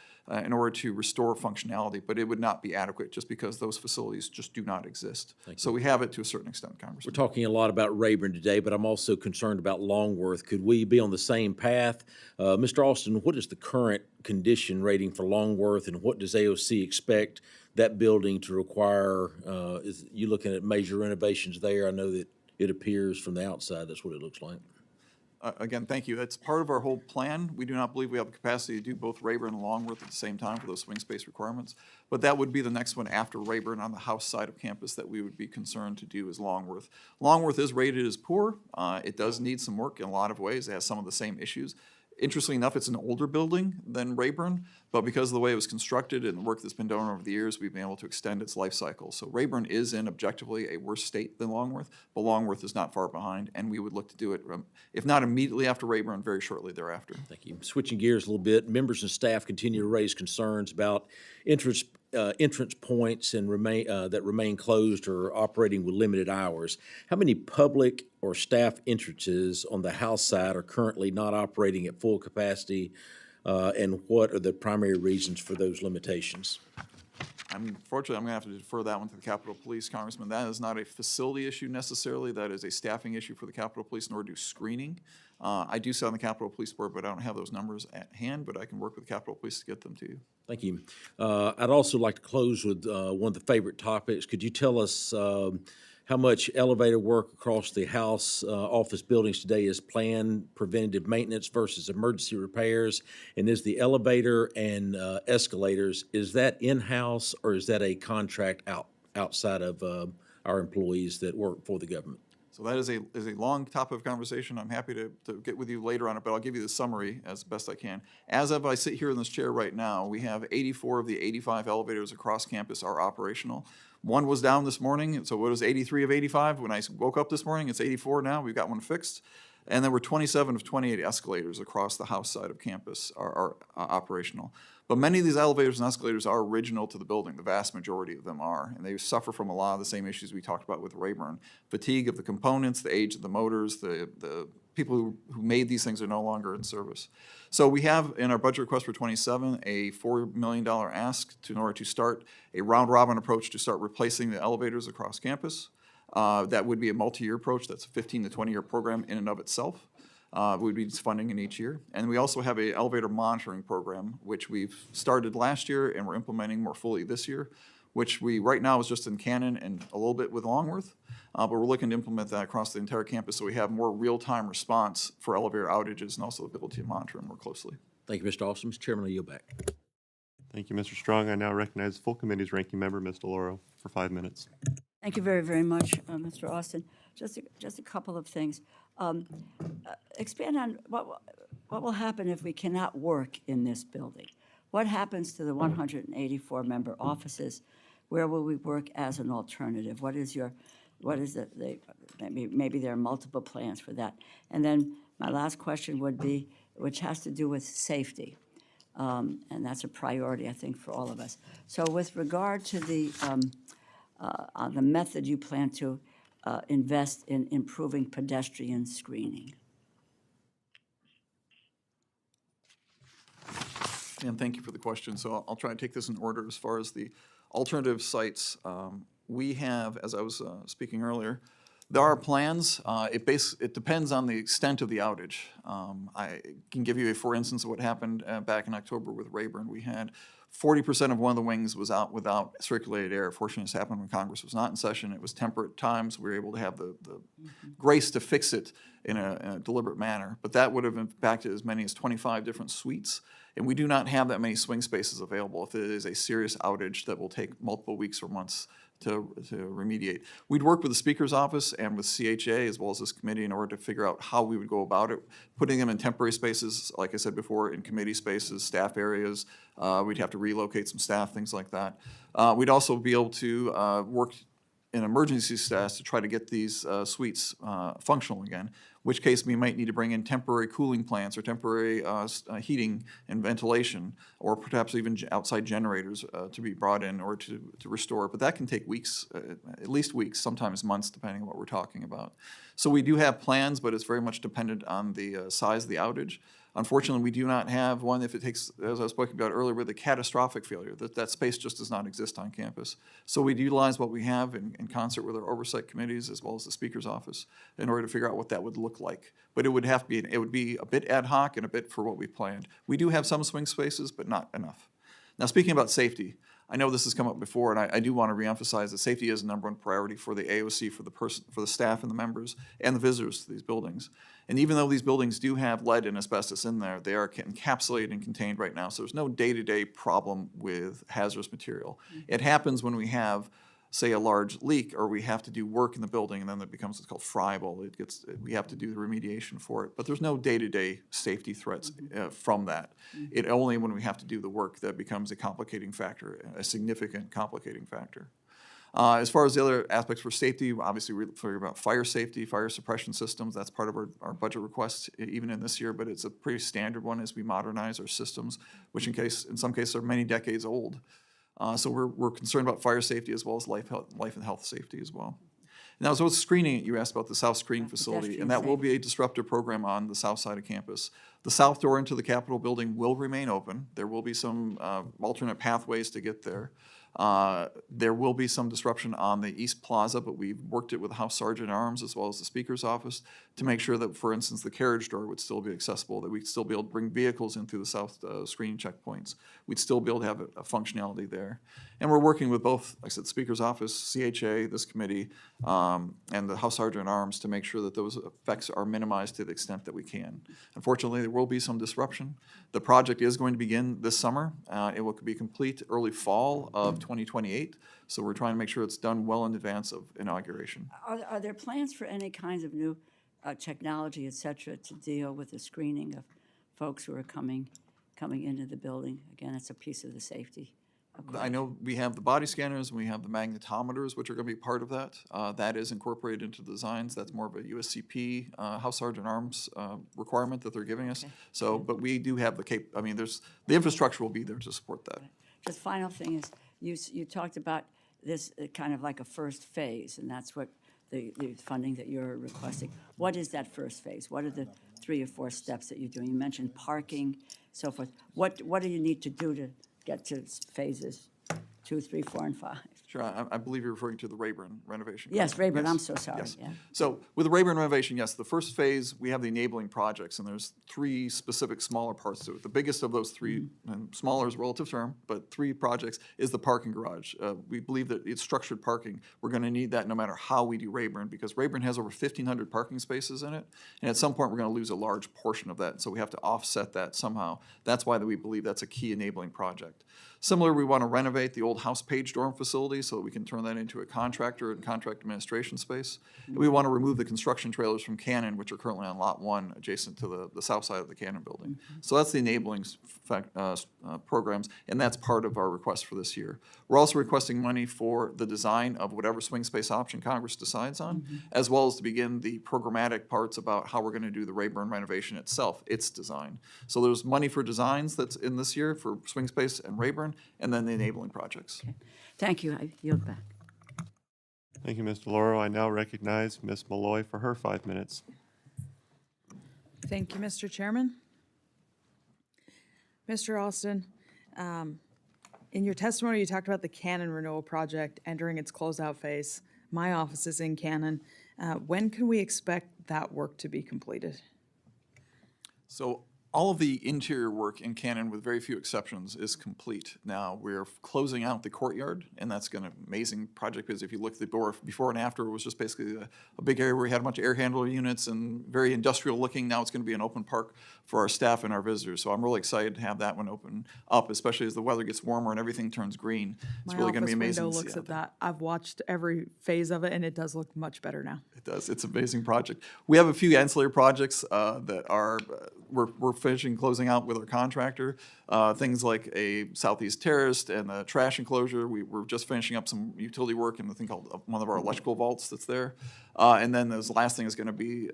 Speaker 9: in order to restore functionality, but it would not be adequate just because those facilities just do not exist. So we have it to a certain extent, Congressman.
Speaker 5: We're talking a lot about Rayburn today, but I'm also concerned about Longworth. Could we be on the same path? Mr. Austin, what is the current condition rating for Longworth, and what does AOC expect that building to require? Is you looking at major renovations there? I know that it appears from the outside that's what it looks like.
Speaker 9: Again, thank you. That's part of our whole plan. We do not believe we have the capacity to do both Rayburn and Longworth at the same time for those swing space requirements. But that would be the next one after Rayburn on the house side of campus that we would be concerned to do is Longworth. Longworth is rated as poor. It does need some work in a lot of ways. It has some of the same issues. Interestingly enough, it's an older building than Rayburn, but because of the way it was constructed and the work that's been done over the years, we've been able to extend its life cycle. So Rayburn is in objectively a worse state than Longworth, but Longworth is not far behind, and we would look to do it, if not immediately after Rayburn, very shortly thereafter.
Speaker 5: Thank you. Switching gears a little bit, members and staff continue to raise concerns about entrance points and that remain closed or operating with limited hours. How many public or staff entrances on the house side are currently not operating at full capacity, and what are the primary reasons for those limitations?
Speaker 9: Unfortunately, I'm going to have to defer that one to the Capitol Police, Congressman. That is not a facility issue necessarily. That is a staffing issue for the Capitol Police in order to do screening. I do sit on the Capitol Police Board, but I don't have those numbers at hand, but I can work with the Capitol Police to get them to you.
Speaker 5: Thank you. I'd also like to close with one of the favorite topics. Could you tell us how much elevator work across the House office buildings today is planned preventative maintenance versus emergency repairs? And is the elevator and escalators, is that in-house or is that a contract outside of our employees that work for the government?
Speaker 9: So that is a long topic of conversation. I'm happy to get with you later on it, but I'll give you the summary as best I can. As of I sit here in this chair right now, we have 84 of the 85 elevators across campus are operational. One was down this morning, so what was 83 of 85? When I woke up this morning, it's 84 now. We've got one fixed. And there were 27 of 28 escalators across the house side of campus are operational. But many of these elevators and escalators are original to the building. The vast majority of them are. And they suffer from a lot of the same issues we talked about with Rayburn. Fatigue of the components, the age of the motors, the people who made these things are no longer in service. So we have in our budget request for 27 a $4 million ask in order to start a round-robin approach to start replacing the elevators across campus. That would be a multi-year approach. That's a 15 to 20-year program in and of itself. We'd be funding in each year. And we also have an elevator monitoring program, which we've started last year and we're implementing more fully this year, which we, right now is just in Cannon and a little bit with Longworth. But we're looking to implement that across the entire campus so we have more real-time response for elevator outages and also the ability to monitor them more closely.
Speaker 5: Thank you, Mr. Austin. Mr. Chairman, I yield back.
Speaker 1: Thank you, Mr. Strong. I now recognize the full committee's ranking member, Ms. DeLauro, for 5 minutes.
Speaker 6: Thank you very, very much, Mr. Austin. Just a couple of things. Expand on what will happen if we cannot work in this building? What happens to the 184 member offices? Where will we work as an alternative? What is maybe there are multiple plans for that. And then my last question would be, which has to do with safety. And that's a priority, I think, for all of us. So with regard to the method you plan to invest in improving pedestrian screening.
Speaker 9: And thank you for the question. So I'll try to take this in order as far as the alternative sites. We have, as I was speaking earlier, there are plans. It depends on the extent of the outage. I can give you for instance, of what happened back in October with Rayburn. We had 40% of one of the wings was out without circulated air. Fortunately, this happened when Congress was not in session. It was temperate times. We were able to have the grace to fix it in a deliberate manner. But that would have impacted as many as 25 different suites. And we do not have that many swing spaces available if it is a serious outage that will take multiple weeks or months to remediate. We'd work with the Speaker's office and with CHA as well as this committee in order to figure out how we would go about it, putting them in temporary spaces, like I said before, in committee spaces, staff areas. We'd have to relocate some staff, things like that. We'd also be able to work in emergency status to try to get these suites functional again, which case we might need to bring in temporary cooling plants or temporary heating and ventilation, or perhaps even outside generators to be brought in or to restore. But that can take weeks, at least weeks, sometimes months, depending on what we're talking about. So we do have plans, but it's very much dependent on the size of the outage. Unfortunately, we do not have one if it takes, as I was speaking about earlier, with a catastrophic failure, that space just does not exist on campus. So we'd utilize what we have in concert with our oversight committees as well as the Speaker's office in order to figure out what that would look like. But it would have to be, it would be a bit ad hoc and a bit for what we planned. We do have some swing spaces, but not enough. Now, speaking about safety, I know this has come up before, and I do want to reemphasize that safety is the #1 priority for the AOC, for the staff and the members, and the visitors to these buildings. And even though these buildings do have lead and asbestos in there, they are encapsulated and contained right now, so there's no day-to-day problem with hazardous material. It happens when we have, say, a large leak, or we have to do work in the building, and then it becomes what's called friable. We have to do the remediation for it, but there's no day-to-day safety threats from that. It only when we have to do the work that becomes a complicating factor, a significant complicating factor. As far as the other aspects for safety, obviously we're figuring about fire safety, fire suppression systems. That's part of our budget request even in this year, but it's a pretty standard one as we modernize our systems, which in some cases are many decades old. So we're concerned about fire safety as well as life and health safety as well. Now, so with screening, you asked about the South Screening Facility, and that will be a disruptive program on the south side of campus. The south door into the Capitol building will remain open. There will be some alternate pathways to get there. There will be some disruption on the East Plaza, but we've worked it with the House Sergeant at Arms as well as the Speaker's office to make sure that, for instance, the carriage door would still be accessible, that we'd still be able to bring vehicles in through the south screening checkpoints. We'd still be able to have a functionality there. And we're working with both, like I said, the Speaker's office, CHA, this committee, and the House Sergeant at Arms to make sure that those effects are minimized to the extent that we can. Unfortunately, there will be some disruption. The project is going to begin this summer. It will be complete early fall of 2028. So we're trying to make sure it's done well in advance of inauguration.
Speaker 6: Are there plans for any kinds of new technology, et cetera, to deal with the screening of folks who are coming into the building? Again, it's a piece of the safety.
Speaker 9: I know we have the body scanners and we have the magnetometers, which are going to be part of that. That is incorporated into the designs. That's more of a USCP, House Sergeant Arms requirement that they're giving us. So, but we do have the the infrastructure will be there to support that.
Speaker 6: Just final thing is, you talked about this kind of like a first phase, and that's what the funding that you're requesting. What is that first phase? What are the 3 or 4 steps that you're doing? You mentioned parking, so forth. What do you need to do to get to phases 2, 3, 4, and 5.
Speaker 9: Sure, I believe you're referring to the Rayburn renovation.
Speaker 6: Yes,
Speaker 9: correct?
Speaker 6: Rayburn, I'm
Speaker 9: Yes,
Speaker 6: so sorry,
Speaker 9: yes.
Speaker 6: yeah.
Speaker 9: So with the Rayburn renovation, yes, the first phase, we have the enabling projects, and there's 3 specific smaller parts to it. The biggest of those 3, and smaller is a relative term, but 3 projects is the parking garage. We believe that it's structured parking. We're gonna need that no matter how we do Rayburn, because Rayburn has over 1,500 parking spaces in it, and at some point, we're gonna lose a large portion of that, so we have to offset that somehow. That's why we believe that's a key enabling project. Similar, we want to renovate the old house page dorm facility so that we can turn that into a contractor and contract administration space. And we want to remove the construction trailers from Cannon, which are currently on Lot 1, adjacent to the south side of the Cannon building. So that's the enabling programs, and that's part of our request for this year. We're also requesting money for the design of whatever swing space option Congress decides on, as well as to begin the programmatic parts about how we're going to do the Rayburn renovation itself, its design. So there's money for designs that's in this year for swing space and Rayburn, and then the enabling projects.
Speaker 6: Thank you, I yield back.
Speaker 1: Thank you, Mr. Lauro. I now recognize Ms. Malloy for her 5 minutes.
Speaker 7: Thank you, Mr. Chairman. Mr. Austin, in your testimony, you talked about the Cannon Renewal Project entering its closeout phase. My office is in Cannon. When can we expect that work to be completed?
Speaker 9: So all of the interior work in Cannon, with very few exceptions, is complete. Now, we're closing out the courtyard, and that's an amazing project, because if you look at the before and after, it was just basically a big area where we had a bunch of air handler units and very industrial looking. Now it's going to be an open park for our staff and our visitors. So I'm really excited to have that one open up, especially as the weather gets warmer and everything turns green. It's really going to be amazing
Speaker 7: My office
Speaker 9: to see
Speaker 7: window looks
Speaker 9: out
Speaker 7: at
Speaker 9: there.
Speaker 7: that. I've watched every phase of it, and it does look much better now.
Speaker 9: It does. It's an amazing project. We have a few ancillary projects that are we're finishing closing out with our contractor. Things like a southeast terrace and a trash enclosure. We're just finishing up some utility work in the thing called one of our electrical vaults that's there. And then the last thing is going to be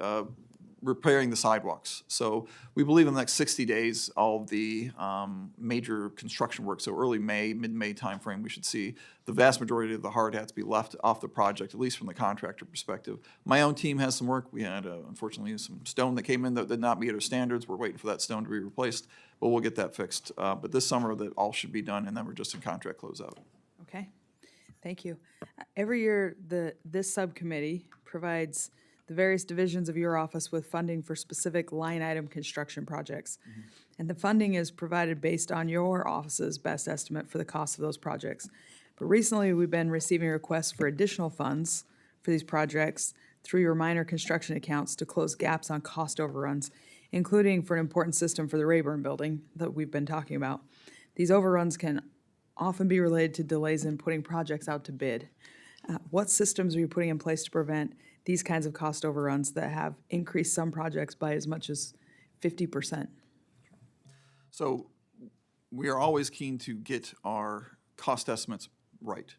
Speaker 9: repairing the sidewalks. So we believe in the next 60 days, all of the major construction work, so early May, mid-May timeframe, we should see the vast majority of the hard hats be left off the project, at least from the contractor perspective. My own team has some work. We had, unfortunately, some stone that came in that did not meet our standards. We're waiting for that stone to be replaced, but we'll get that fixed. But this summer, that all should be done, and then we're just in contract closeout.
Speaker 7: Okay, thank you. Every year, this subcommittee provides the various divisions of your office with funding for specific line item construction projects. And the funding is provided based on your office's best estimate for the cost of those projects. But recently, we've been receiving requests for additional funds for these projects through your minor construction accounts to close gaps on cost overruns, including for an important system for the Rayburn building that we've been talking about. These overruns can often be related to delays in putting projects out to bid. What systems are you putting in place to prevent these kinds of cost overruns that have increased some projects by as much as 50%?
Speaker 9: So we are always keen to get our cost estimates right.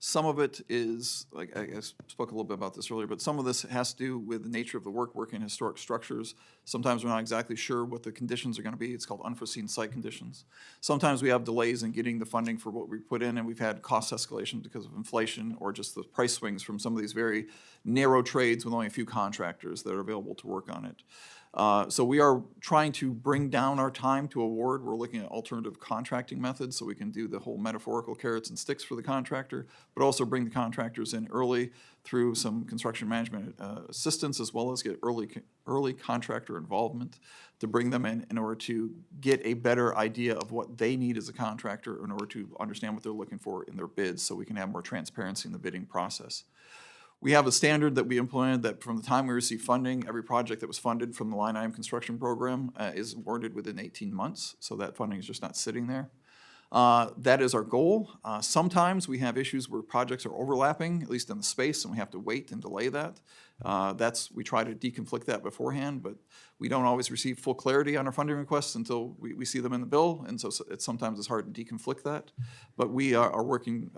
Speaker 9: Some of it is, like I spoke a little bit about this earlier, but some of this has to do with the nature of the work in historic structures. Sometimes we're not exactly sure what the conditions are going to be. It's called unforeseen site conditions. Sometimes we have delays in getting the funding for what we put in, and we've had cost escalation because of inflation or just the price swings from some of these very narrow trades with only a few contractors that are available to work on it. So we are trying to bring down our time to award. We're looking at alternative contracting methods so we can do the whole metaphorical carrots and sticks for the contractor, but also bring the contractors in early through some construction management assistance, as well as get early contractor involvement to bring them in order to get a better idea of what they need as a contractor in order to understand what they're looking for in their bids so we can have more transparency in the bidding process. We have a standard that we implemented that from the time we receive funding, every project that was funded from the line item construction program is awarded within 18 months. So that funding is just not sitting there. That is our goal. Sometimes we have issues where projects are overlapping, at least in the space, and we have to wait and delay that. We try to deconflict that beforehand, but we don't always receive full clarity on our funding requests until we see them in the bill, and so sometimes it's hard to deconflict that. But we are working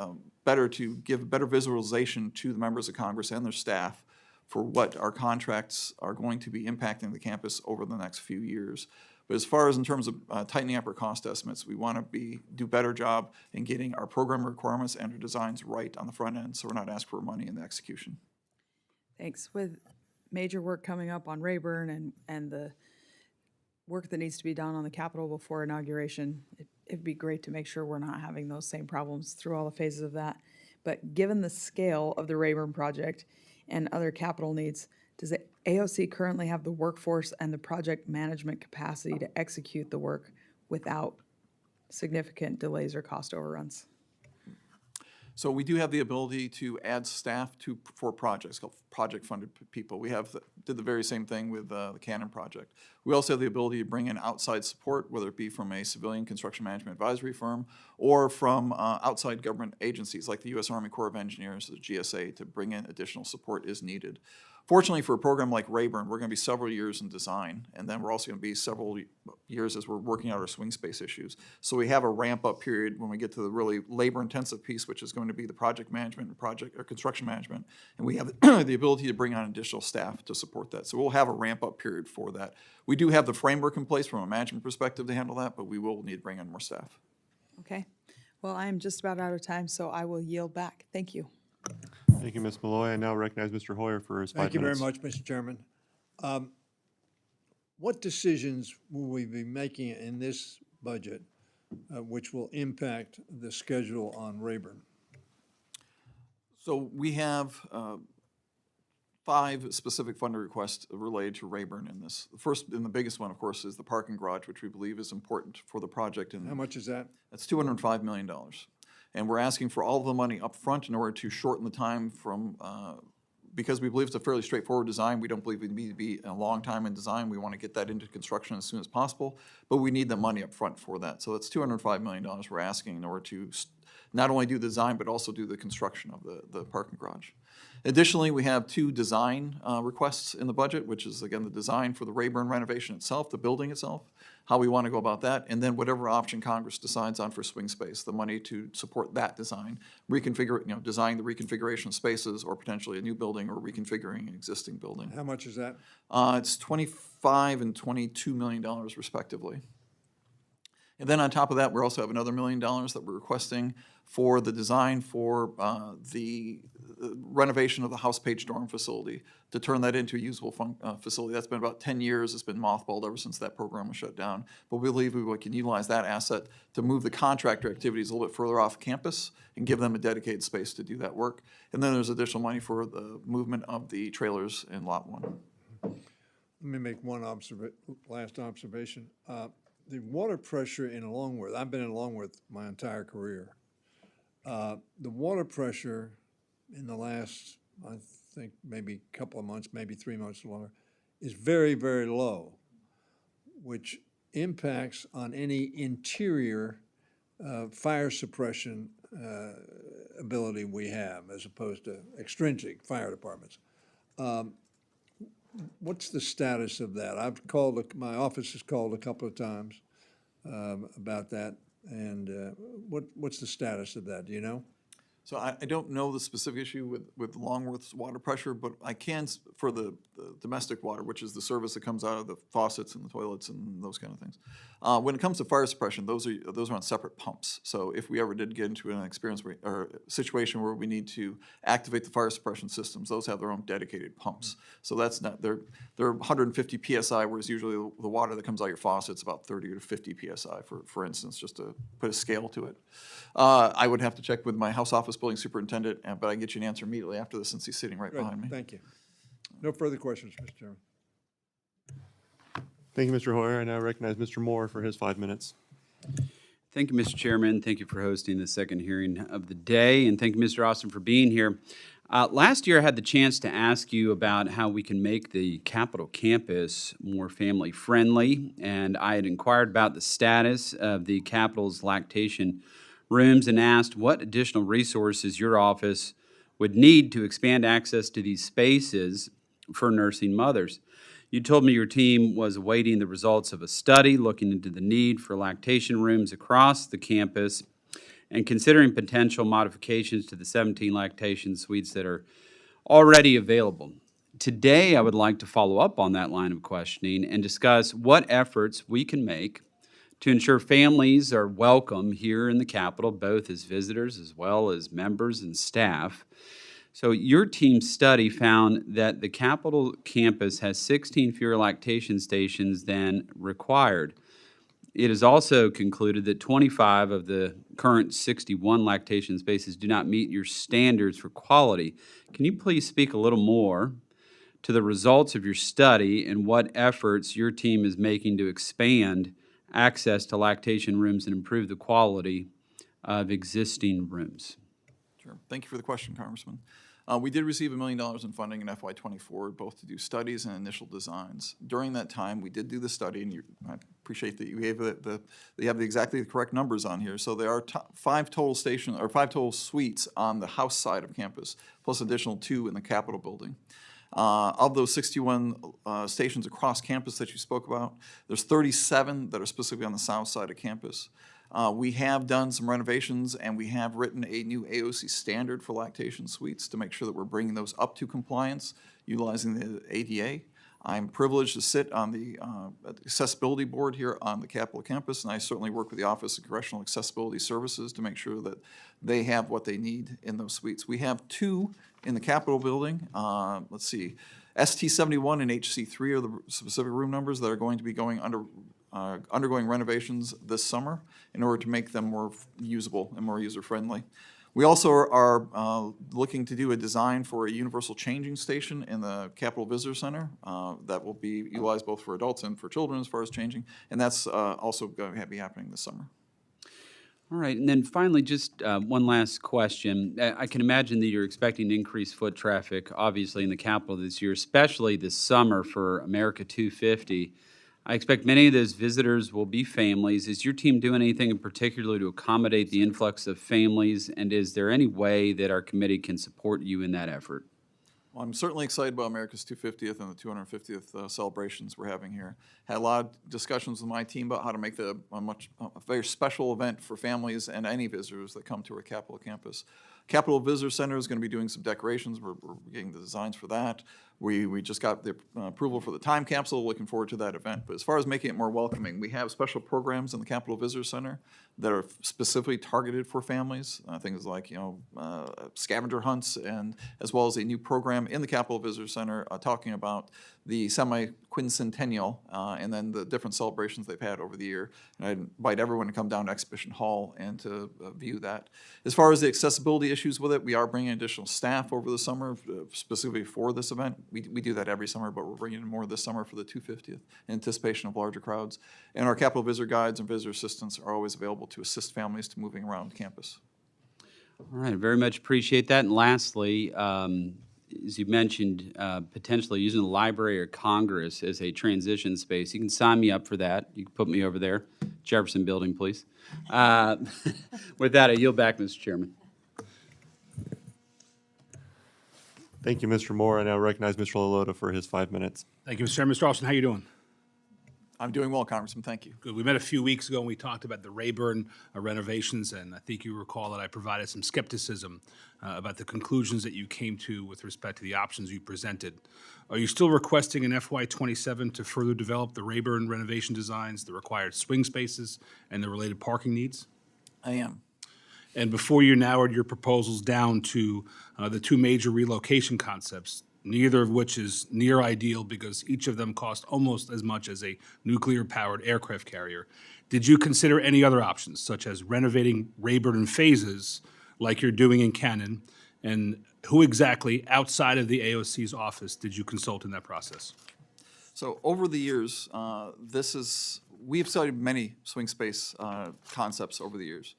Speaker 9: better to give better visualization to the members of Congress and their staff for what our contracts are going to be impacting the campus over the next few years. But as far as in terms of tightening up our cost estimates, we want to do a better job in getting our program requirements and our designs right on the front end, so we're not asking for money in the execution.
Speaker 7: Thanks. With major work coming up on Rayburn and the work that needs to be done on the Capitol before inauguration, it'd be great to make sure we're not having those same problems through all the phases of that. But given the scale of the Rayburn project and other capital needs, does the AOC currently have the workforce and the project management capacity to execute the work without significant delays or cost overruns?
Speaker 9: So we do have the ability to add staff for projects, called project-funded people. We did the very same thing with the Cannon project. We also have the ability to bring in outside support, whether it be from a civilian construction management advisory firm or from outside government agencies like the U.S. Army Corps of Engineers, the GSA, to bring in additional support as needed. Fortunately, for a program like Rayburn, we're going to be several years in design, and then we're also going to be several years as we're working out our swing space issues. So we have a ramp-up period when we get to the really labor-intensive piece, which is going to be the project management and construction management, and we have the ability to bring on additional staff to support that. So we'll have a ramp-up period for that. We do have the framework in place from a management perspective to handle that, but we will need to bring in more staff.
Speaker 7: Okay. Well, I am just about out of time, so I will yield back. Thank you.
Speaker 1: Thank you, Ms. Malloy. I now recognize Mr. Hoyer for his 5
Speaker 8: Thank you very
Speaker 1: minutes.
Speaker 8: much, Mr. Chairman. What decisions will we be making in this budget which will impact the schedule on Rayburn?
Speaker 9: So we have 5 specific funding requests related to Rayburn in this. The first and the biggest one, of course, is the parking garage, which we believe is important for the project. And
Speaker 8: How much is that?
Speaker 9: that's $205 million. And we're asking for all of the money up front in order to shorten the time from, because we believe it's a fairly straightforward design. We don't believe we need to be a long time in design. We want to get that into construction as soon as possible, but we need the money up front for that. So that's $205 million we're asking in order to not only do the design, but also do the construction of the parking garage. Additionally, we have 2 design requests in the budget, which is, again, the design for the Rayburn renovation itself, the building itself, how we want to go about that, and then whatever option Congress decides on for swing space, the money to support that design, reconfigure, design the reconfiguration of spaces, or potentially a new building, or reconfiguring an existing building.
Speaker 8: How much is that?
Speaker 9: It's $25 and $22 million respectively. And then on top of that, we also have another $1 million that we're requesting for the design for the renovation of the House Page dorm facility, to turn that into a usable facility. That's been about 10 years. It's been mothballed ever since that program was shut down. But we believe we can utilize that asset to move the contractor activities a little bit further off campus and give them a dedicated space to do that work. And then there's additional money for the movement of the trailers in Lot 1.
Speaker 8: Let me make one last observation. The water pressure in Longworth, I've been in Longworth my entire career. The water pressure in the last, I think, maybe a couple of months, maybe 3 months longer, is very, very low, which impacts on any interior fire suppression ability we have, as opposed to extrinsic fire departments. What's the status of that? I've called, my office has called a couple of times about that, and what's the status of that, do you know?
Speaker 9: So I don't know the specific issue with Longworth's water pressure, but I can for the domestic water, which is the service that comes out of the faucets and the toilets and those kind of things. When it comes to fire suppression, those are on separate pumps. So if we ever did get into an experience or situation where we need to activate the fire suppression systems, those have their own dedicated pumps. So that's not, they're 150 PSI, whereas usually the water that comes out of your faucet is about 30 to 50 PSI, for instance, just to put a scale to it. I would have to check with my house office building superintendent, but I can get you an answer immediately after this since he's sitting right behind me.
Speaker 8: Thank you. No further questions, Mr. Chairman.
Speaker 1: Thank you, Mr. Hoyer. I now recognize Mr. Moore for his 5 minutes.
Speaker 10: Thank you, Mr. Chairman. Thank you for hosting the second hearing of the day, and thank you, Mr. Austin, for being here. Last year, I had the chance to ask you about how we can make the Capitol campus more family-friendly, and I had inquired about the status of the Capitol's lactation rooms and asked what additional resources your office would need to expand access to these spaces for nursing mothers. You told me your team was awaiting the results of a study looking into the need for lactation rooms across the campus and considering potential modifications to the 17 lactation suites that are already available. Today, I would like to follow up on that line of questioning and discuss what efforts we can make to ensure families are welcome here in the Capitol, both as visitors as well as members and staff. So your team's study found that the Capitol campus has 16 fewer lactation stations than required. It is also concluded that 25 of the current 61 lactation spaces do not meet your standards for quality. Can you please speak a little more to the results of your study and what efforts your team is making to expand access to lactation rooms and improve the quality of existing rooms?
Speaker 9: Sure. Thank you for the question, Congressman. We did receive $1 million in funding in FY '24, both to do studies and initial designs. During that time, we did do the study, and I appreciate that you gave you have exactly the correct numbers on here. So there are 5 total suites on the house side of campus, plus additional 2 in the Capitol building. Of those 61 stations across campus that you spoke about, there's 37 that are specifically on the south side of campus. We have done some renovations, and we have written a new AOC standard for lactation suites to make sure that we're bringing those up to compliance utilizing the ADA. I'm privileged to sit on the accessibility board here on the Capitol campus, and I certainly work with the Office of Congressional Accessibility Services to make sure that they have what they need in those suites. We have 2 in the Capitol building. Let's see, ST71 and HC3 are the specific room numbers that are going to be undergoing renovations this summer in order to make them more usable and more user-friendly. We also are looking to do a design for a universal changing station in the Capitol Visitor Center that will be utilized both for adults and for children as far as changing, and that's also going to be happening this summer.
Speaker 10: All right, and then finally, just one last question. I can imagine that you're expecting increased foot traffic, obviously, in the Capitol this year, especially this summer for America 250. I expect many of those visitors will be families. Is your team doing anything in particular to accommodate the influx of families, and is there any way that our committee can support you in that effort?
Speaker 9: Well, I'm certainly excited about America's 250th and the 250th celebrations we're having here. Had a lot of discussions with my team about how to make a very special event for families and any visitors that come to our Capitol campus. Capitol Visitor Center is going to be doing some decorations. We're getting the designs for that. We just got the approval for the time capsule. Looking forward to that event. But as far as making it more welcoming, we have special programs in the Capitol Visitor Center that are specifically targeted for families. Things like scavenger hunts, and as well as a new program in the Capitol Visitor Center talking about the semi-quincentennial and then the different celebrations they've had over the year. And I invite everyone to come down to Exhibition Hall and to view that. As far as the accessibility issues with it, we are bringing additional staff over the summer specifically for this event. We do that every summer, but we're bringing in more this summer for the 250th in anticipation of larger crowds. And our Capitol Visitor Guides and Visitor Assistants are always available to assist families to moving around campus.
Speaker 10: All right, very much appreciate that. And lastly, as you mentioned, potentially using the Library or Congress as a transition space. You can sign me up for that. You can put me over there. Jefferson Building, please. With that, I yield back, Mr. Chairman.
Speaker 1: Thank you, Mr. Moore. I now recognize Mr. Lalota for his 5 minutes.
Speaker 11: Thank you, Mr. Chairman. Mr. Austin, how you doing?
Speaker 9: I'm doing well, Congressman. Thank you.
Speaker 11: Good. We met a few weeks ago and we talked about the Rayburn renovations, and I think you recall that I provided some skepticism about the conclusions that you came to with respect to the options you presented. Are you still requesting in FY27 to further develop the Rayburn renovation designs, the required swing spaces, and the related parking needs?
Speaker 9: I am.
Speaker 11: And before you narrowed your proposals down to the 2 major relocation concepts, neither of which is near ideal because each of them cost almost as much as a nuclear-powered aircraft carrier, did you consider any other options, such as renovating Rayburn in phases like you're doing in Cannon? And who exactly, outside of the AOC's office, did you consult in that process?
Speaker 9: So over the years, we've studied many swing space concepts over the years.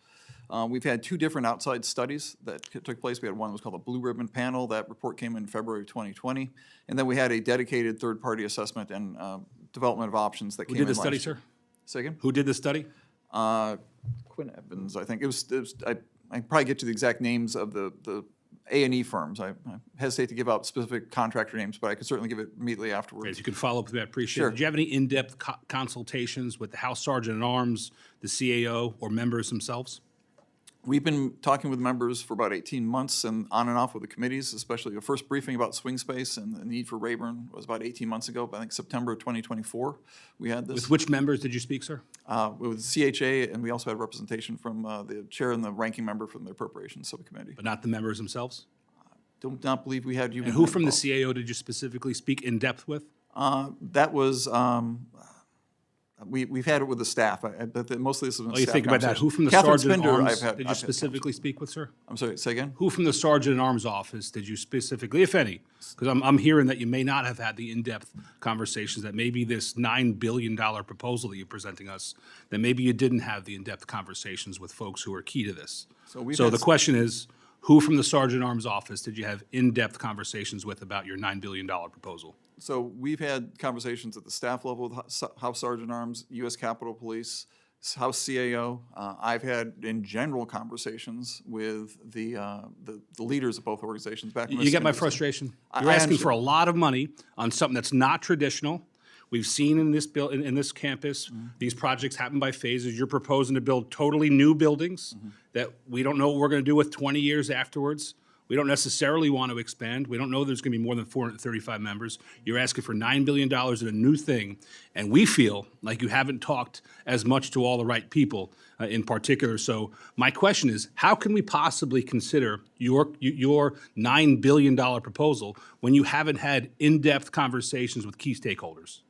Speaker 9: We've had 2 different outside studies that took place. We had one that was called a Blue Ribbon Panel. That report came in February of 2020. And then we had a dedicated third-party assessment and development of options that came in last year.
Speaker 11: Who did the study, sir?
Speaker 9: Say again?
Speaker 11: Who did the study?
Speaker 9: Quinn Evans, I think. I probably get to the exact names of the A&E firms. I hesitate to give out specific contractor names, but I could certainly give it immediately afterwards.
Speaker 11: If you could follow up with that, appreciate
Speaker 9: Sure.
Speaker 11: it. Did you have any in-depth consultations with the House Sergeant at Arms, the CAO, or members themselves?
Speaker 9: We've been talking with members for about 18 months and on and off with the committees, especially the first briefing about swing space and the need for Rayburn was about 18 months ago, but I think September of 2024 we had this.
Speaker 11: With which members did you speak, sir?
Speaker 9: With CHA, and we also had representation from the chair and the ranking member from the Appropriations Subcommittee.
Speaker 11: But not the members themselves?
Speaker 9: Do not believe we had you.
Speaker 11: And who from the CAO did you specifically speak in depth with?
Speaker 9: That was we've had it with the staff, but mostly this has been
Speaker 11: Oh, you
Speaker 9: staff
Speaker 11: think about that,
Speaker 9: conversation.
Speaker 11: who from the
Speaker 9: Catherine
Speaker 11: sergeant at
Speaker 9: Spender,
Speaker 11: arms
Speaker 9: I've
Speaker 11: did you
Speaker 9: had
Speaker 11: specifically speak with, sir?
Speaker 9: I'm sorry, say again?
Speaker 11: Who from the sergeant at arms office did you specifically, if any? Because I'm hearing that you may not have had the in-depth conversations, that maybe this $9 billion proposal that you're presenting us, that maybe you didn't have the in-depth conversations with folks who are key to this.
Speaker 9: So we've
Speaker 11: So
Speaker 9: had
Speaker 11: the
Speaker 9: s-
Speaker 11: question is, who from the sergeant at arms office did you have in-depth conversations with about your $9 billion proposal?
Speaker 9: So we've had conversations at the staff level with House Sergeant Arms, U.S. Capitol Police, House CAO. I've had, in general, conversations with the leaders of both organizations. Back when
Speaker 11: You
Speaker 9: this
Speaker 11: get my
Speaker 9: committee was-
Speaker 11: frustration?
Speaker 9: I
Speaker 11: You're asking for a
Speaker 9: understand.
Speaker 11: lot of money on something that's not traditional. We've seen in this in this campus, these projects happen by phases. You're proposing to build totally new buildings that we don't know what we're gonna do with 20 years afterwards. We don't necessarily want to expand. We don't know there's gonna be more than 435 members. You're asking for $9 billion in a new thing, and we feel like you haven't talked as much to all the right people in particular. So my question is, how can we possibly consider your $9 billion proposal when you haven't had in-depth conversations with key stakeholders?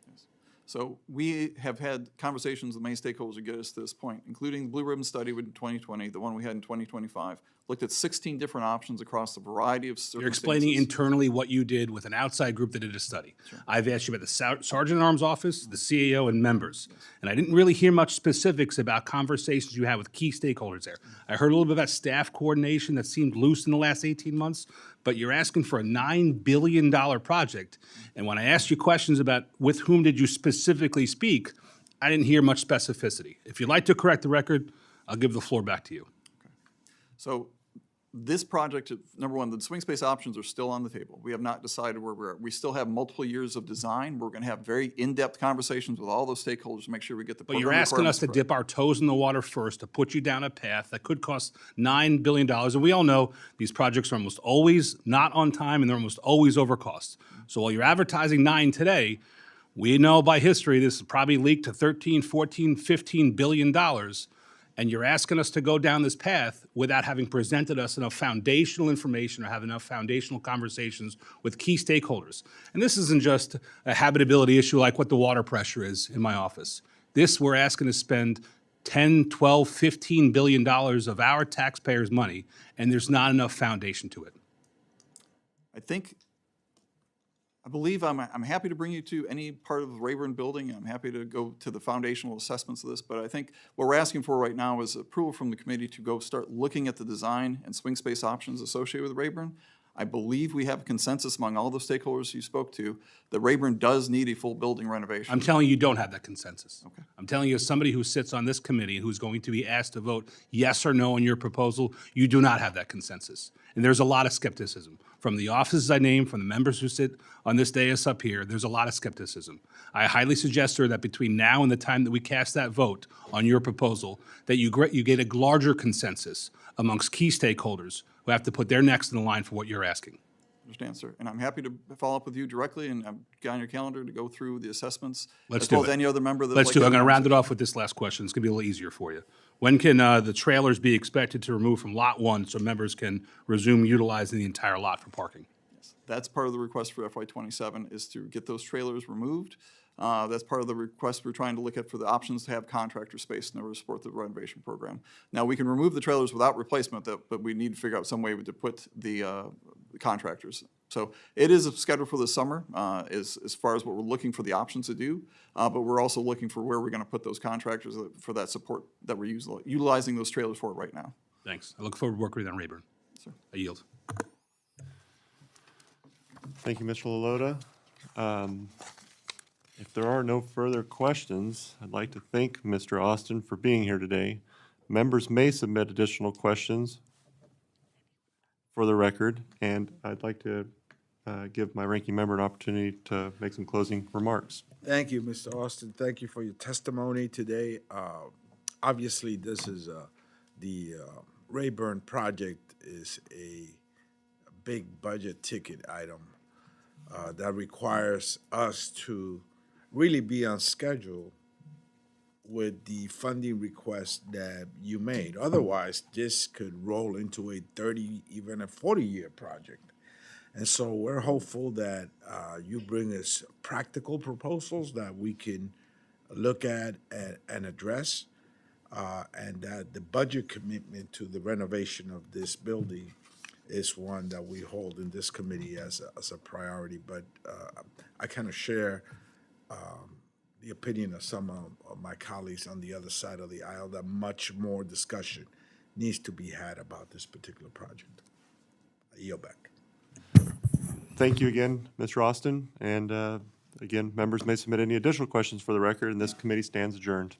Speaker 9: So we have had conversations with main stakeholders to get us to this point, including the Blue Ribbon Study in 2020, the one we had in 2025, looked at 16 different options across a variety of circumstances.
Speaker 11: You're explaining internally what you did with an outside group that did a study. I've asked you about the Sergeant at Arms Office, the CAO, and members. And I didn't really hear much specifics about conversations you had with key stakeholders there. I heard a little bit about staff coordination that seemed loose in the last 18 months, but you're asking for a $9 billion project. And when I asked you questions about with whom did you specifically speak, I didn't hear much specificity. If you'd like to correct the record, I'll give the floor back to you.
Speaker 9: So this project, number one, the swing space options are still on the table. We have not decided where we're at. We still have multiple years of design. We're going to have very in-depth conversations with all those stakeholders to make sure we get the
Speaker 11: But
Speaker 9: program
Speaker 11: you're asking us
Speaker 9: requirements
Speaker 11: to
Speaker 9: correct.
Speaker 11: dip our toes in the water first, to put you down a path that could cost $9 billion. And we all know these projects are almost always not on time and they're almost always over cost. So while you're advertising 9 today, we know by history this is probably leaked to 13, 14, 15 billion dollars. And you're asking us to go down this path without having presented us enough foundational information or have enough foundational conversations with key stakeholders. And this isn't just a habitability issue like what the water pressure is in my office. This, we're asking to spend 10, 12, 15 billion dollars of our taxpayers' money, and there's not enough foundation to it.
Speaker 9: I believe I'm happy to bring you to any part of the Rayburn building. I'm happy to go to the foundational assessments of this, but I think what we're asking for right now is approval from the committee to go start looking at the design and swing space options associated with Rayburn. I believe we have consensus among all the stakeholders you spoke to that Rayburn does need a full building renovation.
Speaker 11: I'm telling you, you don't have that consensus. Okay. I'm telling you, as somebody who sits on this committee and who's going to be asked to vote yes or no on your proposal, you do not have that consensus. And there's a lot of skepticism. From the offices I named, from the members who sit on this dais up here, there's a lot of skepticism. I highly suggest, sir, that between now and the time that we cast that vote on your proposal, that you get a larger consensus amongst key stakeholders who have to put their necks in the line for what you're asking.
Speaker 9: Understand, sir. And I'm happy to follow up with you directly, and I've got on your calendar to go through the assessments.
Speaker 11: Let's
Speaker 9: as
Speaker 11: do
Speaker 9: well as
Speaker 11: it.
Speaker 9: any other member that.
Speaker 11: Let's do it. I'm going to round it off with this last question. It's going to be a little easier for you. When can the trailers be expected to remove from Lot 1 so members can resume utilizing the entire lot for parking?
Speaker 9: That's part of the request for FY '27 is to get those trailers removed. That's part of the request we're trying to look at for the options to have contractor space in order to support the renovation program. Now, we can remove the trailers without replacement, but we need to figure out some way to put the contractors. So it is scheduled for the summer as far as what we're looking for the options to do, but we're also looking for where we're going to put those contractors for that support that we're utilizing those trailers for right now.
Speaker 11: Thanks. I look forward to working with you on Rayburn.
Speaker 9: Sir.
Speaker 11: I yield.
Speaker 1: Thank you, Mr. Lalota. If there are no further questions, I'd like to thank Mr. Austin for being here today. Members may submit additional questions for the record, and I'd like to give my ranking member an opportunity to make some closing remarks.
Speaker 2: Thank you, Mr. Austin. Thank you for your testimony today. Obviously, this is the Rayburn project is a big budget ticket item that requires us to really be on schedule with the funding request that you made. Otherwise, this could roll into a 30, even a 40-year project. And so we're hopeful that you bring us practical proposals that we can look at and address. And that the budget commitment to the renovation of this building is one that we hold in this committee as a priority. But I kind of share the opinion of some of my colleagues on the other side of the aisle that much more discussion needs to be had about this particular project. I yield back.
Speaker 1: Thank you again, Mr. Austin. And again, members may submit any additional questions for the record, and this committee stands adjourned.